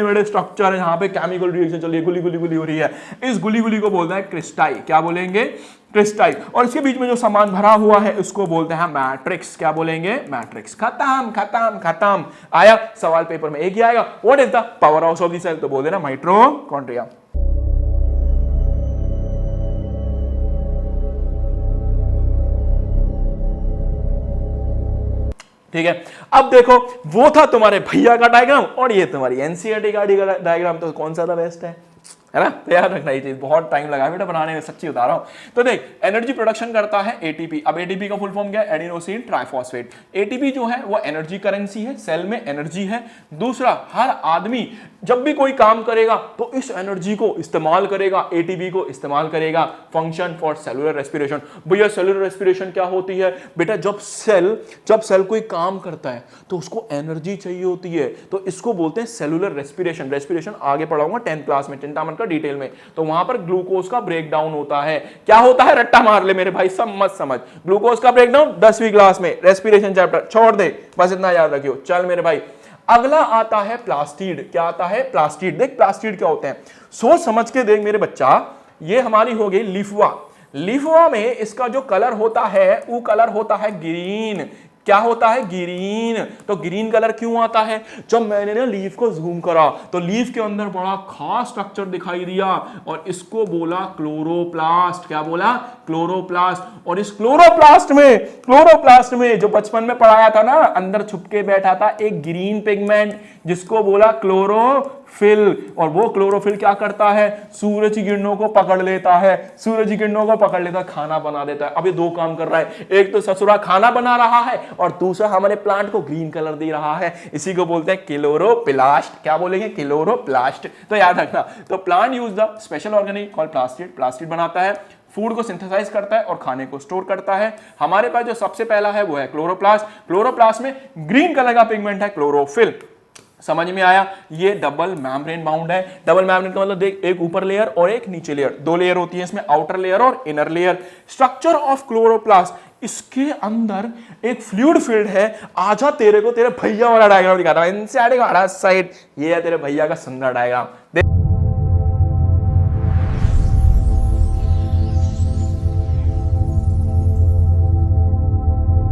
मेढ़े स्ट्रक्चर है, यहाँ पे केमिकल रिएक्शन चल रही है, गुली गुली हो रही है। इस गुली गुली को बोलते हैं क्रिस्टाई। क्या बोलेंगे? क्रिस्टाई। और इसके बीच में जो सामान भरा हुआ है उसको बोलते हैं मैट्रिक्स। क्या बोलेंगे? मैट्रिक्स। खत्म खत्म खत्म। आया सवाल पेपर में एक ही आएगा, what is the power house of the cell? तो बोल देना माइटोकॉन्ड्रिया। ठीक है। अब देखो, वो था तुम्हारे भैया का डायग्राम और ये तुम्हारी एनसीईआरटी का डायग्राम, तो कौन सा था बेस्ट है ना? तो याद रखना ये चीज, बहुत टाइम लगा बेटा बनाने में, सच्ची बता रहा हूं। तो देख, एनर्जी प्रोडक्शन करता है एटीपी। अब एटीपी का फुल फॉर्म क्या है? Adenosine triphosphate. एटीपी जो है वो एनर्जी करेंसी है, सेल में एनर्जी है। दूसरा, हर आदमी जब भी कोई काम करेगा तो इस एनर्जी को इस्तेमाल करेगा, एटीपी को इस्तेमाल करेगा। Function for cellular respiration. भैया सेलुलर रेस्पिरेशन क्या होती है बेटा? जब सेल कोई काम करता है तो उसको एनर्जी चाहिए होती है, तो इसको बोलते हैं सेलुलर रेस्पिरेशन। रेस्पिरेशन आगे पढ़ाऊंगा 10th क्लास में, चिंता मत कर डिटेल में। तो वहां पर ग्लूकोज का ब्रेकडाउन होता है। क्या होता है? रट्टा मार ले मेरे भाई, सब मत समझ। ग्लूकोज का ब्रेकडाउन 10वीं क्लास में, रेस्पिरेशन चैप्टर छोड़ दे, बस इतना याद रखियो। चल मेरे भाई, अगला आता है प्लास्टिड। क्या आता है? प्लास्टिड। देख प्लास्टिड क्या होते हैं, सोच समझ के देख मेरे बच्चा। ये हमारी हो गई लीफुआ। लीफुआ में इसका जो कलर होता है वो कलर होता है ग्रीन। क्या होता है? ग्रीन। तो ग्रीन कलर क्यों आता है? जब मैंने ना लीफ को जूम करा तो लीफ के अंदर बड़ा खास स्ट्रक्चर दिखाई दिया और इसको बोला क्लोरोप्लास्ट। क्या बोला? क्लोरोप्लास्ट। और इस क्लोरोप्लास्ट में जो बचपन में पढ़ाया था ना, अंदर छुप के बैठा था एक ग्रीन पिगमेंट जिसको बोला क्लोरोफिल। और वो क्लोरोफिल क्या करता है? सूरज की किरणों को पकड़ लेता है, खाना बना देता है। अब ये 2 काम कर रहा है, एक तो ससुरा खाना बना रहा है और दूसरा हमारे प्लांट को ग्रीन कलर दे रहा है। इसी को बोलते हैं क्लोरोप्लास्ट। क्या बोलेंगे? क्लोरोप्लास्ट। तो याद रखना, तो plant use the special organic called plastid. Plastid बनाता है, फूड को सिंथेसाइज करता है और खाने को स्टोर करता है। हमारे पास जो सबसे पहला है वो है क्लोरोप्लास्ट। क्लोरोप्लास्ट में ग्रीन कलर का पिगमेंट है क्लोरोफिल। समझ में आया? ये डबल मेम्ब्रेन बाउंड है। डबल मेम्ब्रेन का मतलब देख, एक ऊपर लेयर और एक नीचे लेयर, 2 लेयर होती है इसमें, आउटर लेयर और inner layer. Structure of chloroplast, इसके अंदर एक फ्लूइड फील्ड है। आजा तेरे को तेरे भैया वाला डायग्राम दिखा रहा हूं, एनसीईआरटी का साइड। ये है तेरे भैया का सुंदर डायग्राम।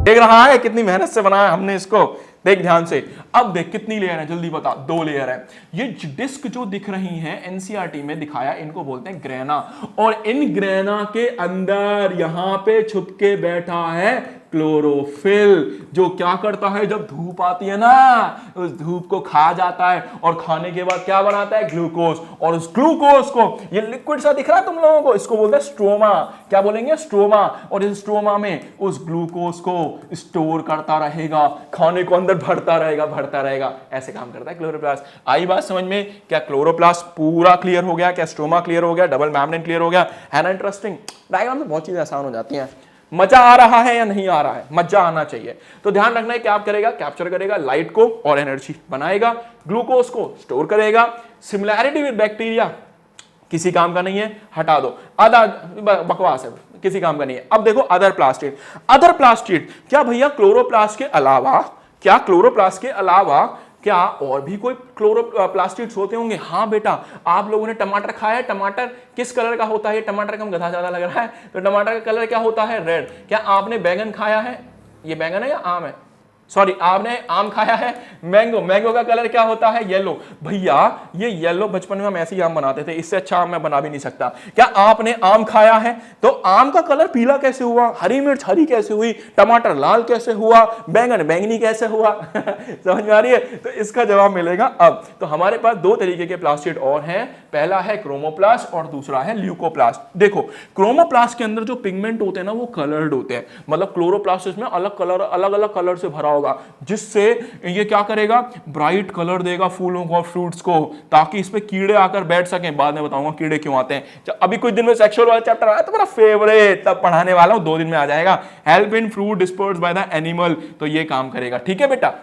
देख रहा है कितनी मेहनत से बनाया हमने इसको, देख ध्यान से। अब देख कितनी लेयर है, जल्दी बता। 2 लेयर है। ये डिस्क जो दिख रही हैं एनसीईआरटी में दिखाया, इनको बोलते हैं ग्रेना। और इन ग्रेना के अंदर यहां पे छुप के बैठा है क्लोरोफिल, जो क्या करता है? जब धूप आती है ना, उस धूप को खा जाता है और खाने के बाद क्या बनाता है? ग्लूकोज। और उस ग्लूकोज को, ये लिक्विड सा दिख रहा है तुम लोगों को, इसको बोलते हैं स्ट्रोमा। क्या बोलेंगे? स्ट्रोमा। और इस स्ट्रोमा में उस ग्लूकोज को स्टोर करता रहेगा, खाने को अंदर भरता रहेगा। ऐसे काम करता है क्लोरोप्लास्ट। आई बात समझ में? क्या क्लोरोप्लास्ट पूरा क्लियर हो गया? क्या स्ट्रोमा क्लियर हो गया? डबल मेम्ब्रेन क्लियर हो गया? है ना इंटरेस्टिंग? डायग्राम में बहुत चीजें आसान हो जाती हैं। मजा आ रहा है या नहीं आ रहा है? मजा आना चाहिए। तो ध्यान रखना है, क्या करेगा? कैप्चर करेगा लाइट को और एनर्जी बनाएगा, ग्लूकोज को स्टोर करेगा। सिमिलैरिटी विद बैक्टीरिया किसी काम का नहीं है, हटा दो। बकवास है, किसी काम का नहीं है। अब देखो अदर प्लास्टिड। क्या भैया क्लोरोप्लास्ट के अलावा क्या और भी कोई क्लोरोप्लास्टिड्स होते होंगे? हाँ बेटा, आप लोगों ने टमाटर खाया है। टमाटर किस कलर का होता है? टमाटर का गधा ज्यादा लग रहा है, तो टमाटर का कलर क्या होता है? रेड। क्या आपने बैंगन खाया है? ये बैंगन है या आम है? सॉरी, आपने आम खाया है, मैंगो, मैंगो का कलर क्या होता है? येलो। भैया ये येलो बचपन में हम ऐसे ही आम बनाते थे, इससे अच्छा आम मैं बना भी नहीं सकता। क्या आपने आम खाया है? तो आम का कलर पीला कैसे हुआ? हरी मिर्च हरी कैसे हुई? टमाटर लाल कैसे हुआ? बैंगन बैंगनी कैसे हुआ? समझ में आ रही है? तो इसका जवाब मिलेगा अब। तो हमारे पास दो तरीके के प्लास्टिड और हैं, पहला है क्रोमोप्लास्ट और दूसरा है ल्यूकोप्लास्ट। देखो क्रोमोप्लास्ट के अंदर जो पिगमेंट होते हैं ना वो कलर्ड होते हैं, मतलब क्लोरोप्लास्ट में अलग कलर, अलग अलग कलर से भरा होगा, जिससे ये क्या करेगा? ब्राइट कलर देगा फूलों को और फ्रूट्स को, ताकि इस पे कीड़े आकर बैठ सकें। बाद में बताऊंगा कीड़े क्यों आते हैं। अभी कुछ दिन में सेक्सुअल वाला चैप्टर आया तो मेरा फेवरेट, तब पढ़ाने वाला हूं, 2 दिन में आ जाएगा। Help in fruit dispersed by the animal, तो ये काम करेगा। ठीक है बेटा,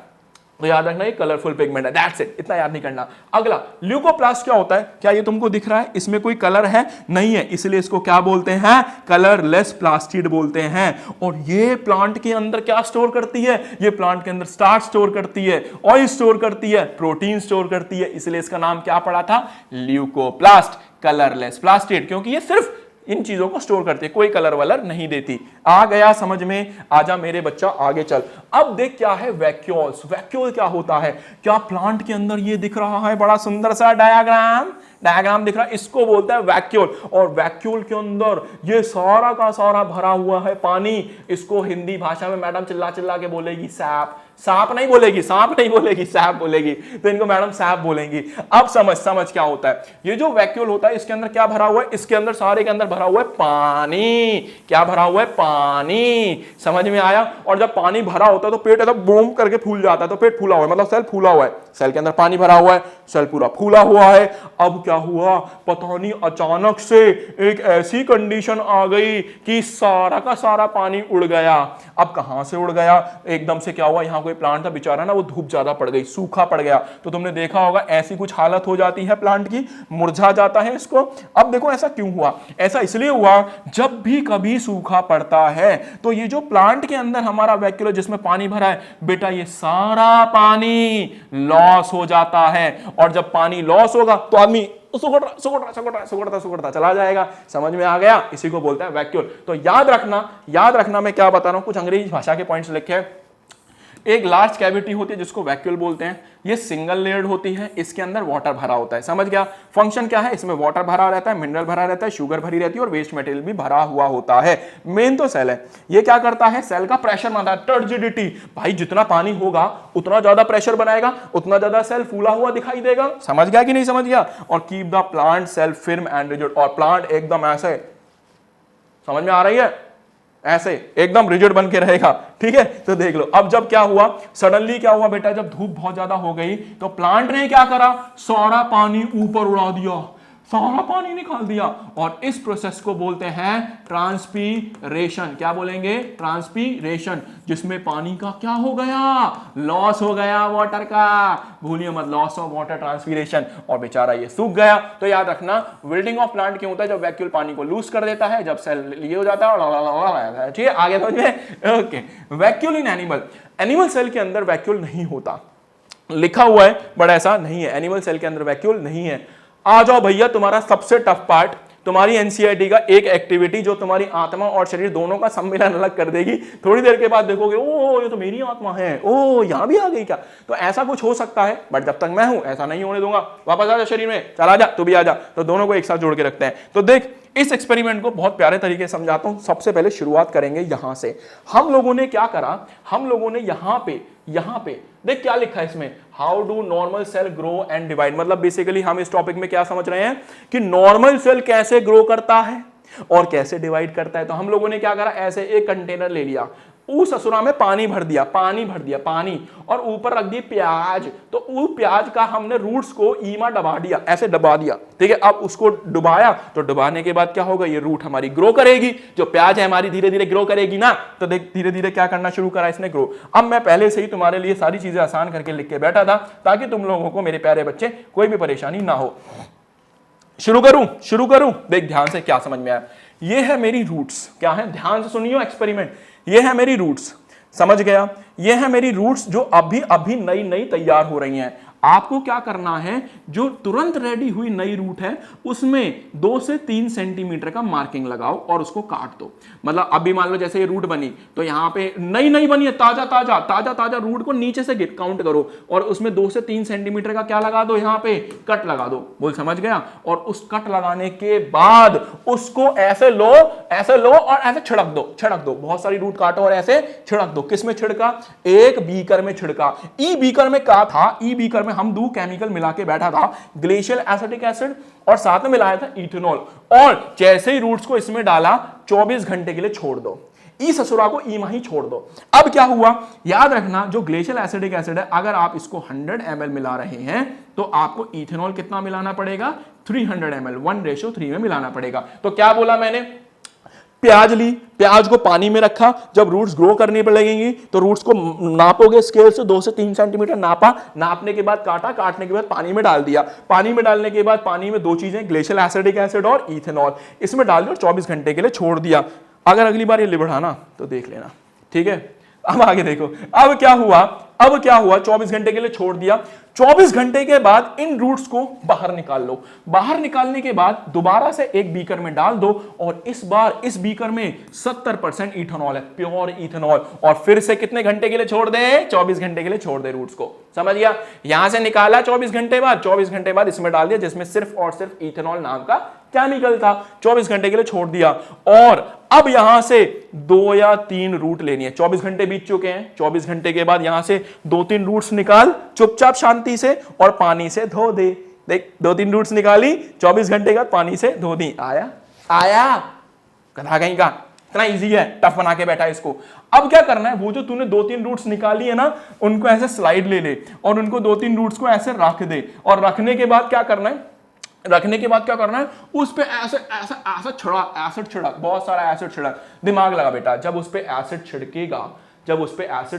तो याद रखना ये कलरफुल पिगमेंट है, दैट्स इट, इतना याद नहीं करना। अगला ल्यूकोप्लास्ट क्या होता है? क्या ये तुमको दिख रहा है? इसमें कोई कलर है? नहीं है, इसलिए इसको क्या बोलते हैं? कलरलेस प्लास्टिड बोलते हैं। और ये प्लांट के अंदर क्या स्टोर करती है? ये प्लांट के अंदर स्टार्च स्टोर करती है, ऑयल स्टोर करती है, प्रोटीन स्टोर करती है, इसलिए इसका नाम क्या पड़ा था? ल्यूकोप्लास्ट, कलरलेस प्लास्टिड, क्योंकि ये सिर्फ इन चीजों को स्टोर करते, कोई कलर वलर नहीं देती। आ गया समझ में? आजा मेरे बच्चा आगे चल। अब देख क्या है वैक्यूल्स। वैक्यूल क्या होता है? क्या प्लांट के अंदर ये दिख रहा है बड़ा सुंदर सा डायग्राम दिख रहा है, इसको बोलता है वैक्यूल। और वैक्यूल के अंदर ये सारा का सारा भरा हुआ है पानी। इसको हिंदी भाषा में मैडम चिल्ला चिल्ला के बोलेगी सैप। सांप नहीं बोलेगी, सांप नहीं बोलेगी, सैप बोलेगी, तो इनको मैडम सैप बोलेंगी। अब समझ क्या होता है। ये जो वैक्यूल होता है इसके अंदर क्या भरा हुआ है? इसके अंदर सारे के अंदर भरा हुआ है पानी। क्या भरा हुआ है? पानी। समझ में आया? और जब पानी भरा होता है तो पेट ऐसा बूम करके फूल जाता है, तो पेट फूला हुआ है, मतलब सेल फूला हुआ है। सेल के अंदर पानी भरा हुआ है, सेल पूरा फूला हुआ है। अब क्या हुआ? पता नहीं अचानक से एक ऐसी कंडीशन आ गई कि सारा का सारा पानी उड़ गया। अब कहां से उड़ गया? एकदम से क्या हुआ? यहां कोई प्लांट था बेचारा ना, वो धूप ज्यादा पड़ गई, सूखा पड़ गया। तो तुमने देखा होगा ऐसी कुछ हालत हो जाती है प्लांट की, मुरझा जाता है इसको। अब देखो ऐसा क्यों हुआ? ऐसा इसलिए हुआ, जब भी कभी सूखा पड़ता है तो ये जो प्लांट के अंदर हमारा वैक्यूल जिसमें पानी भरा है बेटा, ये सारा पानी लॉस हो जाता है। और जब पानी लॉस होगा तो आदमी सुगड़ता चला जाएगा। समझ में आ गया? इसी को बोलते हैं वैक्यूल। तो याद रखना मैं क्या बता रहा हूं, कुछ अंग्रेजी भाषा के पॉइंट्स लिखे हैं। एक लार्ज कैविटी होती है जिसको वैक्यूल बोलते हैं, ये सिंगल लेयर्ड होती है, इसके अंदर वाटर भरा होता है। समझ गया? फंक्शन क्या है? इसमें वाटर भरा रहता है, मिनरल भरा रहता है, शुगर भरी रहती है और वेस्ट मटेरियल भी भरा हुआ होता है। मेन तो सेल है, ये क्या करता है? सेल का प्रेशर बनाता है, टर्जिडिटी। भाई जितना पानी होगा उतना ज्यादा प्रेशर बनाएगा, उतना ज्यादा सेल फूला हुआ दिखाई देगा। समझ गया कि नहीं समझ गया? और keep the plant cell firm and rigid, और प्लांट एकदम ऐसे, समझ में आ रही है? ऐसे एकदम रिजिड बन के रहेगा। ठीक है, तो देख लो अब जब क्या हुआ, सडनली क्या हुआ बेटा, जब धूप बहुत ज्यादा हो गई तो प्लांट ने क्या करा? सारा पानी ऊपर उड़ा दिया, सारा पानी निकाल दिया। और इस प्रोसेस को बोलते हैं ट्रांसपीरेशन। क्या बोलेंगे? ट्रांसपीरेशन, जिसमें पानी का क्या हो गया? लॉस हो गया वाटर का। भूलिए मत, लॉस ऑफ वाटर, ट्रांसपीरेशन। और बेचारा ये सूख गया। तो याद रखना विल्टिंग ऑफ प्लांट क्यों होता है? जब वैक्यूल पानी को लूज कर देता है, जब सेल ये हो जाता है। ठीक है, आगे समझ में? Okay. Vacuole in animal cell के अंदर वैक्यूल नहीं होता, लिखा हुआ है बट ऐसा नहीं है। एनिमल सेल के अंदर वैक्यूल नहीं है। आ जाओ भैया, तुम्हारा सबसे टफ पार्ट, तुम्हारी एनसीईआरटी का एक एक्टिविटी जो तुम्हारी आत्मा और शरीर दोनों का सम्मिलन अलग कर देगी। थोड़ी देर के बाद देखोगे ओ ये तो मेरी आत्मा है, ओ यहां भी आ गई क्या? तो ऐसा कुछ हो सकता है, बट जब तक मैं हूं ऐसा नहीं होने दूंगा। वापस आ जा शरीर में, चला जा, तू भी आ जा। तो दोनों को एक साथ जोड़ के रखते हैं। तो देख, इस एक्सपेरिमेंट को बहुत प्यारे तरीके से समझाता हूं। सबसे पहले शुरुआत करेंगे यहां से। हम लोगों ने क्या करा? हम लोगों ने यहां पे देख क्या लिखा है इसमें, how do normal cell grow and divide. मतलब बेसिकली हम इस टॉपिक में क्या समझ रहे हैं कि नॉर्मल सेल कैसे ग्रो करता है और कैसे डिवाइड करता है। तो हम लोगों ने क्या करा, ऐसे एक कंटेनर ले लिया, उस ससुरा में पानी भर दिया, पानी और ऊपर रख दी प्याज। तो उस प्याज का हमने रूट्स को ईमा दबा दिया, ऐसे दबा दिया। ठीक है, अब उसको डुबाया, तो डुबाने के बाद क्या होगा? ये रूट हमारी ग्रो करेगी, जो प्याज है हमारी धीरे धीरे ग्रो करेगी ना। तो देख धीरे धीरे क्या करना शुरू करा इसने, ग्रो। अब मैं पहले से ही तुम्हारे लिए सारी चीजें आसान करके लिख के बैठा था ताकि तुम लोगों को, मेरे प्यारे बच्चे, कोई भी परेशानी ना हो। शुरू करूं? देख ध्यान से क्या समझ में आया। ये है मेरी रूट्स, क्या है? ध्यान से सुनियो एक्सपेरिमेंट। ये है मेरी रूट्स, समझ गया? ये है मेरी रूट्स जो अभी नई तैयार हो रही हैं। आपको क्या करना है, जो तुरंत रेडी हुई नई रूट है उसमें 2 से 3 सेंटीमीटर का मार्किंग लगाओ और उसको काट दो। मतलब अभी मान लो जैसे ये रूट बनी तो यहां पे नई बनी है, ताजा ताजा ताजा ताजा रूट को नीचे से काउंट करो और उसमें 2 से 3 सेंटीमीटर का क्या लगा दो, यहां पे कट लगा दो। बोल समझ गया? और उस कट लगाने के बाद उसको ऐसे लो और ऐसे छिड़क दो। बहुत सारी रूट काटो और ऐसे छिड़क दो। किसमें छिड़का? एक बीकर में छिड़का। ई बीकर में क्या था? ई बीकर में हम 2 केमिकल मिला के बैठा था, ग्लेशियल एसिटिक एसिड और साथ में मिलाया था इथेनॉल। और जैसे ही रूट्स को इसमें डाला 24 घंटे के लिए छोड़ दो। ई ससुरा को ई ही छोड़ दो। अब क्या हुआ, याद रखना, जो ग्लेशियल एसिडिक एसिड है अगर आप इसको 100 ml मिला रहे हैं तो आपको इथेनॉल कितना मिलाना पड़ेगा? 300 ml, 1:3 में मिलाना पड़ेगा। तो क्या बोला मैंने? प्याज ली, प्याज को पानी में रखा, जब रूट्स ग्रो करने पर लगेंगी तो रूट्स को नापोगे स्केल से, 2 से 3 सेंटीमीटर नापा, नापने के बाद काटा, काटने के बाद पानी में डाल दिया। पानी में डालने के बाद पानी में 2 चीजें, ग्लेशियल एसिडिक एसिड और इथेनॉल, इसमें डाल दिया और 24 घंटे के लिए छोड़ दिया। अगर अगली बार ये लिबड़ा ना तो देख लेना, ठीक है? अब आगे देखो, अब क्या हुआ 24 घंटे के लिए छोड़ दिया। 24 घंटे के बाद इन रूट्स को बाहर निकाल लो। बाहर निकालने के बाद दोबारा से एक बीकर में डाल दो और इस बार इस बीकर में 70% इथेनॉल है, प्योर इथेनॉल। और फिर से कितने घंटे के लिए छोड़ दे? 24 घंटे के लिए छोड़ दे रूट्स को। समझ गया? यहां से निकाला 24 घंटे बाद, 24 घंटे बाद इसमें डाल दिया जिसमें सिर्फ और सिर्फ इथेनॉल नाम का केमिकल था। 24 घंटे के लिए छोड़ दिया और अब यहां से 2 या 3 रूट लेनी है। 24 घंटे बीत चुके हैं। 24 घंटे के बाद यहां से 2-3 रूट्स निकाल चुपचाप शांति से और पानी से धो दे। देख 2-3 रूट्स निकाली, 24 घंटे बाद पानी से धो दी। आया कथा कहीं का, इतना इजी है, टफ बना के बैठा है इसको। अब क्या करना है, वो जो तूने 2-3 रूट्स निकाली है ना, उनको ऐसे स्लाइड ले और उनको 2-3 रूट्स को ऐसे रख दे। और रखने के बाद क्या करना है, उस पे ऐसे एसिड छिड़क, बहुत सारा एसिड छिड़क। दिमाग लगा बेटा, जब उस पे एसिड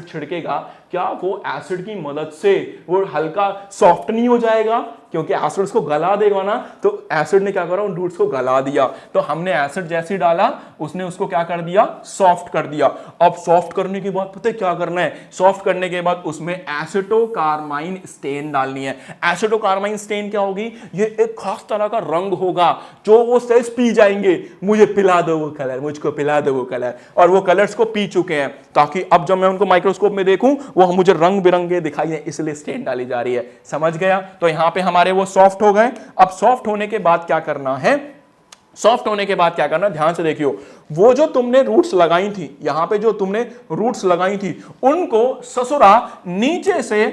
छिड़केगा क्या वो एसिड की मदद से वो हल्का सॉफ्ट नहीं हो जाएगा? क्योंकि एसिड उसको गला देगा ना, तो एसिड ने क्या करा, उन रूट्स को गला दिया। तो हमने एसिड जैसे डाला, उसने उसको क्या कर दिया, सॉफ्ट कर दिया। अब सॉफ्ट करने के बाद पता है क्या करना है? सॉफ्ट करने के बाद उसमें एसिटोकार्माइन स्टेन डालनी है। एसिटोकार्माइन स्टेन क्या होगी? ये एक खास तरह का रंग होगा जो वो सेल्स पी जाएंगे। मुझे पिला दो वो कलर, मुझको पिला दो वो कलर। और वो कलर्स को पी चुके हैं, ताकि अब जब मैं उनको माइक्रोस्कोप में देखूं वो मुझे रंग बिरंगे दिखाई दे, इसलिए स्टेन डाली जा रही है। समझ गया? तो यहां पे हमारे वो सॉफ्ट हो गए। अब सॉफ्ट होने के बाद क्या करना है? ध्यान से देखियो, वो जो तुमने रूट्स लगाई थी, यहां पे जो तुमने रूट्स लगाई थी, उनको ससुरा नीचे से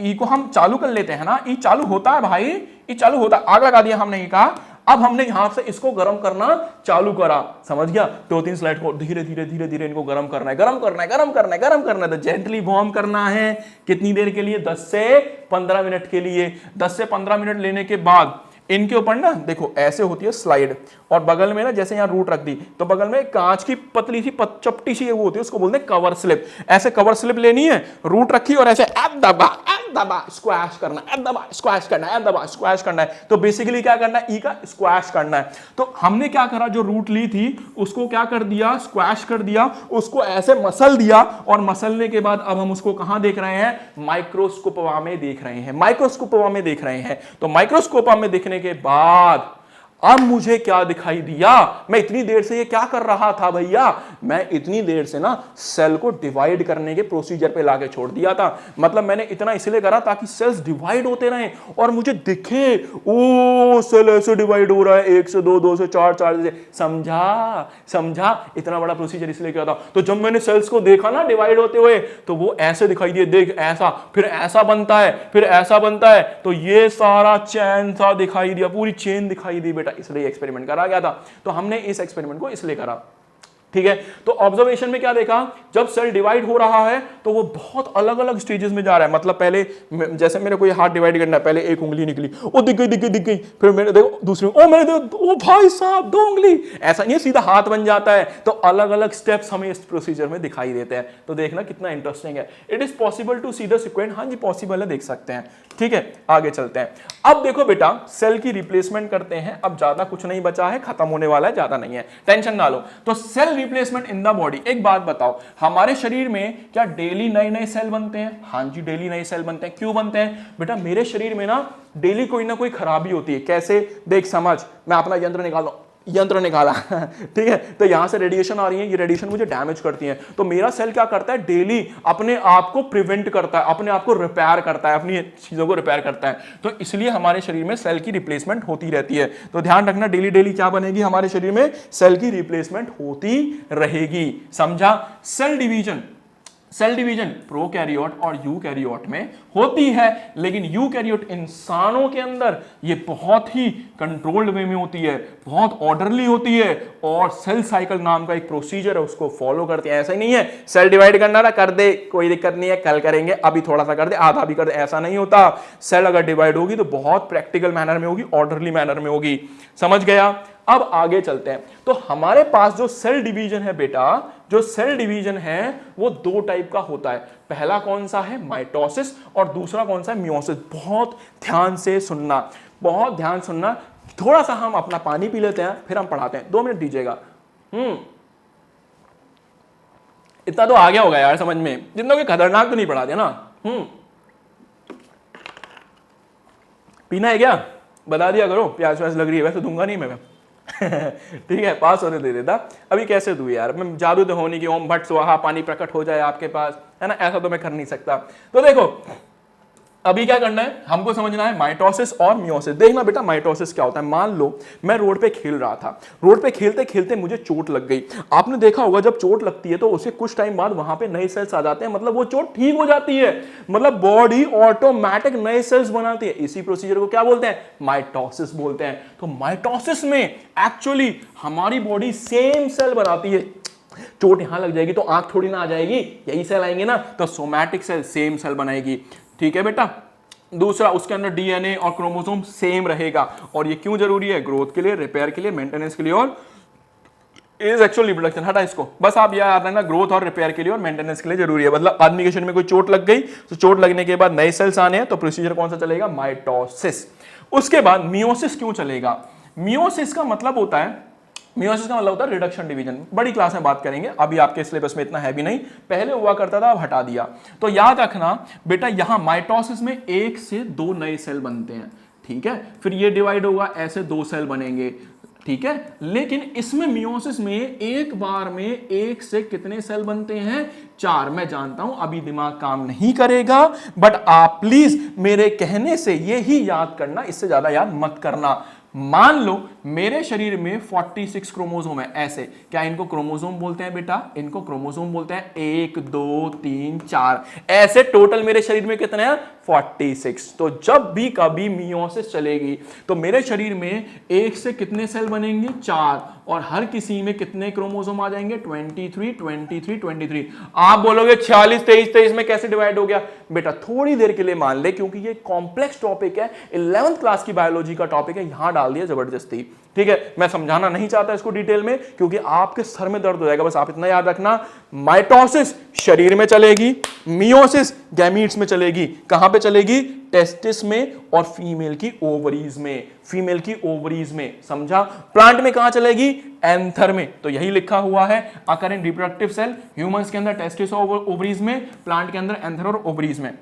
ई को हम चालू कर लेते हैं ना। ई चालू होता है भाई, ई चालू होता है। आग लगा दिया हमने ई का। अब हमने यहां से इसको गर्म करना चालू करा। समझ गया? 2-3 स्लाइड को धीरे धीरे इनको गर्म करना है। तो जेंटली वार्म करना है। कितनी देर के लिए? 10 से 15 मिनट के लिए। 10 से 15 मिनट लेने के बाद इनके ऊपर ना देखो ऐसे होती है स्लाइड, और बगल में ना जैसे यहां रूट रख दी तो बगल में कांच की पतली सी चपटी सी वो होती है, उसको बोलते हैं कवर स्लिप। ऐसे कवर स्लिप लेनी है, रूट रखी और ऐसे दबा स्क्वैश करना है। तो बेसिकली क्या करना है? ई का स्क्वैश करना है। तो हमने क्या करा, जो रूट ली थी उसको क्या कर दिया, स्क्वैश कर दिया, उसको ऐसे मसल दिया। और मसलने के बाद अब हम उसको कहां देख रहे हैं? माइक्रोस्कोपवा में देख रहे हैं। तो माइक्रोस्कोपा में देखने के बाद अब मुझे क्या दिखाई दिया? मैं इतनी देर से ये क्या कर रहा था भैया? मैं इतनी देर से ना सेल को डिवाइड करने के प्रोसीजर पे लाके छोड़ दिया था। मतलब मैंने इतना इसलिए करा ताकि सेल्स डिवाइड होते रहें और मुझे दिखे, ओ सेल ऐसे डिवाइड हो रहा है, 1 से 2, 2 से 4, 4 से। समझा? इतना बड़ा प्रोसीजर इसलिए किया था। तो जब मैंने सेल्स को देखा ना डिवाइड होते हुए, तो वो ऐसे दिखाई दिए, देख ऐसा, फिर ऐसा बनता है, फिर ऐसा बनता है। तो ये सारा चैन सा दिखाई दिया, पूरी चेन दिखाई दी बेटा, इसलिए एक्सपेरिमेंट करा गया था। तो हमने इस एक्सपेरिमेंट को इसलिए करा। ठीक है? तो ऑब्जर्वेशन में क्या देखा, जब सेल डिवाइड हो रहा है तो वो बहुत अलग अलग स्टेजेस में जा रहा है। मतलब पहले जैसे मेरे को ये हाथ डिवाइड करना है, पहले एक उंगली निकली, ओ दिख गई, फिर मैंने देखो दूसरी, ओ मैंने देखो, ओ भाई साहब 2 उंगली, ऐसा नहीं है सीधा हाथ बन जाता है। तो अलग अलग स्टेप्स हमें इस प्रोसीजर में दिखाई देते हैं। तो देखना कितना इंटरेस्टिंग है। It is possible to see the sequence. हाँ जी पॉसिबल है, देख सकते हैं। ठीक है, आगे चलते हैं। अब देखो बेटा, सेल की रिप्लेसमेंट करते हैं। अब ज्यादा कुछ नहीं बचा है, खत्म होने वाला है, ज्यादा नहीं है, टेंशन ना लो। तो cell replacement in the body. एक बात बताओ, हमारे शरीर में क्या डेली नए नए सेल बनते हैं? हाँ जी, डेली नए सेल बनते हैं। क्यों बनते हैं बेटा? मेरे शरीर में ना डेली कोई ना कोई खराबी होती है। कैसे? देख समझ, मैं अपना यंत्र निकाला ठीक है, तो यहां से रेडिएशन आ रही है, ये रेडिएशन मुझे डैमेज करती है, तो मेरा सेल क्या करता है? डेली अपने आप को प्रिवेंट करता है, अपने आप को रिपेयर करता है, अपनी चीजों को रिपेयर करता है। तो इसलिए हमारे शरीर में सेल की रिप्लेसमेंट होती रहती है। तो ध्यान रखना, डेली डेली क्या बनेगी हमारे शरीर में? सेल की रिप्लेसमेंट होती रहेगी। समझा? सेल डिवीजन प्रोकैरियोट और यूकैरियोट में होती है, लेकिन यूकैरियोट इंसानों के अंदर ये बहुत ही कंट्रोल्ड वे में होती है, बहुत ऑर्डरली होती है, और सेल साइकिल नाम का एक प्रोसीजर है, उसको फॉलो करते हैं। ऐसा ही नहीं है सेल डिवाइड करना ना, कर दे कोई दिक्कत नहीं है, कल करेंगे, अभी थोड़ा सा कर दे, आधा भी कर दे, ऐसा नहीं होता। सेल अगर डिवाइड होगी तो बहुत प्रैक्टिकल मैनर में होगी, ऑर्डरली मैनर में होगी। समझ गया? अब आगे चलते हैं। तो हमारे पास जो सेल डिवीजन है बेटा, जो सेल डिवीजन है वो दो टाइप का होता है। पहला कौन सा है? माइटोसिस, और दूसरा कौन सा है? मियोसिस। बहुत ध्यान से सुनना, बहुत ध्यान सुनना। थोड़ा सा हम अपना पानी पी लेते हैं, फिर हम पढ़ाते हैं। 2 मिनट दीजिएगा। इतना तो आ गया होगा यार समझ में, जितना कोई खतरनाक तो नहीं पढ़ा दिया ना। पीना है क्या? बता दिया करो, प्यास व्यास लग रही है, वैसे दूंगा नहीं मैं ठीक है, पास होने दे देता। अभी कैसे दूं यार, मैं जादू तो हो नहीं कि ओम भट्ट स्वाहा पानी प्रकट हो जाए आपके पास, है ना, ऐसा तो मैं कर नहीं सकता। तो देखो अभी क्या करना है, हमको समझना है माइटोसिस और मियोसिस। देखना बेटा माइटोसिस क्या होता है। मान लो मैं रोड पे खेल रहा था, रोड पे खेलते खेलते मुझे चोट लग गई। आपने देखा होगा जब चोट लगती है तो उसे कुछ टाइम बाद वहां पे नए सेल्स आ जाते हैं, मतलब वो चोट ठीक हो जाती है, मतलब बॉडी ऑटोमेटिक नए सेल्स बनाती है। इसी प्रोसीजर को क्या बोलते हैं? माइटोसिस बोलते हैं। तो माइटोसिस में एक्चुअली हमारी बॉडी सेम सेल बनाती है। चोट यहां लग जाएगी तो आंख थोड़ी ना आ जाएगी, यही सेल आएंगे ना, तो सोमैटिक सेल सेम सेल बनाएगी। ठीक है बेटा। दूसरा, उसके अंदर डीएनए और क्रोमोसोम सेम रहेगा। और ये क्यों जरूरी है? ग्रोथ के लिए, रिपेयर के लिए, मेंटेनेंस के लिए और इज एक्चुअल रिप्रोडक्शन। हटा इसको, बस आप याद रखना, ग्रोथ और रिपेयर के लिए और मेंटेनेंस के लिए जरूरी है। मतलब आदमी के शरीर में कोई चोट लग गई तो चोट लगने के बाद नए सेल्स आने हैं, तो प्रोसीजर कौन सा चलेगा? माइटोसिस। उसके बाद मियोसिस क्यों चलेगा? मियोसिस का मतलब होता है, मियोसिस का मतलब होता है रिडक्शन डिवीजन। बड़ी क्लास में बात करेंगे, अभी आपके सिलेबस में इतना है भी नहीं, पहले हुआ करता था, अब हटा दिया। तो याद रखना बेटा, यहां माइटोसिस में 1 से 2 नए सेल बनते हैं। ठीक है, फिर ये डिवाइड होगा, ऐसे 2 सेल बनेंगे। ठीक है, लेकिन इसमें मियोसिस में एक बार में 1 से कितने सेल बनते हैं? 4। मैं जानता हूं अभी दिमाग काम नहीं करेगा, बट आप प्लीज मेरे कहने से ये ही याद करना, इससे ज्यादा याद मत करना। मान लो मेरे शरीर में 46 क्रोमोसोम है, ऐसे। क्या इनको क्रोमोसोम बोलते हैं बेटा? इनको क्रोमोसोम बोलते हैं। 1 2 3 4 ऐसे टोटल मेरे शरीर में कितने हैं? 46। तो जब भी कभी मियोसिस चलेगी तो मेरे शरीर में 1 से कितने सेल बनेंगे? 4। और हर किसी में कितने क्रोमोसोम आ जाएंगे? 23 23 23। आप बोलोगे 46 23 23 में कैसे डिवाइड हो गया? बेटा थोड़ी देर के लिए मान ले, क्योंकि ये कॉम्प्लेक्स टॉपिक है, 11th क्लास की बायोलॉजी का टॉपिक है, यहां डाल दिया जबरदस्ती। ठीक है, मैं समझाना नहीं चाहता इसको डिटेल में, क्योंकि आपके सर में दर्द हो जाएगा। बस आप इतना याद रखना, माइटोसिस शरीर में चलेगी, मियोसिस गैमीट्स में चलेगी। कहां पे चलेगी? टेस्टिस में और फीमेल की ओवरीज में, फीमेल की ओवरीज में। समझा? प्लांट में कहां चलेगी? एंथर में। तो यही लिखा हुआ है, अकर इन रिप्रोडक्टिव सेल, ह्यूमंस के अंदर टेस्टिस और ओवरीज में, प्लांट के अंदर एंथर और ओवरीज में।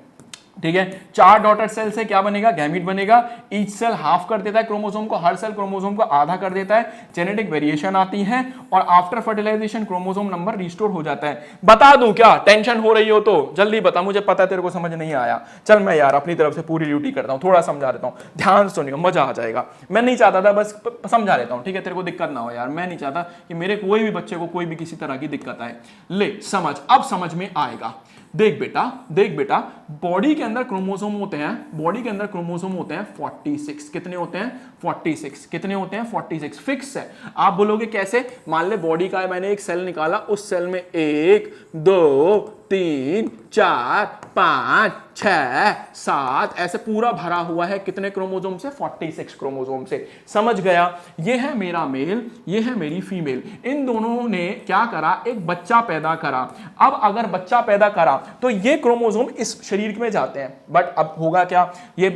ठीक है, 4 डॉटर सेल से क्या बनेगा? गैमीट बनेगा। ईच सेल हाफ कर देता है क्रोमोसोम को, हर सेल क्रोमोसोम को आधा कर देता है। जेनेटिक वेरिएशन आती है और after fertilisation chromosome number restore हो जाता है। बता दूं क्या? टेंशन हो रही हो तो जल्दी बता, मुझे पता है तेरे को समझ नहीं आया। चल मैं यार अपनी तरफ से पूरी ड्यूटी करता हूं, थोड़ा समझा देता हूं, ध्यान सुनियो, मजा आ जाएगा। मैं नहीं चाहता था, बस समझा देता हूं। ठीक है, तेरे को दिक्कत ना हो यार, मैं नहीं चाहता कि मेरे कोई भी बच्चे को कोई भी किसी तरह की दिक्कत आए। ले समझ, अब समझ में आएगा। देख बेटा, बॉडी के अंदर क्रोमोसोम होते हैं, बॉडी के अंदर क्रोमोसोम होते हैं 46। कितने होते हैं? 46। कितने होते हैं? 46। फिक्स है। आप बोलोगे कैसे? मान ले बॉडी का मैंने एक सेल निकाला, उस सेल में 1 2 3 4 5 6 7 ऐसे पूरा भरा हुआ है कितने क्रोमोसोम से? 46 क्रोमोसोम से। समझ गया? ये है मेरा मेल, ये है मेरी फीमेल। इन दोनों ने क्या करा? एक बच्चा पैदा करा। अब अगर बच्चा पैदा करा तो ये क्रोमोसोम इस शरीर में जाते हैं, बट अब होगा क्या? ये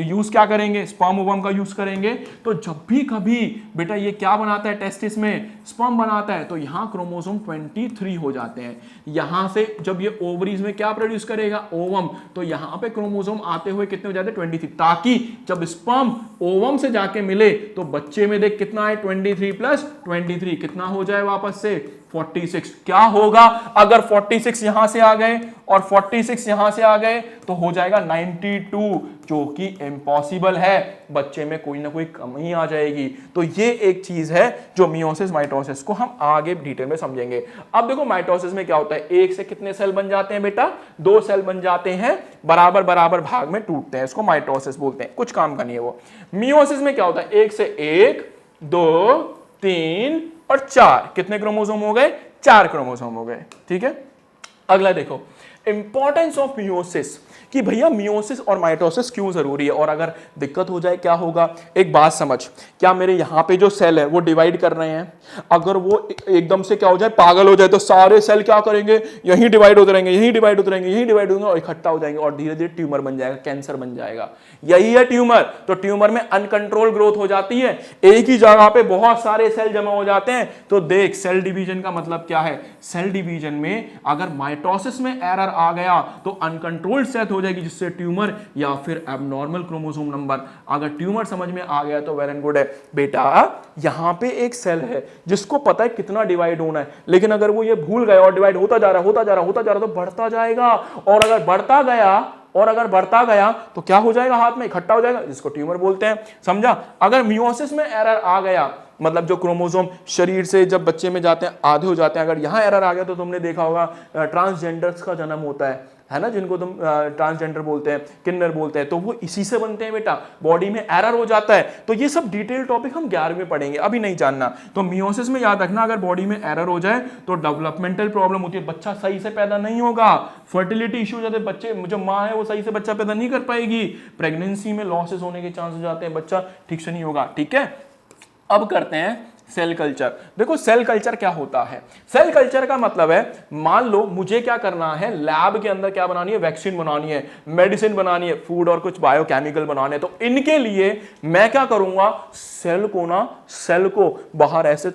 यूज क्या करेंगे? स्पर्म ओवम का यूज करेंगे। तो जब भी कभी बेटा ये क्या बनाता है? टेस्टिस में स्पर्म बनाता है, तो यहां क्रोमोसोम 23 हो जाते हैं। यहां से जब ये ओवरीज में क्या प्रोड्यूस करेगा? ओवम। तो यहां पे क्रोमोसोम आते हुए कितने हो जाते हैं? 23, ताकि जब स्पर्म ओवम से जाके मिले तो बच्चे में देख कितना है? 23 प्लस 23 कितना हो जाए वापस से? 46। क्या होगा अगर 46 यहां से आ गए और 46 यहां से आ गए? तो हो जाएगा 92, जो कि इम्पॉसिबल है। बच्चे में कोई ना कोई कमी आ जाएगी। तो ये एक चीज है जो मियोसिस माइटोसिस को हम आगे डिटेल में समझेंगे। अब देखो माइटोसिस में क्या होता है? एक से कितने सेल बन जाते हैं बेटा? 2 सेल बन जाते हैं, बराबर बराबर भाग में टूटते हैं, इसको माइटोसिस बोलते हैं। कुछ काम का नहीं है वो। मियोसिस में क्या होता है? एक से 1 2 3 और 4 कितने क्रोमोसोम हो गए? 4 क्रोमोसोम हो गए। ठीक है, अगला देखो इंपॉर्टेंस ऑफ मियोसिस, कि भैया मियोसिस और माइटोसिस क्यों जरूरी है और अगर दिक्कत हो जाए क्या होगा? एक बात समझ, क्या मेरे यहां पे जो सेल है वो डिवाइड कर रहे हैं, अगर वो एकदम से क्या हो जाए? पागल हो जाए, तो सारे सेल क्या करेंगे? यहीं डिवाइड होते रहेंगे, यहीं डिवाइड होते रहेंगे, यहीं डिवाइड होंगे और इकट्ठा हो जाएंगे और धीरे धीरे ट्यूमर बन जाएगा, कैंसर बन जाएगा। यही है ट्यूमर। तो ट्यूमर में अनकंट्रोल ग्रोथ हो जाती है, एक ही जगह पे बहुत सारे सेल जमा हो जाते हैं। तो देख, सेल डिवीजन का मतलब क्या है? सेल डिवीजन में अगर माइटोसिस में एरर आ गया तो अनकंट्रोल्ड सेल हो जाएगी, जिससे ट्यूमर या फिर एबनॉर्मल क्रोमोसोम नंबर। अगर ट्यूमर समझ में आ गया तो वेल एंड गुड है। बेटा यहां पे एक सेल है जिसको पता है कितना डिवाइड होना है, लेकिन अगर वो ये भूल गया और डिवाइड होता जा रहा तो बढ़ता जाएगा। और अगर बढ़ता गया तो क्या हो जाएगा? हाथ में इकट्ठा हो जाएगा, जिसको ट्यूमर बोलते हैं। समझा? अगर मियोसिस में एरर आ गया, मतलब जो क्रोमोसोम शरीर से जब बच्चे में जाते हैं आधे हो जाते हैं, अगर यहां एरर आ गया तो तुमने देखा होगा ट्रांसजेंडर्स का जन्म होता है ना, जिनको तुम ट्रांसजेंडर बोलते हैं, किन्नर बोलते हैं, तो वो इसी से बनते हैं बेटा। बॉडी में एरर हो जाता है। तो ये सब डिटेल टॉपिक हम 11वीं में पढ़ेंगे, अभी नहीं जानना। तो मियोसिस में याद रखना, अगर बॉडी में एरर हो जाए तो डेवलपमेंटल प्रॉब्लम होती है, बच्चा सही से पैदा नहीं होगा, फर्टिलिटी इश्यू हो जाते हैं, बच्चे जो माँ है वो सही से बच्चा पैदा नहीं कर पाएगी, प्रेगनेंसी में लॉसेस होने के चांस हो जाते हैं, बच्चा ठीक से नहीं होगा। ठीक है, अब करते हैं सेल कल्चर। देखो सेल कल्चर क्या होता है? सेल कल्चर का मतलब है, मान लो मुझे क्या करना है, लैब के अंदर क्या बनानी है? वैक्सीन बनानी है, मेडिसिन बनानी है, फूड और कुछ बायोकेमिकल बनाने। तो इनके लिए मैं क्या करूंगा? सेल को बाहर ऐसे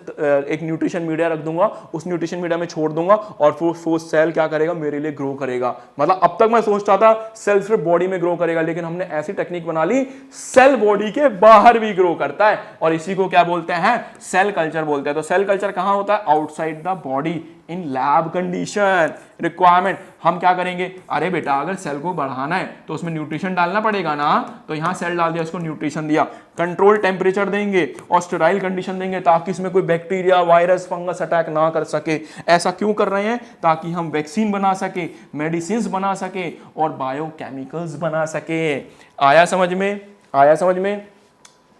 एक न्यूट्रिशन मीडिया रख दूंगा, उस न्यूट्रिशन मीडिया में छोड़ दूंगा और वो सेल क्या करेगा? मेरे लिए ग्रो करेगा। मतलब अब तक मैं सोचता था सेल सिर्फ बॉडी में ग्रो करेगा, लेकिन हमने ऐसी टेक्निक बना ली, सेल बॉडी के बाहर भी ग्रो करता है, और इसी को क्या बोलते हैं? सेल कल्चर बोलते हैं। तो सेल कल्चर कहां होता है? Outside the body in lab condition. Requirement हम क्या करेंगे? अरे बेटा अगर सेल को बढ़ाना है तो उसमें न्यूट्रिशन डालना पड़ेगा ना, तो यहां सेल डाल दिया, उसको न्यूट्रिशन दिया, कंट्रोल टेम्परेचर देंगे और स्टेराइल कंडीशन देंगे, ताकि इसमें कोई बैक्टीरिया, वायरस, फंगस अटैक ना कर सके। ऐसा क्यों कर रहे हैं? ताकि हम वैक्सीन बना सके, मेडिसिन बना सके और बायोकेमिकल्स बना सके। आया समझ में?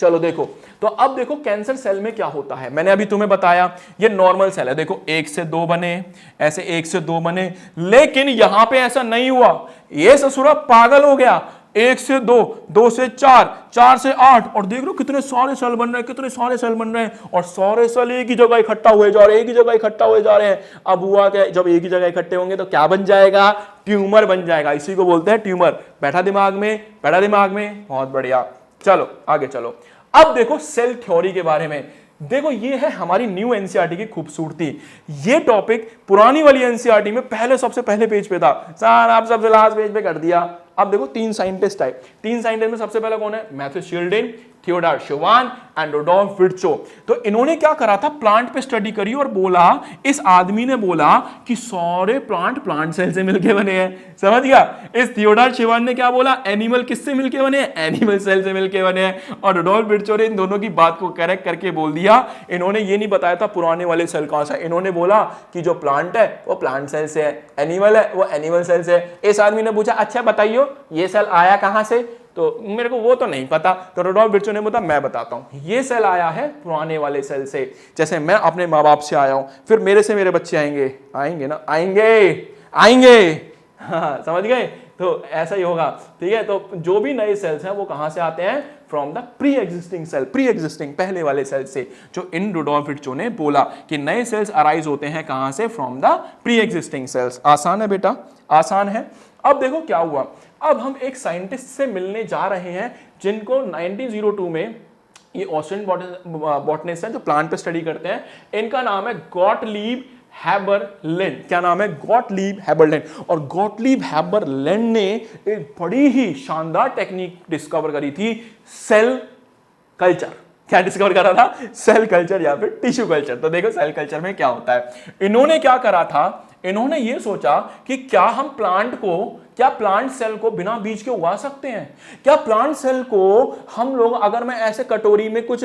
चलो देखो, तो अब देखो कैंसर सेल में क्या होता है। मैंने अभी तुम्हें बताया ये नॉर्मल सेल है, देखो 1 से 2 बने, ऐसे 1 से 2 बने, लेकिन यहां पे ऐसा नहीं हुआ। ये ससुरा पागल हो गया, 1 से 2, 2 से 4, 4 से 8, और देख लो कितने सारे सेल बन रहे हैं, और सारे सेल एक ही जगह इकट्ठा हुए जा रहे हैं, अब हुआ क्या? जब एक ही जगह इकट्ठे होंगे तो क्या बन जाएगा? ट्यूमर बन जाएगा। इसी को बोलते हैं ट्यूमर। बैठा दिमाग में? बहुत बढ़िया। चलो आगे चलो। अब देखो सेल थ्योरी के बारे में। देखो ये है हमारी न्यू एनसीईआरटी की खूबसूरती। ये टॉपिक पुरानी वाली एनसीईआरटी में सबसे पहले पेज पे था, सर आप सबसे लास्ट पेज पे कर दिया। अब देखो 3 साइंटिस्ट में सबसे पहला कौन है? Matthew Schleiden, Theodor Schwann and Rudolf Virchow. तो इन्होंने क्या करा था? प्लांट पे स्टडी करी और बोला, इस आदमी ने बोला कि सारे प्लांट सेल से मिलके बने हैं। समझ गया? इस थियोडोर शिवान ने क्या बोला? एनिमल किससे मिलके बने हैं? एनिमल सेल से मिलके बने हैं। और रुडोल्फ विर्चो ने इन दोनों की बात को करेक्ट करके बोल दिया। इन्होंने ये नहीं बताया था पुराने वाले सेल कहां से, इन्होंने बोला कि जो प्लांट है वो प्लांट सेल से है, एनिमल है वो एनिमल सेल से है। इस आदमी ने पूछा, अच्छा बताइए ये सेल आया कहां से? तो मेरे को वो तो नहीं पता। तो रुडोल्फ विर्चो ने बोला, मैं बताता हूं, ये सेल आया है पुराने वाले सेल से। जैसे मैं अपने माँ बाप से आया हूं, फिर मेरे से मेरे बच्चे आएंगे ना, आएंगे। आएंगे। हाँ, समझ गए? तो ऐसा ही होगा, ठीक है। तो जो भी नए सेल्स हैं वो कहां से आते हैं? From the pre existing cell, pre existing पहले वाले सेल से, जो इन रुडोल्फ विर्चो ने बोला कि नए सेल्स अराइज होते हैं कहां से? From the pre existing cells. आसान है बेटा, आसान है। अब देखो क्या हुआ, अब हम एक साइंटिस्ट से मिलने जा रहे हैं जिनको 1902 में, ये ऑस्ट्रियन बॉटनिस्ट हैं जो प्लांट पे स्टडी करते हैं, इनका नाम है गॉटलीब हैबरलैंड। क्या नाम है? गॉटलीब हैबरलैंड। और गॉटलीब हैबरलैंड ने एक बड़ी ही शानदार टेक्निक डिस्कवर करी थी, सेल कल्चर। क्या डिस्कवर करा था? सेल कल्चर या फिर टिश्यू कल्चर। तो देखो सेल कल्चर में क्या होता है। इन्होंने क्या करा था, इन्होंने ये सोचा कि क्या हम प्लांट सेल को बिना बीज के उगा सकते हैं? क्या प्लांट सेल को हम लोग, अगर मैं ऐसे कटोरी में कुछ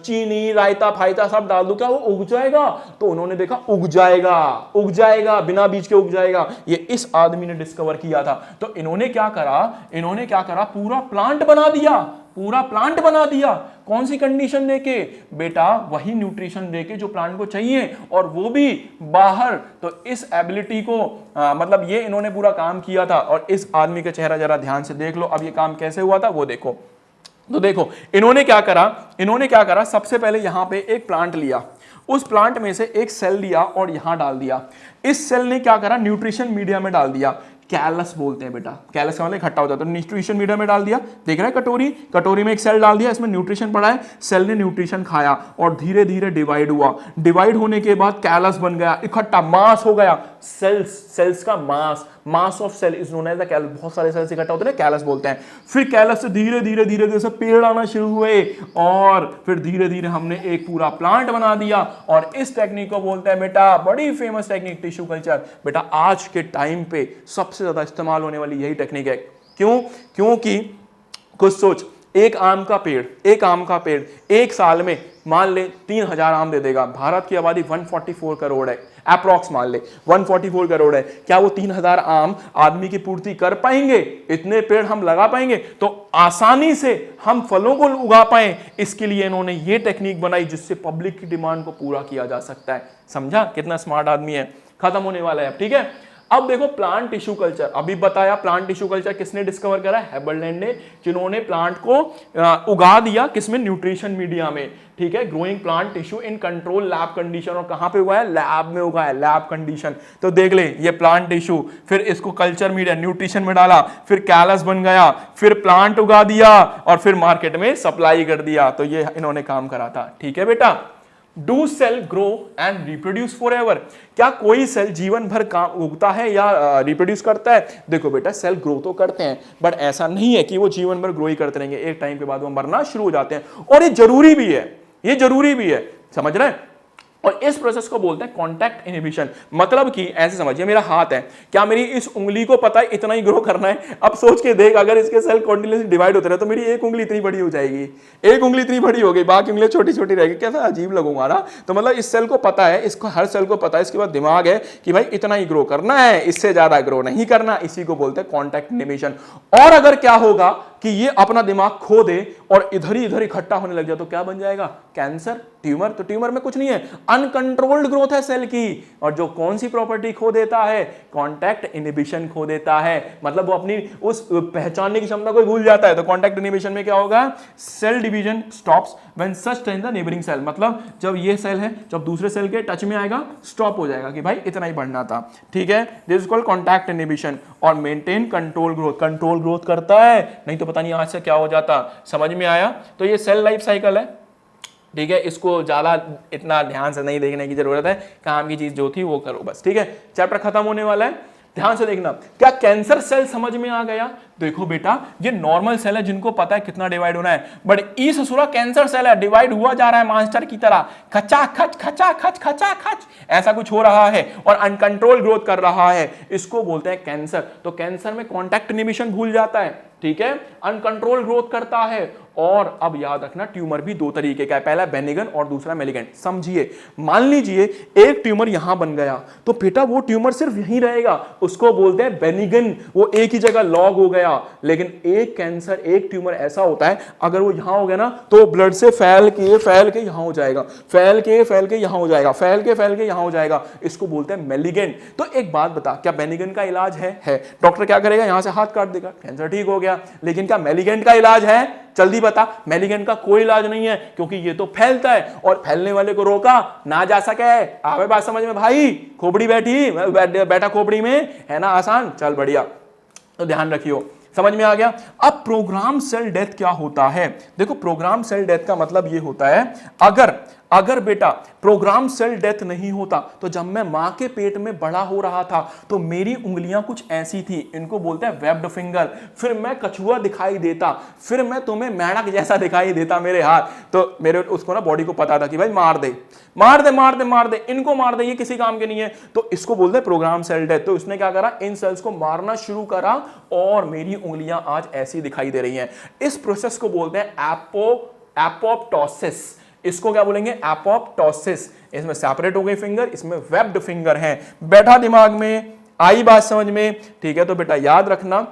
चीनी, रायता फायता सब डाल दूं, क्या वो उग जाएगा? तो उन्होंने देखा उग जाएगा, बिना बीज के उग जाएगा। ये इस आदमी ने डिस्कवर किया था। तो इन्होंने क्या करा, पूरा प्लांट बना दिया। कौन सी कंडीशन देके? बेटा वही न्यूट्रिशन देके जो प्लांट को चाहिए, और वो भी बाहर। तो इस एबिलिटी को मतलब ये इन्होंने पूरा काम किया था। और इस आदमी का चेहरा जरा ध्यान से देख लो, अब ये काम कैसे हुआ था वो देखो। तो देखो इन्होंने क्या करा, सबसे पहले यहां पे एक प्लांट लिया, उस प्लांट में से एक सेल लिया और यहां डाल दिया। इस सेल ने क्या करा, न्यूट्रिशन मीडिया में डाल दिया। कैलस बोलते हैं बेटा, कैलस का मतलब इकट्ठा हो जाता है। तो न्यूट्रिशन मीडिया में डाल दिया, देख रहा है कटोरी में एक सेल डाल दिया, इसमें न्यूट्रिशन पड़ा है, सेल ने न्यूट्रिशन खाया और धीरे धीरे डिवाइड हुआ। डिवाइड होने के बाद कैलस बन गया, इकट्ठा मास हो गया। सेल्स का mass of cell is known as the callus. बहुत सारे सेल्स इकट्ठा होते हैं, कैलस बोलते हैं। फिर कैलस से धीरे धीरे से पेड़ आना शुरू हुए, और फिर धीरे धीरे हमने एक पूरा प्लांट बना दिया। और इस टेक्निक को बोलते हैं बेटा, बड़ी फेमस टेक्निक, टिश्यू कल्चर। बेटा आज के टाइम पे सबसे ज्यादा इस्तेमाल होने वाली यही टेक्निक है। क्योंकि कुछ सोच, एक आम का पेड़ एक साल में मान ले 3000 आम दे देगा। भारत की आबादी 144 करोड़ है, अप्रॉक्स मान ले 144 करोड़ है। क्या वो 3000 आम आदमी की पूर्ति कर पाएंगे? इतने पेड़ हम लगा पाएंगे? तो आसानी से हम फलों को उगा पाए, इसके लिए इन्होंने ये टेक्निक बनाई जिससे पब्लिक की डिमांड को पूरा किया जा सकता है। समझा कितना स्मार्ट आदमी है? खत्म होने वाला है, ठीक है। अब देखो प्लांट टिश्यू कल्चर, अभी बताया प्लांट टिश्यू कल्चर किसने डिस्कवर करा? हैबरलैंड ने, जिन्होंने प्लांट को उगा दिया किसमें? न्यूट्रिशन मीडिया में, ठीक है। Growing plant tissue in control lab condition. और कहां पे हुआ है? लैब में उगा है, लैब कंडीशन। तो देख ले ये प्लांट टिश्यू, फिर इसको कल्चर मीडिया न्यूट्रिशन में डाला, फिर कैलस बन गया, फिर प्लांट उगा दिया और फिर मार्केट में सप्लाई कर दिया। तो ये इन्होंने काम करा था, ठीक है बेटा। Do cell grow and reproduce for ever? क्या कोई सेल जीवन भर काम उगता है या रिप्रोड्यूस करता है? देखो बेटा सेल ग्रो तो करते हैं, बट ऐसा नहीं है कि वो जीवन भर ग्रो ही करते रहेंगे। एक टाइम के बाद वो मरना शुरू हो जाते हैं, और ये जरूरी भी है, समझ रहे हैं। और इस प्रोसेस को बोलते हैं कॉन्टैक्ट इनहिबिशन। मतलब कि ऐसे समझिए, मेरा हाथ है, क्या मेरी इस उंगली को पता है इतना ही ग्रो करना है? अब सोच के देख, अगर इसके सेल कंटीन्यूअसली डिवाइड होते रहे तो मेरी एक उंगली इतनी बड़ी हो जाएगी, एक उंगली इतनी बड़ी हो गई, बाकी उंगलियां छोटी छोटी रहेगी, कैसा अजीब लगूंगा ना। तो मतलब इस सेल को पता है, इसको हर सेल को पता है, इसके बाद दिमाग है कि भाई इतना ही ग्रो करना है, इससे ज्यादा ग्रो नहीं करना। इसी को बोलते हैं कॉन्टैक्ट इनहिबिशन। और अगर क्या होगा कि ये अपना दिमाग खो दे और इधर ही इधर इकट्ठा होने लग जाए तो क्या बन जाएगा? Cancer, tumour. तो ट्यूमर में कुछ नहीं है, अनकंट्रोल्ड ग्रोथ है सेल की। और जो कौन सी प्रॉपर्टी खो देता है? कॉन्टैक्ट इनहिबिशन खो देता है। मतलब वो अपनी उस पहचानने की क्षमता को भूल जाता है। तो कॉन्टैक्ट इनहिबिशन में क्या होगा? Cell division stops when such touch the neighbouring cell. मतलब जब ये सेल है, जब दूसरे सेल के टच में आएगा, स्टॉप हो जाएगा कि भाई इतना ही बढ़ना था, ठीक है। This is called contact inhibition. और maintain control growth, control growth करता है, नहीं तो पता नहीं आज से क्या हो जाता। समझ में आया? तो ये सेल लाइफ साइकिल है, ठीक है। इसको ज्यादा इतना ध्यान से नहीं देखने की जरूरत है, काम की चीज जो थी वो करो बस, ठीक है। चैप्टर खत्म होने वाला है, ध्यान से देखना। क्या कैंसर सेल समझ में आ गया? देखो बेटा ये नॉर्मल सेल है जिनको पता है कितना डिवाइड होना है, बट ई ससुरा कैंसर सेल है, डिवाइड हुआ जा रहा है मास्टर की तरह, खचा खच ऐसा कुछ हो रहा है और अनकंट्रोल ग्रोथ कर रहा है। इसको बोलते हैं कैंसर। तो कैंसर में कॉन्टैक्ट इनहिबिशन भूल जाता है, ठीक है, अनकंट्रोल ग्रोथ करता है और अब याद रखना ट्यूमर भी दो तरीके का है, पहला बेनिगन और दूसरा मेलिगेंट। समझिए, मान लीजिए एक ट्यूमर यहां बन गया तो बेटा वो ट्यूमर सिर्फ यहीं रहेगा, उसको बोलते हैं बेनिगन, वो एक ही जगह लॉग हो गया। लेकिन एक कैंसर, एक ट्यूमर ऐसा होता है अगर वो यहां हो गया ना तो ब्लड से फैल के यहां हो जाएगा, फैल के यहां हो जाएगा, फैल के यहां हो जाएगा, इसको बोलते हैं मेलिगेंट। तो एक बात बता, क्या बेनिगन का इलाज है? डॉक्टर क्या करेगा, यहां से हाथ काट देगा, कैंसर ठीक हो गया। लेकिन क्या मेलिगेंट का इलाज है? जल्दी बता। मेलिगेंट का कोई इलाज नहीं है, क्योंकि ये तो फैलता है और फैलने वाले को रोका ना जा सके। आवे बात समझ में भाई? खोपड़ी बैठा खोपड़ी में है ना, आसान। चल बढ़िया, तो ध्यान रखियो, समझ में आ गया। अब प्रोग्राम सेल डेथ क्या होता है? देखो, प्रोग्राम सेल डेथ का मतलब ये होता है, अगर बेटा प्रोग्राम सेल डेथ नहीं होता तो जब मैं मां के पेट में बड़ा हो रहा था तो मेरी उंगलियां कुछ ऐसी थी, इनको बोलते हैं वेब्ड फिंगर। फिर मैं कछुआ दिखाई देता, फिर मैं तुम्हें मेंढक जैसा दिखाई देता मेरे हाथ। तो मेरे उसको ना बॉडी को पता था कि भाई मार दे, इनको मार दे, ये किसी काम के नहीं है, तो इसको बोलते हैं प्रोग्राम सेल डेथ। तो इसने क्या करा, इन सेल्स को मारना शुरू करा और मेरी उंगलियां आज ऐसी दिखाई दे रही हैं। इस प्रोसेस को बोलते हैं एपोप्टोसिस। इसको क्या बोलेंगे? एपोप्टोसिस। इसमें सेपरेट हो गई फिंगर, इसमें वेब्ड फिंगर है। बैठा दिमाग में? आई बात समझ में? ठीक है, तो बेटा याद रखना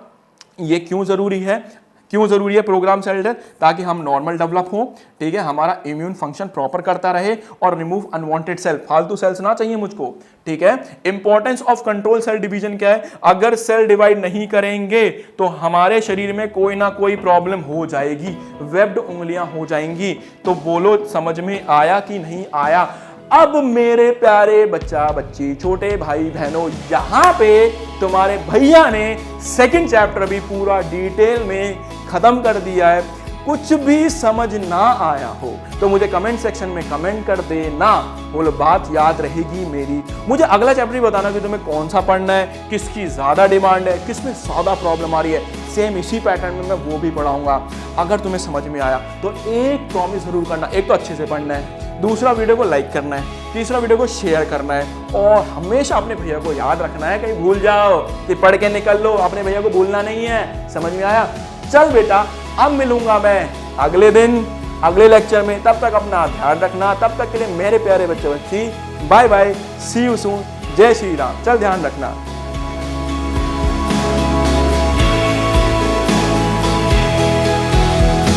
ये क्यों जरूरी है प्रोग्राम सेल डेथ, ताकि हम नॉर्मल डेवलप हो, ठीक है, हमारा इम्यून फंक्शन प्रॉपर करता रहे और रिमूव अनवांटेड सेल, फालतू सेल्स ना चाहिए मुझको, ठीक है। Importance of control cell division क्या है? अगर सेल डिवाइड नहीं करेंगे तो हमारे शरीर में कोई ना कोई प्रॉब्लम हो जाएगी, वेब्ड उंगलियां हो जाएंगी। तो बोलो, समझ में आया कि नहीं आया? अब मेरे प्यारे बच्चा बच्ची, छोटे भाई बहनों, यहां पे तुम्हारे भैया ने सेकंड चैप्टर भी पूरा डिटेल में खत्म कर दिया है। कुछ भी समझ ना आया हो तो मुझे कमेंट सेक्शन में कमेंट कर देना, बोलो बात याद रहेगी मेरी। मुझे अगला चैप्टर भी बताना कि तुम्हें कौन सा पढ़ना है, किसकी ज्यादा डिमांड है, किसमें ज्यादा प्रॉब्लम आ रही है। सेम इसी पैटर्न में मैं वो भी पढ़ाऊंगा। अगर तुम्हें समझ में आया तो एक प्रॉमिस जरूर करना, एक तो अच्छे से पढ़ना है, दूसरा वीडियो को लाइक करना है, तीसरा वीडियो को शेयर करना है, और हमेशा अपने भैया को याद रखना है, कहीं भूल जाओ कि पढ़ के निकल लो, अपने भैया को भूलना नहीं है। समझ में आया? चल बेटा, अब मिलूंगा मैं अगले दिन अगले लेक्चर में। तब तक अपना ध्यान रखना। तब तक के लिए मेरे प्यारे बच्चे बच्ची, bye bye, see you soon, जय श्री राम। चल ध्यान रखना।